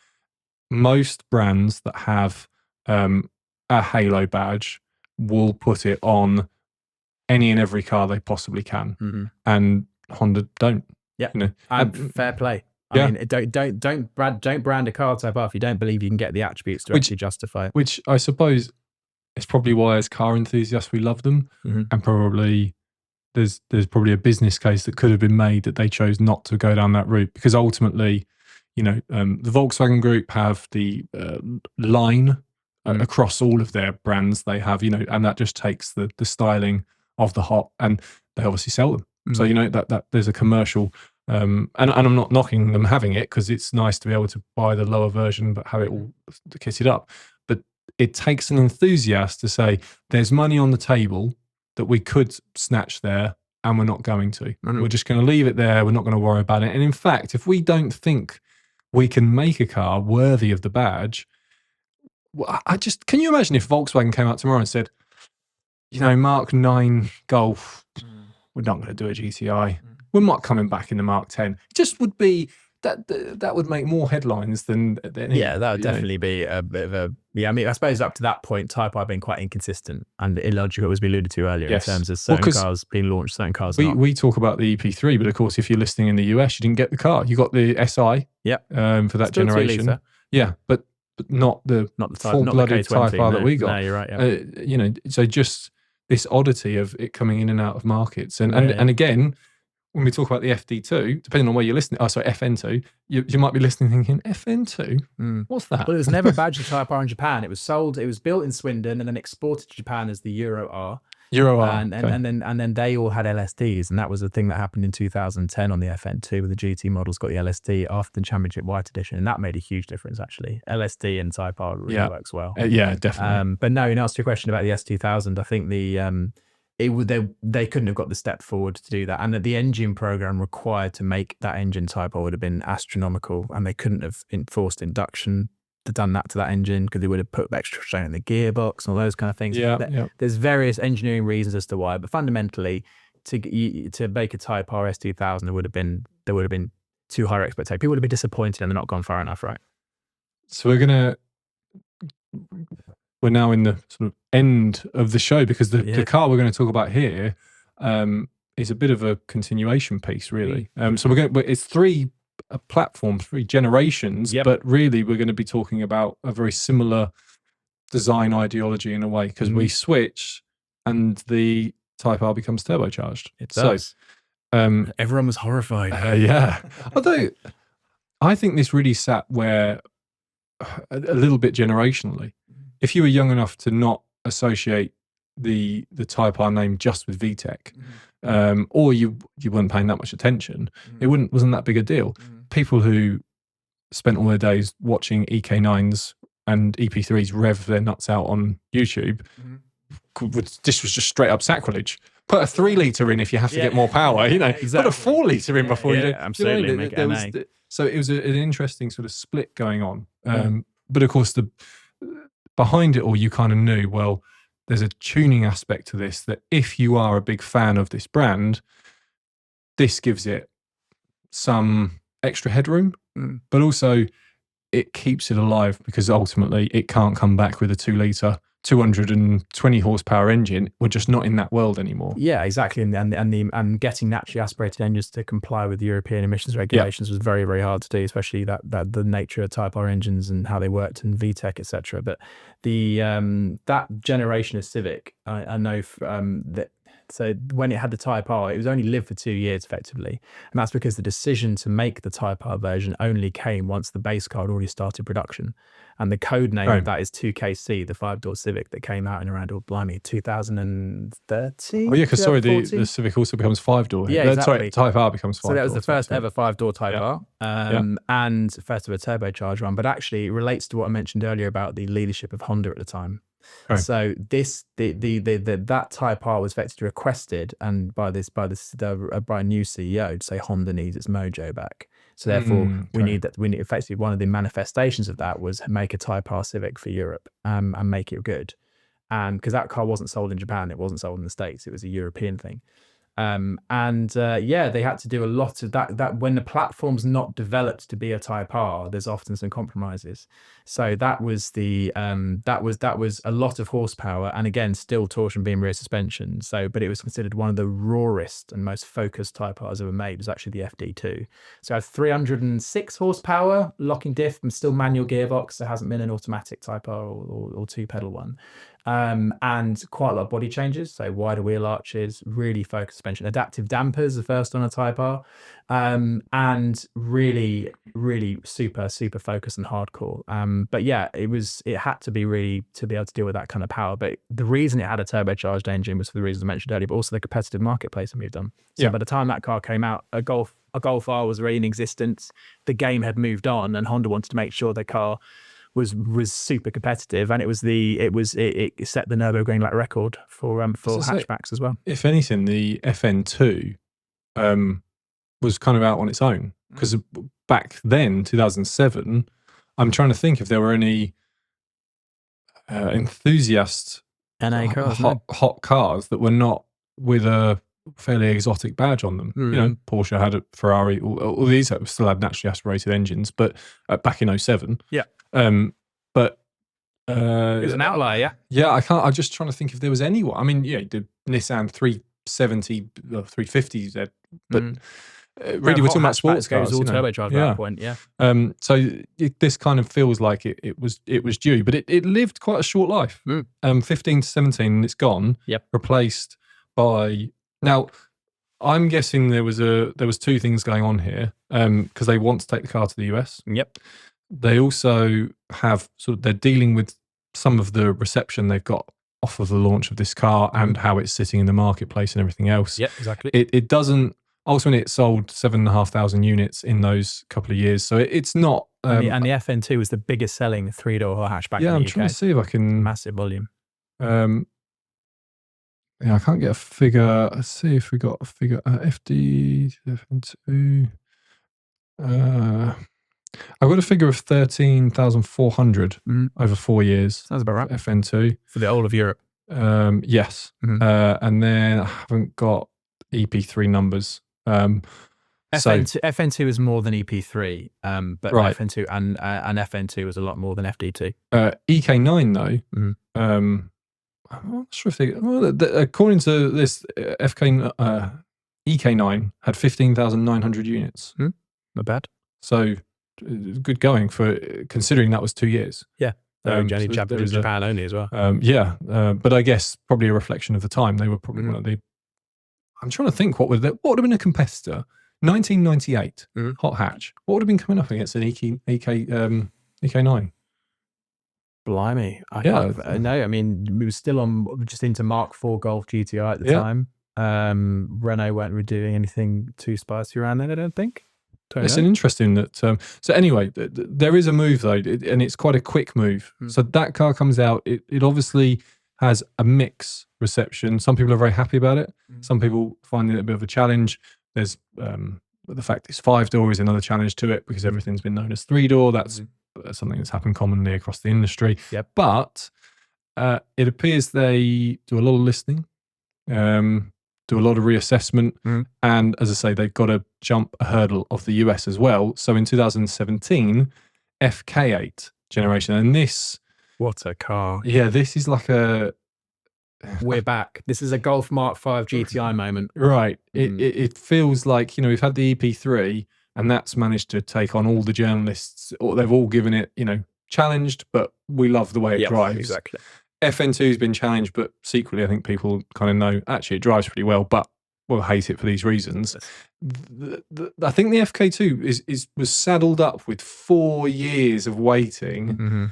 most brands that have a halo badge will put it on any and every car they possibly can. And Honda don't. Yeah, you know, and fair play. I mean, don't brand a car Type R if you don't believe you can get the attributes to actually justify it. Which I suppose is probably why, as car enthusiasts, we love them, and probably there's probably a business case that could have been made that they chose not to go down that route, because ultimately, the Volkswagen Group have the line across all of their brands they have, and that just takes the styling of the hot, and they obviously sell them. So that there's a commercial, and I'm not knocking them having it, because it's nice to be able to buy the lower version but have it all kitted up. But it takes an enthusiast to say there's money on the table that we could snatch there, and we're not going to. We're just going to leave it there. We're not going to worry about it. And in fact, if we don't think we can make a car worthy of the badge, can you imagine if Volkswagen came out tomorrow and said, Mark 9 Golf, we're not going to do a GTI. We're not coming back in the Mark 10. It just would be that would make more headlines than that would definitely be a bit of a I mean, I suppose up to that point, Type R had been quite inconsistent and illogical, as we alluded to earlier, in terms of certain cars being launched, certain cars not. We talk about the EP3, but of course, if you're listening in the US, you didn't get the car. You got the SI, for that Still generation, but not the full-blooded Type R that we got. No, you're right. So just this oddity of it coming in and out of markets, and again, when we talk about the FD2, depending on where you're listening, FN2, you might be listening thinking, FN2? What's that? Well, it was never badged as Type R in Japan. It was built in Swindon and then exported to Japan as the Euro R. And then they all had LSDs, and that was a thing that happened in 2010 on the FN2, where the GT models got the LSD after the Championship White Edition, and that made a huge difference, actually. LSD and Type R really works well. Definitely. But no, in answer to your question about the S2000, I think they couldn't have got the step forward to do that, and that the engine program required to make that engine Type R would have been astronomical, and they couldn't have enforced induction to done that to that engine, because they would have put extra strain in the gearbox and all those kind of things. There's various engineering reasons as to why, but fundamentally, to make a Type R S2000, there would have been too high expectations. People would have been disappointed, and they're not gone far enough, right? So we're now in the sort of end of the show, because the car we're going to talk about here is a bit of a continuation piece, really. So it's three platforms, 3 generations, but really we're going to be talking about a very similar design ideology in a way, because we switch and the Type R becomes turbocharged. It does. So, everyone was horrified. Although I think this really sat where a little bit generationally. If you were young enough to not associate the Type R name just with VTEC, or you weren't paying that much attention, it wasn't that big a deal. People who spent all their days watching EK9s and EP3s rev their nuts out on YouTube, this was just straight up sacrilege. Put a 3-litre in if you have to get more power, Exactly. Put a 4-litre in before you do. Absolutely, make it so it was an interesting sort of split going on. But of course, behind it all, you kind of knew, well, there's a tuning aspect to this, that if you are a big fan of this brand, this gives it some extra headroom, but also it keeps it alive, because ultimately it can't come back with a 2-litre 220 horsepower engine. We're just not in that world anymore. Yeah, exactly. And getting naturally aspirated engines to comply with European emissions regulations was very, very hard to do, especially that the nature of Type R engines and how they worked in VTEC, etc. But that generation of Civic, I know that. So when it had the Type R, it was only lived for 2 years effectively. And that's because the decision to make the Type R version only came once the base car had already started production. And the code name of that is 2KC, the 5-door Civic that came out in around, 2013. Oh yeah, because the Civic also becomes 5-door. Yeah, exactly. Sorry, Type R becomes 5-door. So that was the first ever 5-door Type R, and first ever turbocharged one. But actually, it relates to what I mentioned earlier about the leadership of Honda at the time. So that Type R was effectively requested and by a new CEO to say Honda needs its mojo back. So therefore, we need effectively one of the manifestations of that was make a Type R Civic for Europe and make it good. And because that car wasn't sold in Japan, it wasn't sold in the States, it was a European thing. They had to do a lot of that when the platform's not developed to be a Type R, there's often some compromises. So that was that was a lot of horsepower, and again, still torsion beam rear suspension. But it was considered one of the rawest and most focused Type Rs ever made. It was actually the FD2. So it had 306 horsepower, locking diff, and still manual gearbox. There hasn't been an automatic Type R or two pedal one. And quite a lot of body changes, so wider wheel arches, really focused suspension, adaptive dampers, the first on a Type R, and really, really super focused and hardcore. But yeah, it had to be really to be able to deal with that kind of power. But the reason it had a turbocharged engine was for the reasons I mentioned earlier, but also the competitive marketplace it moved on. So by the time that car came out, a Golf R was already in existence. The game had moved on, and Honda wanted to make sure the car was super competitive, and it set the Nürburgring lap record for hatchbacks as well. If anything, the FN2 was kind of out on its own, because back then, 2007, I'm trying to think if there were any enthusiast NA cars, hot cars that were not with a fairly exotic badge on them. You know, Porsche had a Ferrari, all these still had naturally aspirated engines, but back in 07. Yeah. But it was an outlier, I'm just trying to think if there was anyone. I mean, the Nissan 370 or 350Z, but really we're talking about sports cars. It was all turbocharged at that point, so this kind of feels like it was due, but it lived quite a short life. 15 to 17, and it's gone. Replaced by, now I'm guessing there was two things going on here, because they want to take the car to the US. They also have they're dealing with some of the reception they've got off of the launch of this car and how it's sitting in the marketplace and everything else. Exactly. It doesn't, ultimately it sold 7,500 units in those couple of years. So it's not. And the FN2 was the biggest selling three-door hatchback in the UK. I'm trying to see if I can. Massive volume. I can't get a figure. Let's see if we got a figure. FD, FN2. I've got a figure of 13,400 over 4 years. Sounds about right. FN2. For the whole of Europe. Yes. And then I haven't got EP3 numbers. FN2 is more than EP3, but right. FN2 and FN2 was a lot more than FD2. EK9 though, I'm not sure if according to this, EK9 had 15,900 units. Not bad. So good going for considering that was 2 years. Only Japan only as well. But I guess probably a reflection of the time. They were probably one of the. I'm trying to think what would have been a competitor. 1998 hot hatch. What would have been coming up against an EK9? Blimey! No, I mean we were still just into Mark IV Golf GTI at the time. Renault weren't doing anything too spicy around then, I don't think. It's an interesting that. So anyway, there is a move though, and it's quite a quick move. So that car comes out. It obviously has a mixed reception. Some people are very happy about it. Some people find it a bit of a challenge. There's the fact it's 5-door is another challenge to it, because everything's been known as 3-door. That's something that's happened commonly across the industry. But it appears they do a lot of listening. Do a lot of reassessment, and as I say, they've got to jump a hurdle of the US as well. So in 2017, FK8 generation, and this, what a car! Yeah, this is like we're back. This is a Golf Mark V GTI moment, right? It feels like we've had the EP3, and that's managed to take on all the journalists. Or they've all given it challenged, but we love the way it drives. Exactly. FN2 has been challenged, but secretly I think people kind of know actually it drives pretty well, but we'll hate it for these reasons. I think the FK2 was saddled up with 4 years of waiting.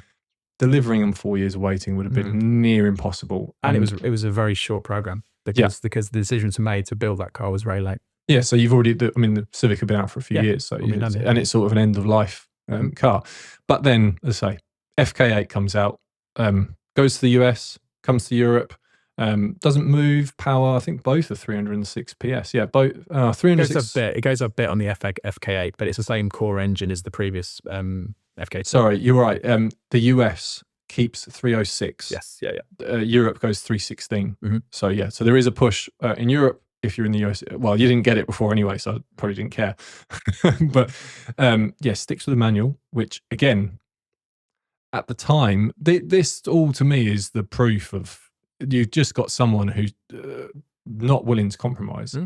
Delivering them 4 years of waiting would have been near impossible, and it was a very short program because the decisions were made to build that car was very late. Yeah, so you've already. The Civic had been out for a few years, so and it's sort of an end of life car. But then, as I say, FK8 comes out. Goes to the US, comes to Europe, doesn't move power. I think both are 306 PS. Yeah, both 306. It goes up a bit on the FK8, but it's the same core engine as the previous FK2. Sorry, you're right. The US keeps 306. Yes, Europe goes 316. So so there is a push in Europe. if you're in the US. Well, you didn't get it before anyway, so I probably didn't care. But sticks with the manual, which again, at the time, this all to me is the proof of you've just got someone who's not willing to compromise.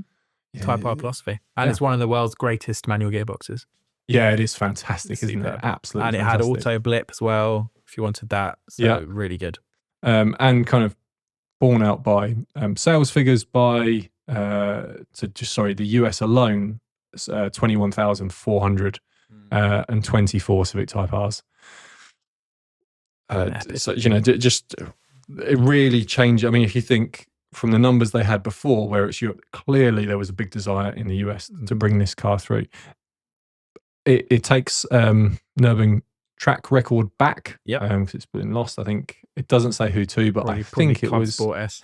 Type R philosophy. And it's one of the world's greatest manual gearboxes. Yeah, it is fantastic, isn't it? Absolutely. And it fantastic. had auto blip as well, if you wanted that. So really good. And kind of borne out by sales figures by the US alone, 21,424 Civic Type Rs. So just it really changed. I mean, if you think from the numbers they had before, where it's Europe, clearly there was a big desire in the US to bring this car through. It takes Nürburgring track record back because it's been lost. I think it doesn't say who to, but I think it was Sport S.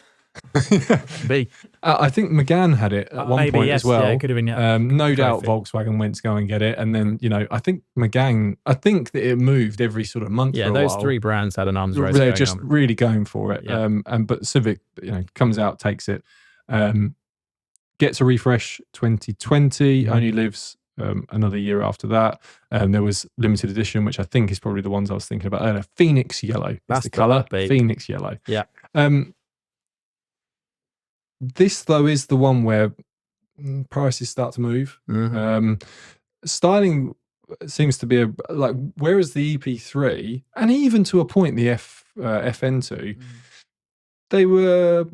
B. I think Megane had it at one point as well. Yeah, it could have been. No doubt Volkswagen went to go and get it, and then I think Megane. I think that it moved every sort of month. Yeah, for a those while. 3 brands had an arms race. They're just really going for it. Yeah. But Civic, comes out, takes it, gets a refresh 2020. Only lives another year after that. There was limited edition, which I think is probably the ones I was thinking about earlier. Phoenix yellow. That's the color. Phoenix yellow. Yeah. This though is the one where prices start to move. Styling seems to be whereas the EP3 and even to a point the FN2, they were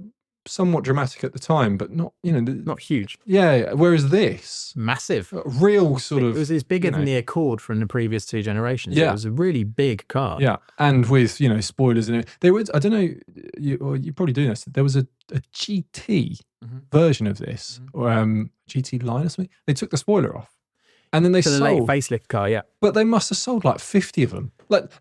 somewhat dramatic at the time, but not not huge. Yeah, whereas this massive, real sort of. It was bigger than the Accord from the previous 2 generations. Yeah, it was a really big car. Yeah, and with spoilers in it. There was, I don't know, you probably do this. There was a GT version of this, or GT line or something. They took the spoiler off. And then they sold the late facelift car, yeah. But they must have sold like 50 of them.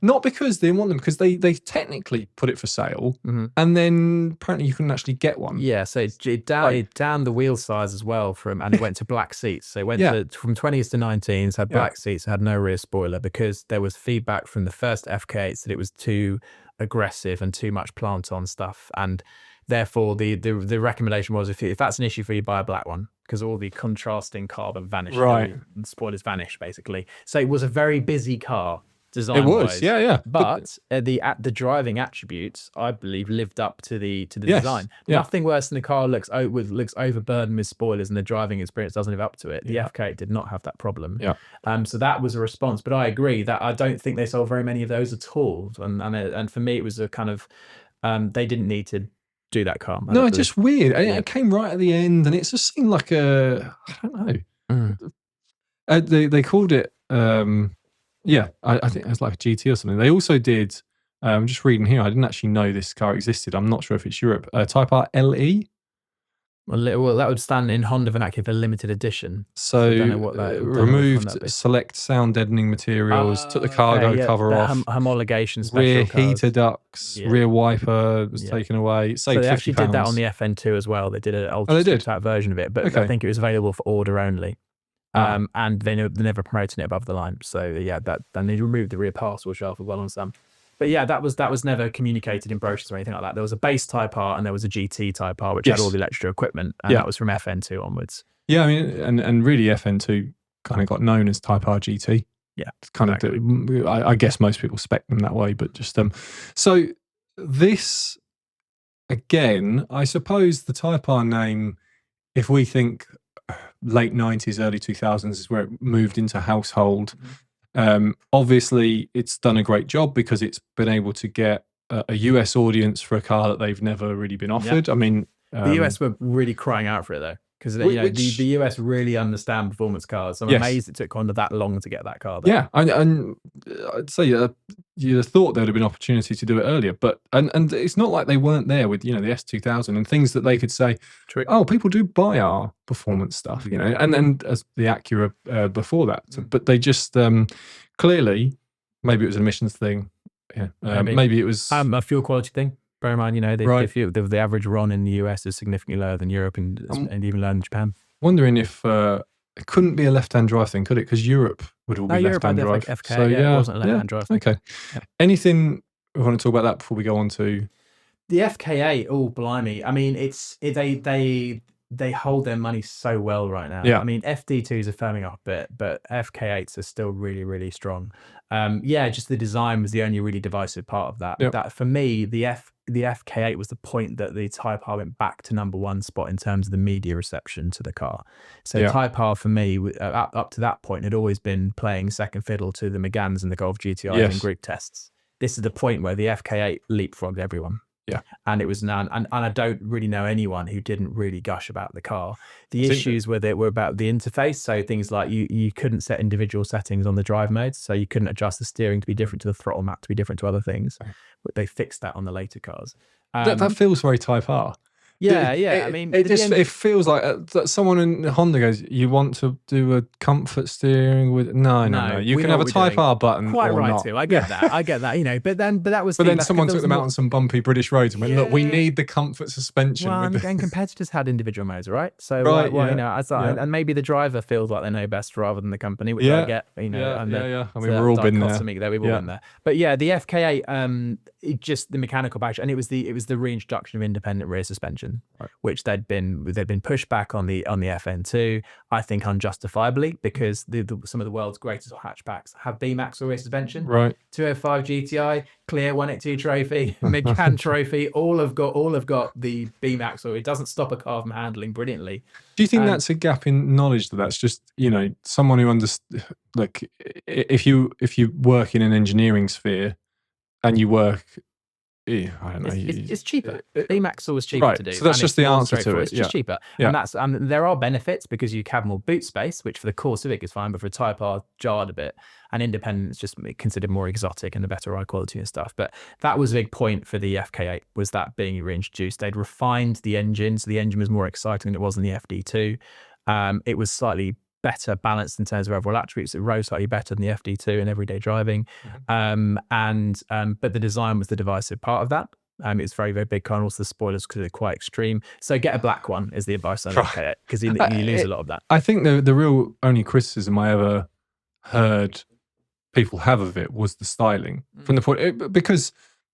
Not because they didn't want them, because they technically put it for sale, and then apparently you couldn't actually get one. Yeah, so it downed the wheel size as well and it went to black seats. So it went from 20s to 19s, had black seats, had no rear spoiler, because there was feedback from the first FK8s that it was too aggressive and too much plant-on stuff. And therefore, the recommendation was if that's an issue for you, buy a black one, because all the contrasting carbon vanished. Right. And spoilers vanished, basically. So it was a very busy car, design-wise. It was, yeah. But the driving attributes, I believe, lived up to the design. Yeah. Nothing worse than a car looks overburdened with spoilers and the driving experience doesn't live up to it. The FK8 did not have that problem. Yeah. So that was a response. But I agree that I don't think they sold very many of those at all. And for me, it was a kind of they didn't need to do that car. No, it's just weird. It came right at the end, and it just seemed like I don't know. They called it. I think it was like a GT or something. They also did. I'm just reading here. I didn't actually know this car existed. I'm not sure if it's Europe. Type R LE. Well, that would stand in Honda vernacular for limited edition. So I don't know what that removed select sound deadening materials, took the cargo cover off, homologation, special rear cars. heater ducts, rear wiper was taken away. So they actually did that on the FN2 as well. They did an ultra type version of it, but I think it was available for order only. And they never promoted it above the line. So then they removed the rear parcel shelf as well on some. But that was never communicated in brochures or anything like that. There was a base Type R and there was a GT Type R, which had all the electrical equipment, and that was from FN2 onwards. Yeah, I mean, and really FN2 kind of got known as Type R GT. Yeah, it's kind of. I guess most people spec them that way, but just So this again, I suppose the Type R name, if we think late 90s, early 2000s, is where it moved into household. Obviously, it's done a great job because it's been able to get a US audience for a car that they've never really been offered. Yeah. I mean, the US were really crying out for it though, because the US really understand performance cars. I'm amazed it took Honda that long to get that car there. Yeah, and I'd say you'd have thought there would have been opportunity to do it earlier, but and it's not like they weren't there with the S2000 and things that they could say. Oh, people do buy our performance stuff, and as the Acura before that, but they just clearly, maybe it was an emissions thing. Yeah, maybe it was a fuel quality thing. Bear in mind, the average RON in the US is significantly lower than Europe and even lower than Japan. Wondering if it couldn't be a left-hand drive thing, could it? Because Europe would all be left-hand drive. FK, so it wasn't a left-hand drive thing. Okay. Yeah. Anything we want to talk about that before we go on to the FK8? Oh, blimey! I mean, they they hold their money so well right now. Yeah. I mean, FD2s are firming up a bit, but FK8s are still really, really strong. Just the design was the only really divisive part of that. Yep. That for me, the FK8 was the point that the Type R went back to #1 spot in terms of the media reception to the car. So Type R for me, up to that point, had always been playing second fiddle to the Meganes and the Golf GTIs in group tests. This is the point where the FK8 leapfrogged everyone. Yeah. And it was now, and I don't really know anyone who didn't really gush about the car. The issues with it were about the interface. So things like you couldn't set individual settings on the drive modes. So you couldn't adjust the steering to be different to the throttle map, to be different to other things. But they fixed that on the later cars. That feels very Type R. Yeah. I mean, it feels like that someone in Honda goes, "You want to do a comfort steering with?" No. You can have a Type R button. Quite or right not. too. I get that. But that was. But then someone took them out on some bumpy British roads and went, "Look, we need the comfort suspension." Well, and competitors had individual modes, right? So and maybe the driver feels like they know best rather than the company, which I get. I mean, we're all been there. We've all been there. But yeah, the FK8, just the mechanical package, and it was the reintroduction of independent rear suspension. Which they'd been pushed back on the FN2, I think unjustifiably, because some of the world's greatest hatchbacks have beam axle rear suspension. Right. 205 GTI, clear 182 trophy, Megane trophy, all have got the beam axle. It doesn't stop a car from handling brilliantly. Do you think that's a gap in knowledge? That's just someone who understands. Like if you work in an engineering sphere and you work. I don't know. It's cheaper. Beam axle was cheaper to do. So that's just the answer to it. It's just cheaper. Yeah. And there are benefits because you have more boot space, which for the core Civic is fine, but for Type R jarred a bit. And independent is just considered more exotic and a better ride quality and stuff. But that was a big point for the FK8, was that being reintroduced. They'd refined the engine, so the engine was more exciting than it was in the FD2. It was slightly better balanced in terms of overall attributes. It rose slightly better than the FD2 in everyday driving. But the design was the divisive part of that. It was very, very big car, and also the spoilers because they're quite extreme. So get a black one is the advice on FK8, because you lose a lot of that. I think the real only criticism I ever heard people have of it was the styling from the point, because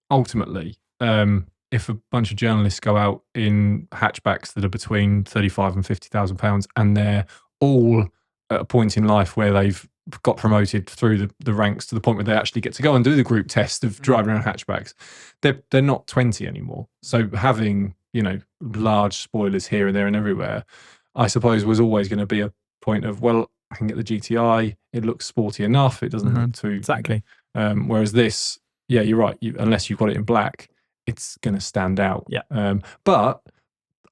ultimately, if a bunch of journalists go out in hatchbacks that are between £35,000 and £50,000 and they're all at a point in life where they've got promoted through the ranks to the point where they actually get to go and do the group test of driving around hatchbacks, they're not 20 anymore. So having large spoilers here and there and everywhere, I suppose, was always going to be a point of, well, I can get the GTI, it looks sporty enough, it doesn't look too exactly. Whereas this, you're right, unless you've got it in black, it's going to stand out. But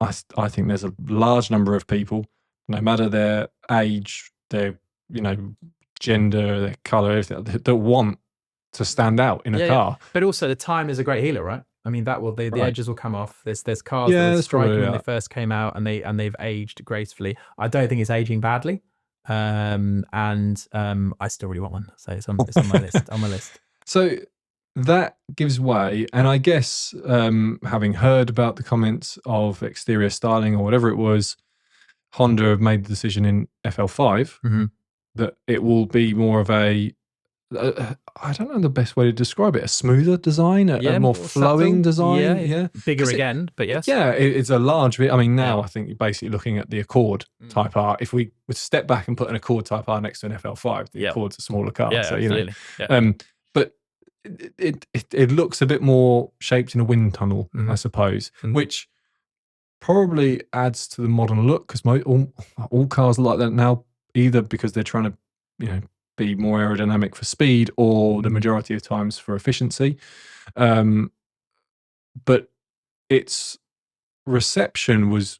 I think there's a large number of people, no matter their age, their gender, their color, everything, that want to stand out in a car. But also the time is a great healer, right? I mean, that will the edges will come off. There's cars that were striking when they first came out, and they've aged gracefully. I don't think it's aging badly, and I still really want one. So it's on my list. On my list. So that gives way, and I guess having heard about the comments of exterior styling or whatever it was, Honda have made the decision in FL5 that it will be more of a I don't know the best way to describe it, a smoother design, a more flowing design. Bigger again, but yes. It's a large bit. I mean, now I think you're basically looking at the Accord Type R. If we would step back and put an Accord Type R next to an FL5, the Accord's a smaller car. So, absolutely. But it looks a bit more shaped in a wind tunnel, I suppose, which probably adds to the modern look, because all cars are like that now, either because they're trying to, be more aerodynamic for speed, or the majority of times for efficiency. But its reception was,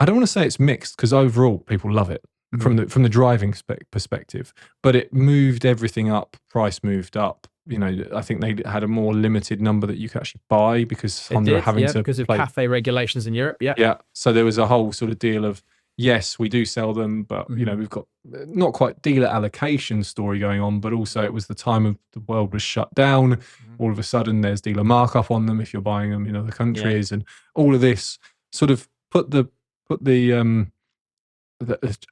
I don't want to say it's mixed, because overall people love it from the driving perspective, but it moved everything up. Price moved up. I think they had a more limited number that you could actually buy, because Honda having to because of CAFE regulations in Europe. So there was a whole sort of deal of, yes, we do sell them, but we've got not quite dealer allocation story going on, but also it was the time of the world was shut down. All of a sudden there's dealer markup on them if you're buying them in other countries, and all of this sort of put a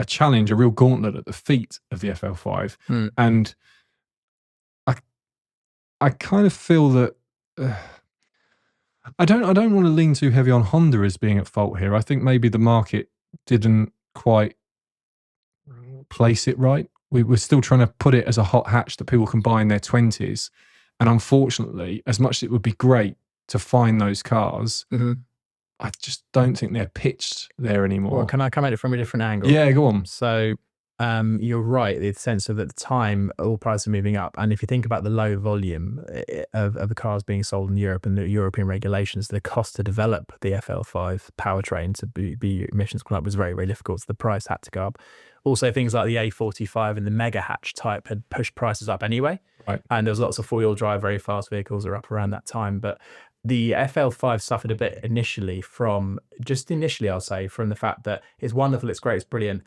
challenge, a real gauntlet at the feet of the FL5. And I kind of feel that I don't want to lean too heavy on Honda as being at fault here. I think maybe the market didn't quite place it right. We were still trying to put it as a hot hatch that people can buy in their 20s. And unfortunately, as much as it would be great to find those cars, I just don't think they're pitched there anymore. Well, can I come at it from a different angle? Yeah, go on. So you're right, in the sense of at the time, all prices are moving up. And if you think about the low volume of the cars being sold in Europe and the European regulations, the cost to develop the FL5 powertrain to be emissions compliant was very, very difficult. So the price had to go up. Also, things like the A45 and the mega hatch type had pushed prices up anyway. Right. And there was lots of four-wheel drive, very fast vehicles are up around that time. But the FL5 suffered a bit initially I'll say, from the fact that it's wonderful, it's great, it's brilliant,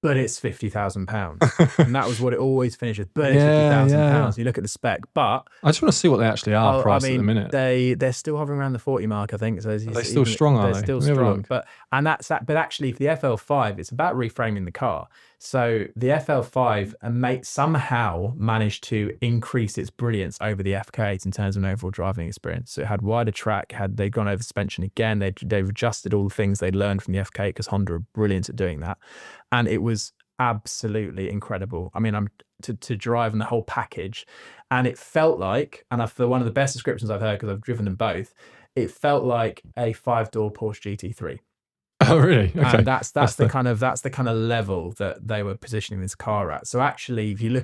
but it's £50,000. And that was what it always finishes. But it's £50,000. You look at the spec. But I just want to see what they actually are priced at the minute. They're still hovering around the 40 mark, I think. So they're still strong, are they? They're still strong. But actually for the FL5, it's about reframing the car. So the FL5 somehow managed to increase its brilliance over the FK8 in terms of an overall driving experience. So it had wider track, they'd gone over suspension again, they've adjusted all the things they'd learned from the FK8 because Honda are brilliant at doing that. And it was absolutely incredible. I mean, to drive in the whole package, and it felt like, and for one of the best descriptions I've heard, because I've driven them both, it felt like a 5-door Porsche GT3. Oh, really? Okay. And that's the kind of level that they were positioning this car at. So actually, if you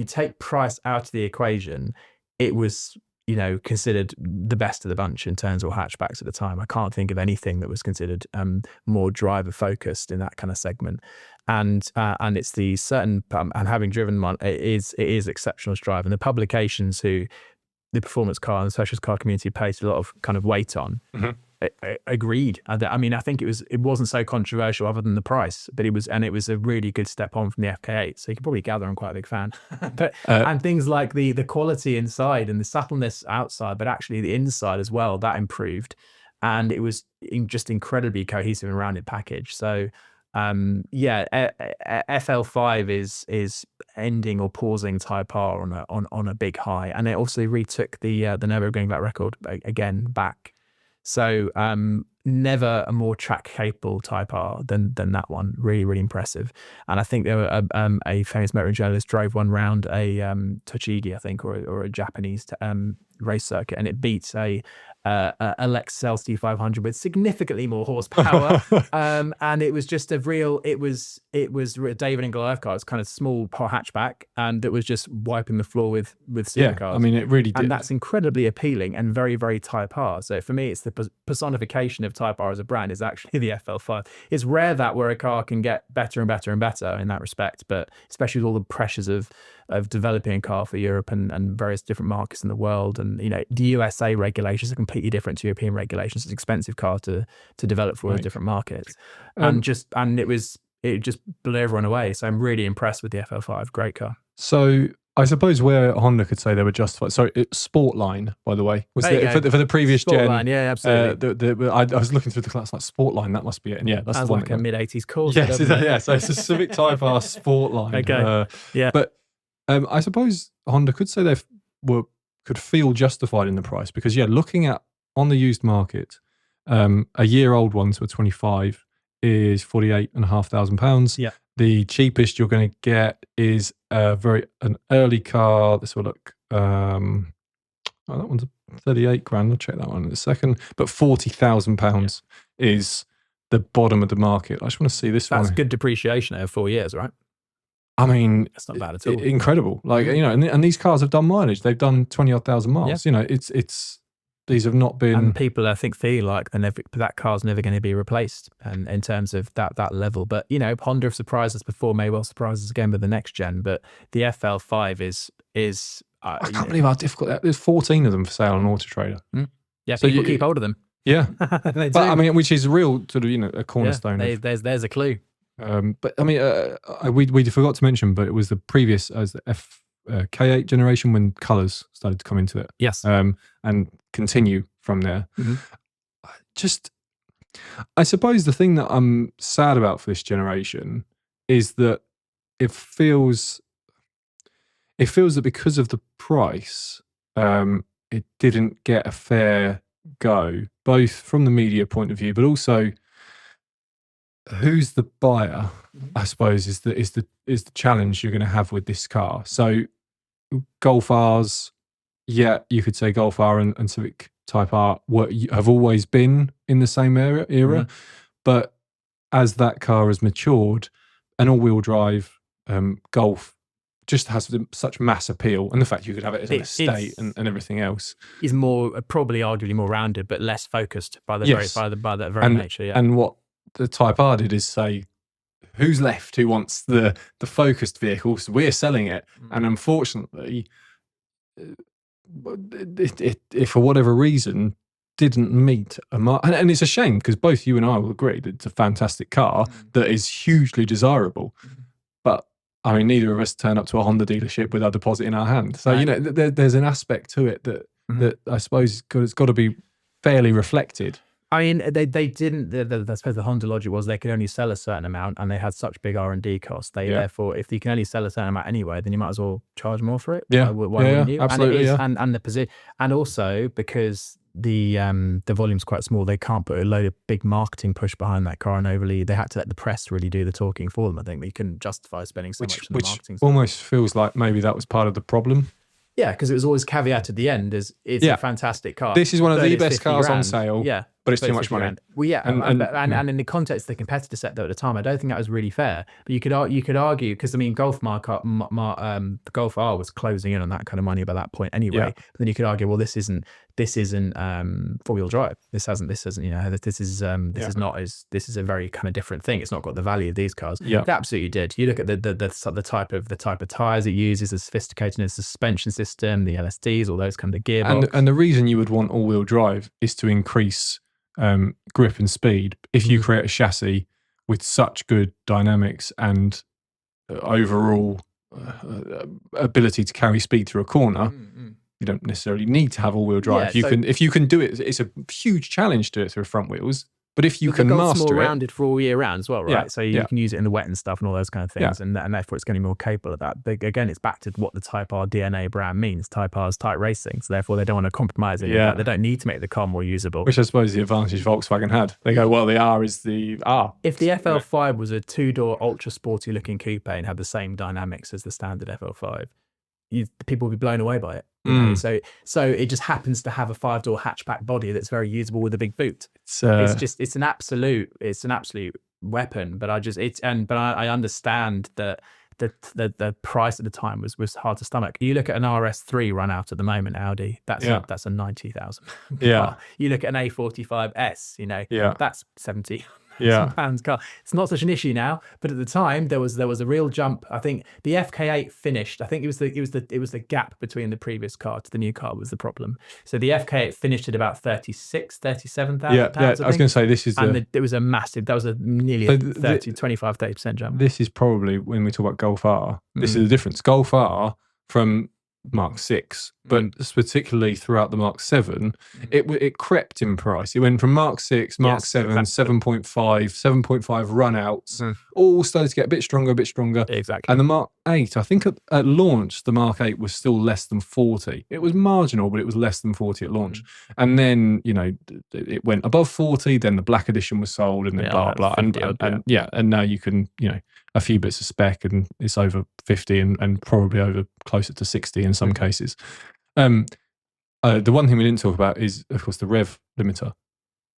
take price out of the equation, it was, considered the best of the bunch in terms of hatchbacks at the time. I can't think of anything that was considered more driver focused in that kind of segment. And it's the certain, and having driven one, it is exceptional to drive. And the publications who the performance car and the specialist car community placed a lot of kind of weight on. Agreed. I mean, I think it wasn't so controversial other than the price, but it was a really good step on from the FK8. So you can probably gather I'm quite a big fan. But and things like the quality inside and the subtleness outside, but actually the inside as well, that improved, and it was just incredibly cohesive and rounded package. So FL5 is ending or pausing Type R on a big high, and it also retook the Nürburgring back record again back. So never a more track capable Type R than that one. Really, really impressive. And I think there were a famous motoring journalist drove one round a Tochigi, I think, or a Japanese race circuit, and it beats a Lexus LC500 with significantly more horsepower. And it was just it was a David and Goliath car. It's kind of small hatchback, and it was just wiping the floor with supercars. I mean, it really did. And that's incredibly appealing and very, very Type R. So for me, it's the personification of Type R as a brand is actually the FL5. It's rare that where a car can get better and better and better in that respect, but especially with all the pressures of developing a car for Europe and various different markets in the world. And, the USA regulations are completely different to European regulations. It's an expensive car to develop for all those different markets. It just blew everyone away. So I'm really impressed with the FL5. Great car. So I suppose where Honda could say they were justified. So it's Sportline, by the way, was for the previous Sportline, gen. yeah, absolutely. I was looking through the class like Sportline. That must be it. And yeah, that's like a mid-80s course. Yes, yeah. So it's a Civic Type R Sportline. Okay. But I suppose Honda could say could feel justified in the price because looking at on the used market, a year-old one to a 25 is £48,500. Yeah. The cheapest you're going to get is an early car. This will look. That one's 38 grand. I'll check that one in a second. But £40,000 is the bottom of the market. I just want to see this one. That's good depreciation over 4 years, right? I mean, it's not bad at all. Incredible. Like and these cars have done mileage. They've done 20,000 miles. Yeah. It's. These have not been. And people, I think, feel like that car's never going to be replaced, and in terms of that level. But Honda have surprised us before, may well surprise us again with the next gen. But the FL5 is. I can't believe how difficult that. There's 14 of them for sale on Auto Trader. Yeah, so people keep hold of them. Yeah, they do. But I mean, which is a real sort of a cornerstone. There's a clue. But I mean, we forgot to mention, but it was the previous as the K8 generation when colours started to come into it. Yes. And continue from there. Mm-hmm. I suppose the thing that I'm sad about for this generation is that it feels that because of the price, it didn't get a fair go, both from the media point of view, but also who's the buyer, I suppose, is the challenge you're going to have with this car. So Golf R's, yeah, you could say Golf R and Civic Type R have always been in the same era, but as that car has matured, an all-wheel drive Golf just has such mass appeal, and the fact you could have it as an estate and everything else is more probably arguably more rounded, but less focused by that very nature. Yeah. And what the Type R did is say, who's left? Who wants the focused vehicle? So we're selling it, and unfortunately, it for whatever reason didn't meet a mark, and it's a shame because both you and I will agree that it's a fantastic car that is hugely desirable, but I mean, neither of us turn up to a Honda dealership with our deposit in our hand. So, you know, there's an aspect to it that I suppose it's got to be fairly reflected. I mean, they didn't. I suppose the Honda logic was they could only sell a certain amount, and they had such big R&D costs. Therefore, if you can only sell a certain amount anyway, then you might as well charge more for it. Yeah, why wouldn't you? Absolutely. And the position, and also because the volume's quite small, they can't put a load of big marketing push behind that car, and they had to let the press really do the talking for them. I think, but you couldn't justify spending so much on the marketing. Which almost feels like maybe that was part of the problem. Yeah, because it was always caveat at the end as it's a fantastic car. This is one of the best cars on sale. Yeah, but it's too much money. Grand. Well, yeah, and in the context of the competitor set though at the time, I don't think that was really fair. But you could argue because I mean, the Golf R was closing in on that kind of money by that point anyway. Yeah. But then you could argue, well, this isn't 4-wheel drive. This isn't this is a very kind of different thing. It's not got the value of these cars. Yeah, it absolutely did. You look at the type of tires it uses, the sophisticated suspension system, the LSDs, all those kind of gearbox. And the reason you would want all-wheel drive is to increase grip and speed. If you create a chassis with such good dynamics and overall ability to carry speed through a corner, you don't necessarily need to have all-wheel drive. If you can do it, it's a huge challenge to do it through front wheels. But if you can master more it, rounded for all year round as well, right? Yeah, so you can use it in the wet and stuff and all those kind of things, and therefore it's going to be more capable of that. But again, it's back to what the Type R DNA brand means. Type R is tight racing, so therefore they don't want to compromise it. They don't need to make the car more usable. Which I suppose is the advantage Volkswagen had. They go, well, the R is the R. If the FL5 was a 2-door ultra sporty looking coupe and had the same dynamics as the standard FL5, people would be blown away by it. So it just happens to have a 5-door hatchback body that's very usable with a big boot. It's an absolute weapon. But I understand that the price at the time was hard to stomach. You look at an RS3 run out at the moment, Audi. That's a 90,000. Yeah. You look at an A45S. That's 70. Pounds car. It's not such an issue now, but at the time there was a real jump. I think the FK8 finished. I think it was the gap between the previous car to the new car was the problem. So the FK8 finished at about 37,000 pounds. Yeah, I was going to say this is it was a massive. That was nearly a 25-30% jump. This is probably when we talk about Golf R. This is the difference. Golf R from Mark 6, but particularly throughout the Mark 7, it crept in price. It went from Mark 6, Mark 7, 7.5, 7.5 run-outs, all started to get a bit stronger. Exactly. And the Mark 8, I think at launch, the Mark 8 was still less than 40. It was marginal, but it was less than 40 at launch. And then, it went above 40, then the black edition was sold, and then blah, blah. And now you can, a few bits of spec and it's over 50 and probably over closer to 60 in some cases. The one thing we didn't talk about is, of course, the rev limiter.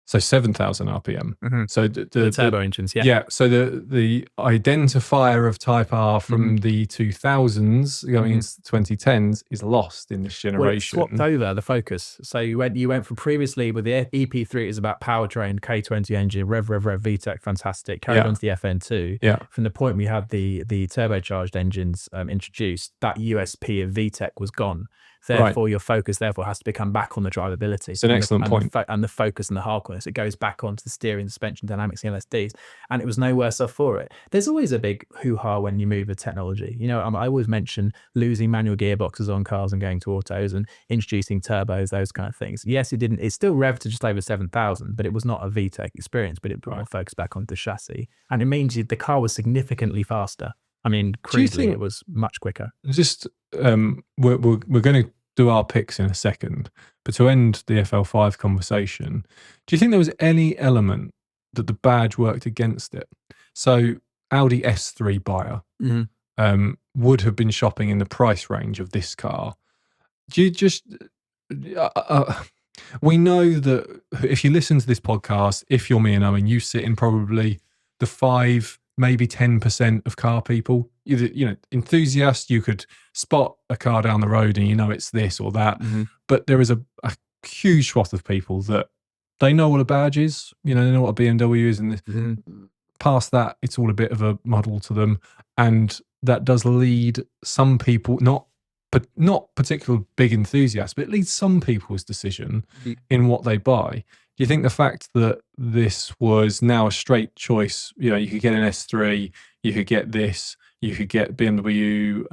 So 7,000 RPM. So the turbo engines, So the identifier of Type R from the 2000s going into the 2010s is lost in this generation. Well, it swapped over the focus. So you went from previously with the EP3, it was about powertrain, K20 engine, rev, VTEC, fantastic. Carried on to the FN2. Yeah. From the point we had the turbocharged engines introduced, that USP of VTEC was gone. Therefore, your focus has to become back on the drivability. It's an excellent point. And the focus and the hardcore. It goes back onto the steering, suspension, dynamics, and LSDs. And it was no worse off for it. There's always a big hoo-ha when you move with technology. I always mention losing manual gearboxes on cars and going to autos and introducing turbos, those kind of things. Yes, it still revved to just over 7,000, but it was not a VTEC experience, but it brought more focus back onto the chassis. And it means the car was significantly faster. I mean, crudely, it was much quicker. Just we're going to do our picks in a second. But to end the FL5 conversation, do you think there was any element that the badge worked against it? So Audi S3 buyer would have been shopping in the price range of this car. Do you just... we know that if you listen to this podcast, if you're me and Owen, you sit in probably the 5, maybe 10% of car people. Enthusiast, you could spot a car down the road and you know it's this or that. But there is a huge swath of people that they know what a badge is. They know what a BMW is, and past that, it's all a bit of a muddle to them. And that does lead some people, not particular big enthusiasts, but it leads some people's decision in what they buy. Do you think the fact that this was now a straight choice, you could get an S3, you could get this, you could get BMW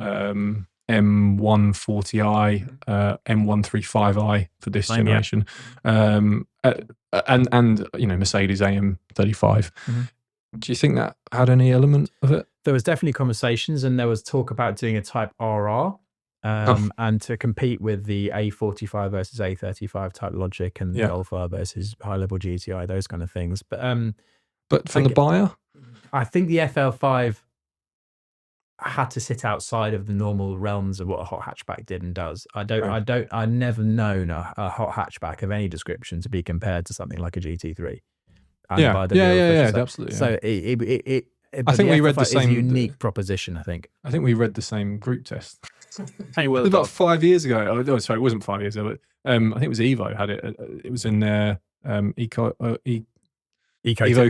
M140i, M135i for this generation, and Mercedes AM35. Do you think that had any element of it? There was definitely conversations, and there was talk about doing a Type RR. And to compete with the A45 versus A35 type logic and Golf R versus high-level GTI, those kind of things. But from the buyer? I think the FL5 had to sit outside of the normal realms of what a hot hatchback did and does. I never known a hot hatchback of any description to be compared to something like a GT3. Absolutely. So I think we read the same unique proposition. I think we read the same group test. Hey, well, about 5 years ago. Oh, sorry, it wasn't 5 years ago, but I think it was Evo had it. It was in their Evo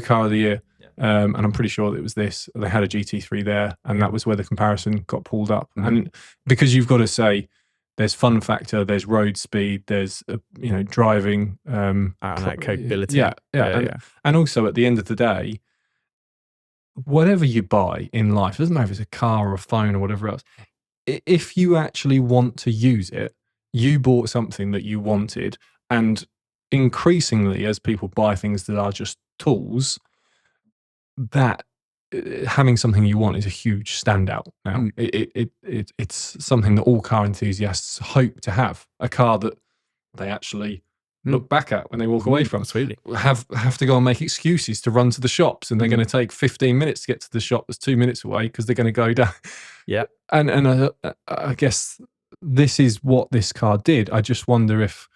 Car of the Year, and I'm pretty sure that it was this. They had a GT3 there, and that was where the comparison got pulled up. And because you've got to say, there's fun factor, there's road speed, there's driving capability. And also at the end of the day, whatever you buy in life, it doesn't matter if it's a car or a phone or whatever else. If you actually want to use it, you bought something that you wanted. And increasingly, as people buy things that are just tools, that having something you want is a huge standout now. It's something that all car enthusiasts hope to have, a car that they actually look back at when they walk away from. Absolutely. Have to go and make excuses to run to the shops, and they're going to take 15 minutes to get to the shop that's 2 minutes away because they're going to go down. Yeah. And I guess this is what this car did. I just wonder if,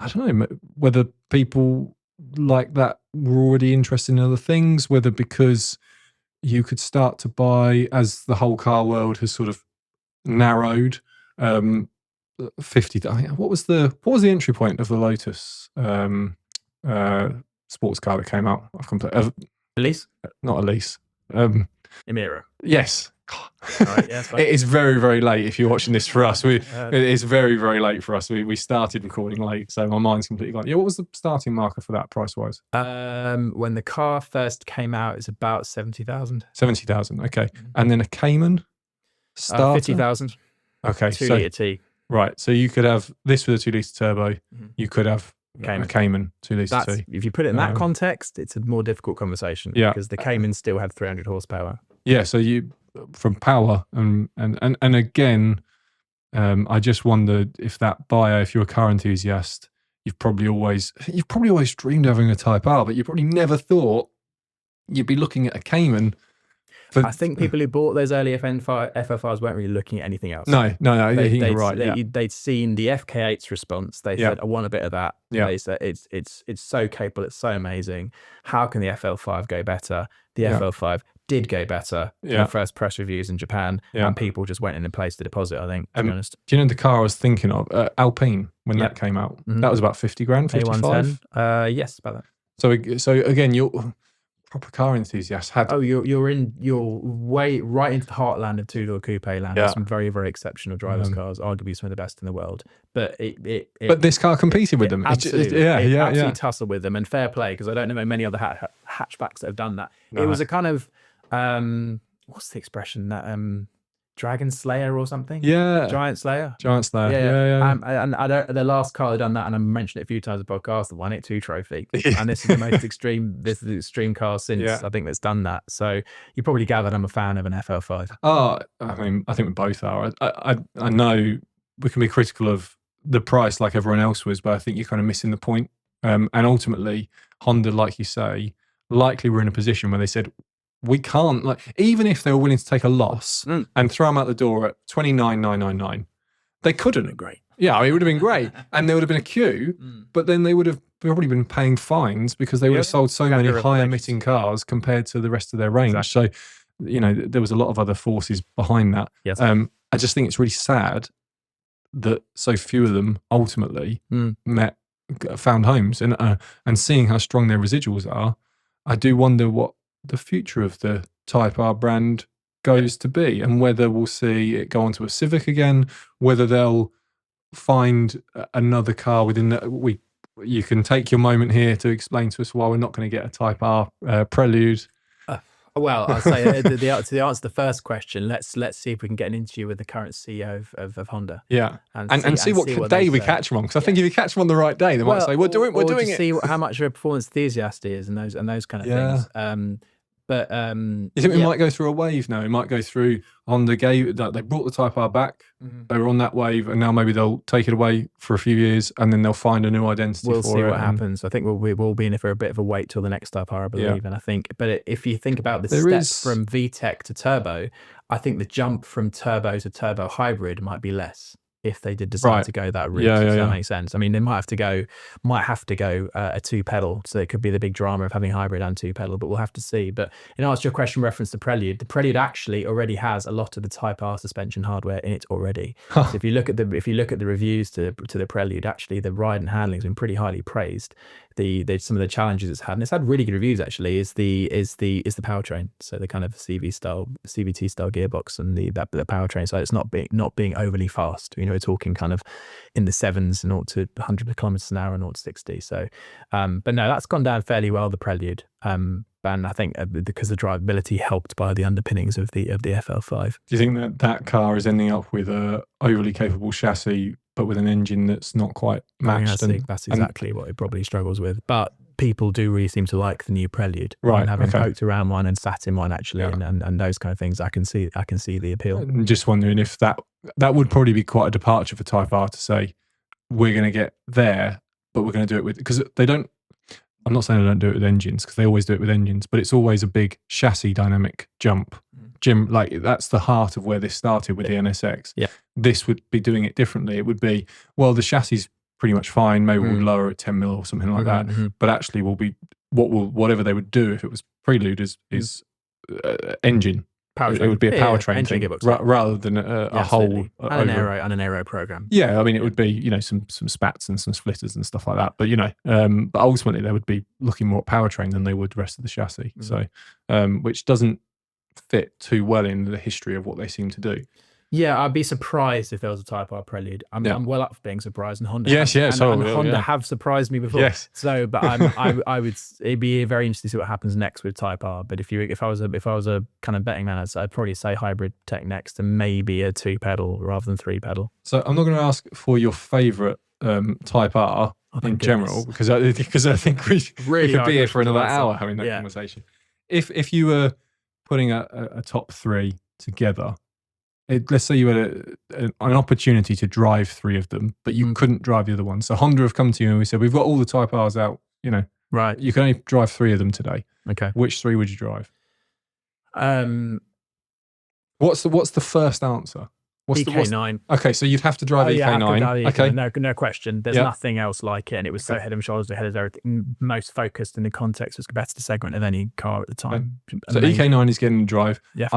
I don't know, whether people like that were already interested in other things, whether because you could start to buy, as the whole car world has sort of narrowed, 50. What was the entry point of the Lotus sports car that came out? Elise? Not Elise. Emira. Yes. Right, yeah, it is very, very late if you're watching this for us. It is very, very late for us. We started recording late, so my mind's completely gone. Yeah, what was the starting marker for that price-wise? When the car first came out, it's about 70,000. 70,000, okay. And then a Cayman starter? 50,000. Okay. 2 litre T. Right, so you could have this with a 2 litre turbo. You could have a Cayman 2 litre T. If you put it in that context, it's a more difficult conversation. Yeah. Because the Cayman still had 300 horsepower. Yeah, so you, from power, and again, I just wondered if that buyer, if you're a car enthusiast, you've probably always dreamed of having a Type R, but you probably never thought you'd be looking at a Cayman. I think people who bought those early FFRs weren't really looking at anything else. No, you're right. They'd seen the FK8's response. They said, I want a bit of that. Yeah. They said, it's so capable, it's so amazing. How can the FL5 go better? The FL5 did go better in the first press reviews in Japan, and people just went in and placed the deposit, I think, to be honest. Do you know the car I was thinking of? Alpine, when that came out. That was about 50 grand, 55? A110. Yes, about that. So again, you're proper car enthusiast. You're way right into the heartland of two-door coupe land. There's some very, very exceptional drivers' cars, arguably some of the best in the world. But but this car competed with them. Absolutely, absolutely tussled with them, and fair play, because I don't know many other hatchbacks that have done that. No. It was a kind of what's the expression, that Dragon Slayer or something? Yeah. Giant Slayer. Yeah. And I don't, the last car that done that, and I mentioned it a few times in the podcast, the Won It 2 trophy. And this is the most extreme, this is the extreme car since I think that's done that. So you probably gathered I'm a fan of an FL5. Oh, I mean, I think we both are. I know can be critical of the price like everyone else was, but I think you're kind of missing the point. And ultimately, Honda, like you say, likely were in a position where they said, we can't, like, even if they were willing to take a loss and throw them out the door at 29,999, they couldn't. Great. Yeah, I mean, it would have been great. And there would have been a queue, but then they would have probably been paying fines because they would have sold so many high emitting cars compared to the rest of their range. Exactly. So, you know, there was a lot of other forces behind that. Yes. I just think it's really sad that so few of them ultimately found homes, and seeing how strong their residuals are, I do wonder what the future of the Type R brand goes to be, and whether we'll see it go onto a Civic again, whether they'll find another car within that. You can take your moment here to explain to us why we're not going to get a Type R Prelude. Well, I'll say to answer the first question, let's see if we can get an interview with the current CEO of Honda. Yeah, and see what day we catch them on. Because I think if you catch them on the right day, they might say, "We're doing it." See how much of a performance enthusiast he is, and those kind of things. But you think we might go through a wave now? It might go through Honda gave that they brought the Type R back. They were on that wave, and now maybe they'll take it away for a few years, and then they'll find a new identity. We'll see what happens. I think we'll be in for a bit of a wait till the next Type R, I believe. And I think, but if you think about the step from VTEC to turbo, I think the jump from turbo to turbo hybrid might be less if they did decide to go that route. Does that make sense? I mean, they might have to go a 2-pedal, so it could be the big drama of having hybrid and 2-pedal, but we'll have to see. But in answer to your question, reference the Prelude actually already has a lot of the Type R suspension hardware in it already. So if you look at the reviews to the Prelude, actually the ride and handling has been pretty highly praised. Some of the challenges it's had, and it's had really good reviews actually, is the powertrain. So the kind of CVT style gearbox and the powertrain. So it's not being overly fast. You know, we're talking kind of in the 7s, 0 to 100 kilometers an hour, 0 to 60. So, but no, that's gone down fairly well, the Prelude. And I think because the drivability helped by the underpinnings of the FL5. Do you think that car is ending up with a overly capable chassis, but with an engine that's not quite matched? That's exactly what it probably struggles with. But people do really seem to like the new Prelude, right? And having poked around one and sat in one actually, and those kind of things, I can see the appeal. I'm just wondering if that would probably be quite a departure for Type R to say we're going to get there, but we're going to do it with, because they don't. I'm not saying they don't do it with engines, because they always do it with engines, but it's always a big chassis dynamic jump. Jim, like that's the heart of where this started with the NSX. Yeah. This would be doing it differently. It would be, well, the chassis is pretty much fine. Maybe we'll lower it 10 mil or something like that. But actually, whatever they would do if it was Prelude is engine. Powertrain. It would be a powertrain thing rather than a whole and an aero program. Yeah, I mean it would be some spats and some splitters and stuff like that. But but ultimately they would be looking more at powertrain than they would the rest of the chassis. So which doesn't fit too well in the history of what they seem to do. Yeah, I'd be surprised if there was a Type R Prelude. I'm well up for being surprised, and Honda. Honda have surprised me before. Yes. So, but I would. It'd be very interesting to see what happens next with Type R. But if I was a kind of betting man, I'd probably say hybrid tech next, and maybe a 2-pedal rather than 3-pedal. So I'm not going to ask for your favourite Type R in general, because I think we could be here for another hour having that conversation. If you were putting a top 3 together. Let's say you had an opportunity to drive 3 of them, but you couldn't drive the other one. So Honda have come to you and we said, we've got all the Type Rs out, right. You can only drive 3 of them today. Okay. Which 3 would you drive? What's the first answer? EK9. Okay, so you'd have to drive EK9. Okay. No question. There's nothing else like it. And it was so head and shoulders ahead of everything, most focused in the context of competitive segment of any car at the time. So EK9 is getting to drive. Yeah.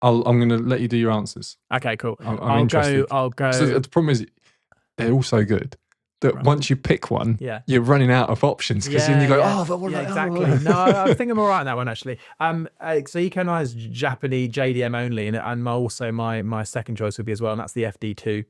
I'm going to let you do your answers. Okay, cool. I'm interested. I'll go. So the problem is, they're all so good that once you pick one, you're running out of options because then you go, but what about exactly. No, I think I'm all right on that one actually. So EK9 is Japanese JDM only, and also my second choice would be as well, and that's the FD2.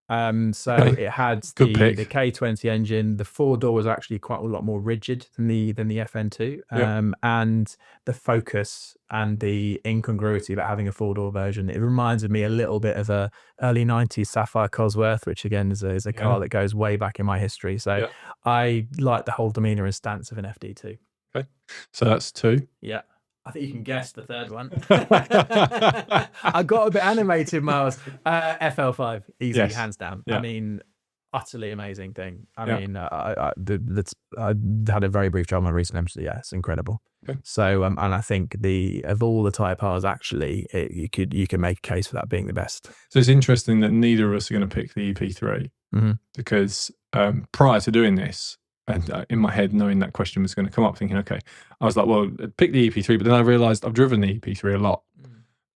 It had the K20 engine. The 4-door was actually quite a lot more rigid than the FN2, and the focus and the incongruity about having a 4-door version. It reminded me a little bit of a early 90s Sapphire Cosworth, which again is a car that goes way back in my history. So I like the whole demeanor and stance of an FD2. Okay, so that's 2. Yeah. I think you can guess the third one. I got a bit animated, Miles. FL5, easy, hands down. I mean, utterly amazing thing. I mean, I had a very brief drive on my recent MC. Yeah, it's incredible. Okay. So, and I think of all the Type Rs, actually, you can make a case for that being the best. So it's interesting that neither of us are going to pick the EP3 because prior to doing this, and in my head, knowing that question was going to come up, thinking, okay, I was like, well, pick the EP3, but then I realized I've driven the EP3 a lot.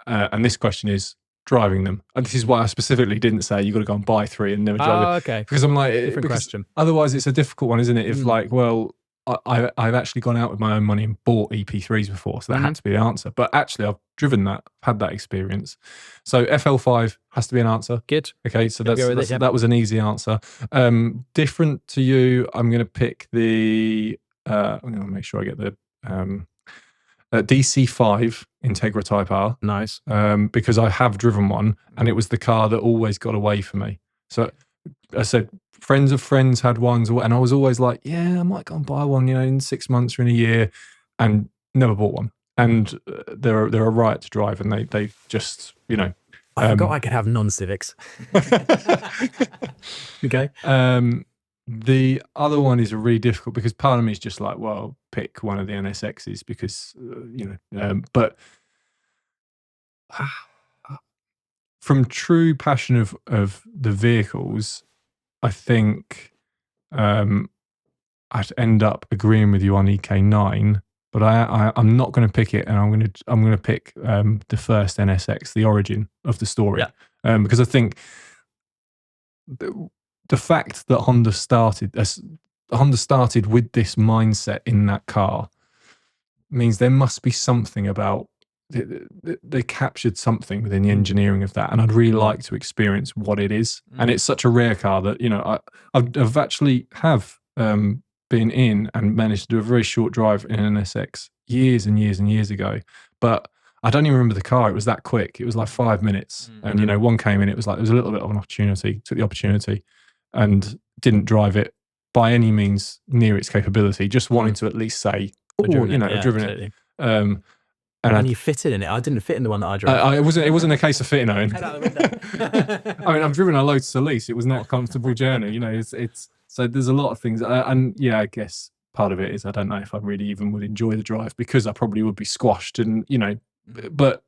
And this question is driving them. And this is why I specifically didn't say you've got to go and buy 3 and never drive it. Okay. Because I'm like, different question. Otherwise it's a difficult one, isn't it? If like, well, I've actually gone out with my own money and bought EP3s before, so that had to be the answer. But actually, I've driven that, had that experience. So FL5 has to be an answer. Good. Okay, so that was an easy answer. Different to you, I'm going to pick the. I'm going to make sure I get the DC5 Integra Type R. Nice. Because I have driven one, and it was the car that always got away for me. So I said, friends of friends had ones, and I was always like, yeah, I might go and buy one, in 6 months or in a year, and never bought one. And they're a right to drive, and they just, I forgot I could have non-Civics. Okay. The other one is really difficult because part of me is just like, well, pick one of the NSXs because, but from true passion of the vehicles, I think I'd end up agreeing with you on EK9, but I'm not going to pick it, and I'm going to pick the first NSX, the origin of the story, because I think the fact that Honda started with this mindset in that car means there must be something about they captured something within the engineering of that, and I'd really like to experience what it is. And it's such a rare car that I've actually been in and managed to do a very short drive in an NSX years and years and years ago, but I don't even remember the car. It was that quick. It was like 5 minutes, and one came in. It was like there was a little bit of an opportunity. Took the opportunity, and didn't drive it by any means near its capability. Just wanting to at least say, I've driven it. And you fitted in it. I didn't fit in the one that I drove. It wasn't a case of fitting, Owen. Head out the window. I mean, I've driven a Lotus Elise. It was not a comfortable journey. It's so there's a lot of things, and I guess part of it is I don't know if I really even would enjoy the drive because I probably would be squashed, and but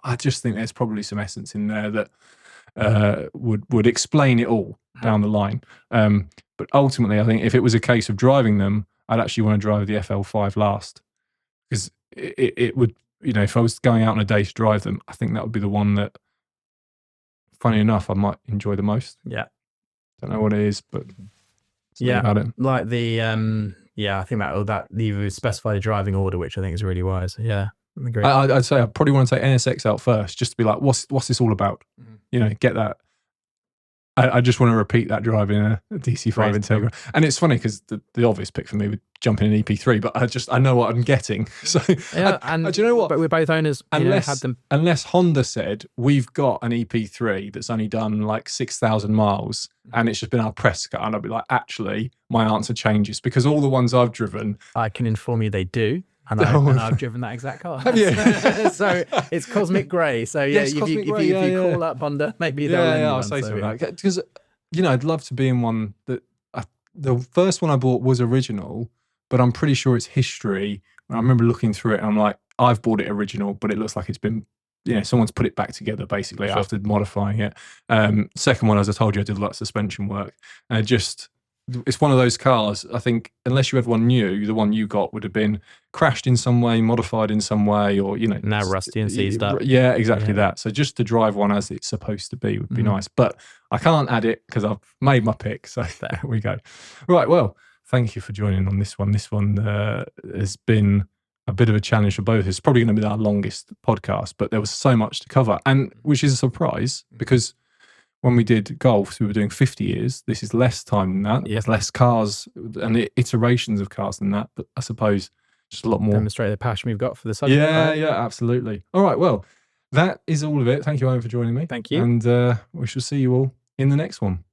I just think there's probably some essence in there that would explain it all down the line. But ultimately, I think if it was a case of driving them, I'd actually want to drive the FL5 last because it would, if I was going out on a day to drive them, I think that would be the one that, funny enough, I might enjoy the most. Yeah. Don't know what it is, but about it. Like the, I think that you specify the driving order, which I think is really wise. Yeah. I'd say I probably want to take NSX out first, just to be like, what's this all about? Get that. I just want to repeat that drive in a DC5 Integra. And it's funny because the obvious pick for me would jump in an EP3, but I know what I'm getting. So do you know what? But we're both owners. Unless Honda said we've got an EP3 that's only done like 6,000 miles and it's just been our press car, and I'd be like, actually, my answer changes because all the ones I've driven, I can inform you they do. And I've driven that exact car. Have you? So it's cosmic grey. So if you call up Honda, maybe they'll I'll say something like that. Because I'd love to be in one that the first one I bought was original, but I'm pretty sure it's history. I remember looking through it and I'm like, I've bought it original, but it looks like it's been someone's put it back together basically after modifying it. Second one, as I told you, I did a lot of suspension work, and it's one of those cars, I think, unless you had one new, the one you got would have been crashed in some way, modified in some way, or, now rusty and seized up. Yeah, exactly that. So just to drive one as it's supposed to be would be nice. But I can't add it because I've made my pick. So there we go. Right, well, thank you for joining on this one. This one has been a bit of a challenge for both. It's probably going to be our longest podcast, but there was so much to cover, and which is a surprise because when we did golf, we were doing 50 years. This is less time than that. Yes, less cars and iterations of cars than that. But I suppose just a lot more. Demonstrate the passion we've got for the subject. Yeah, absolutely. All right, well, that is all of it. Thank you, Owen, for joining me. Thank you. And we shall see you all in the next one.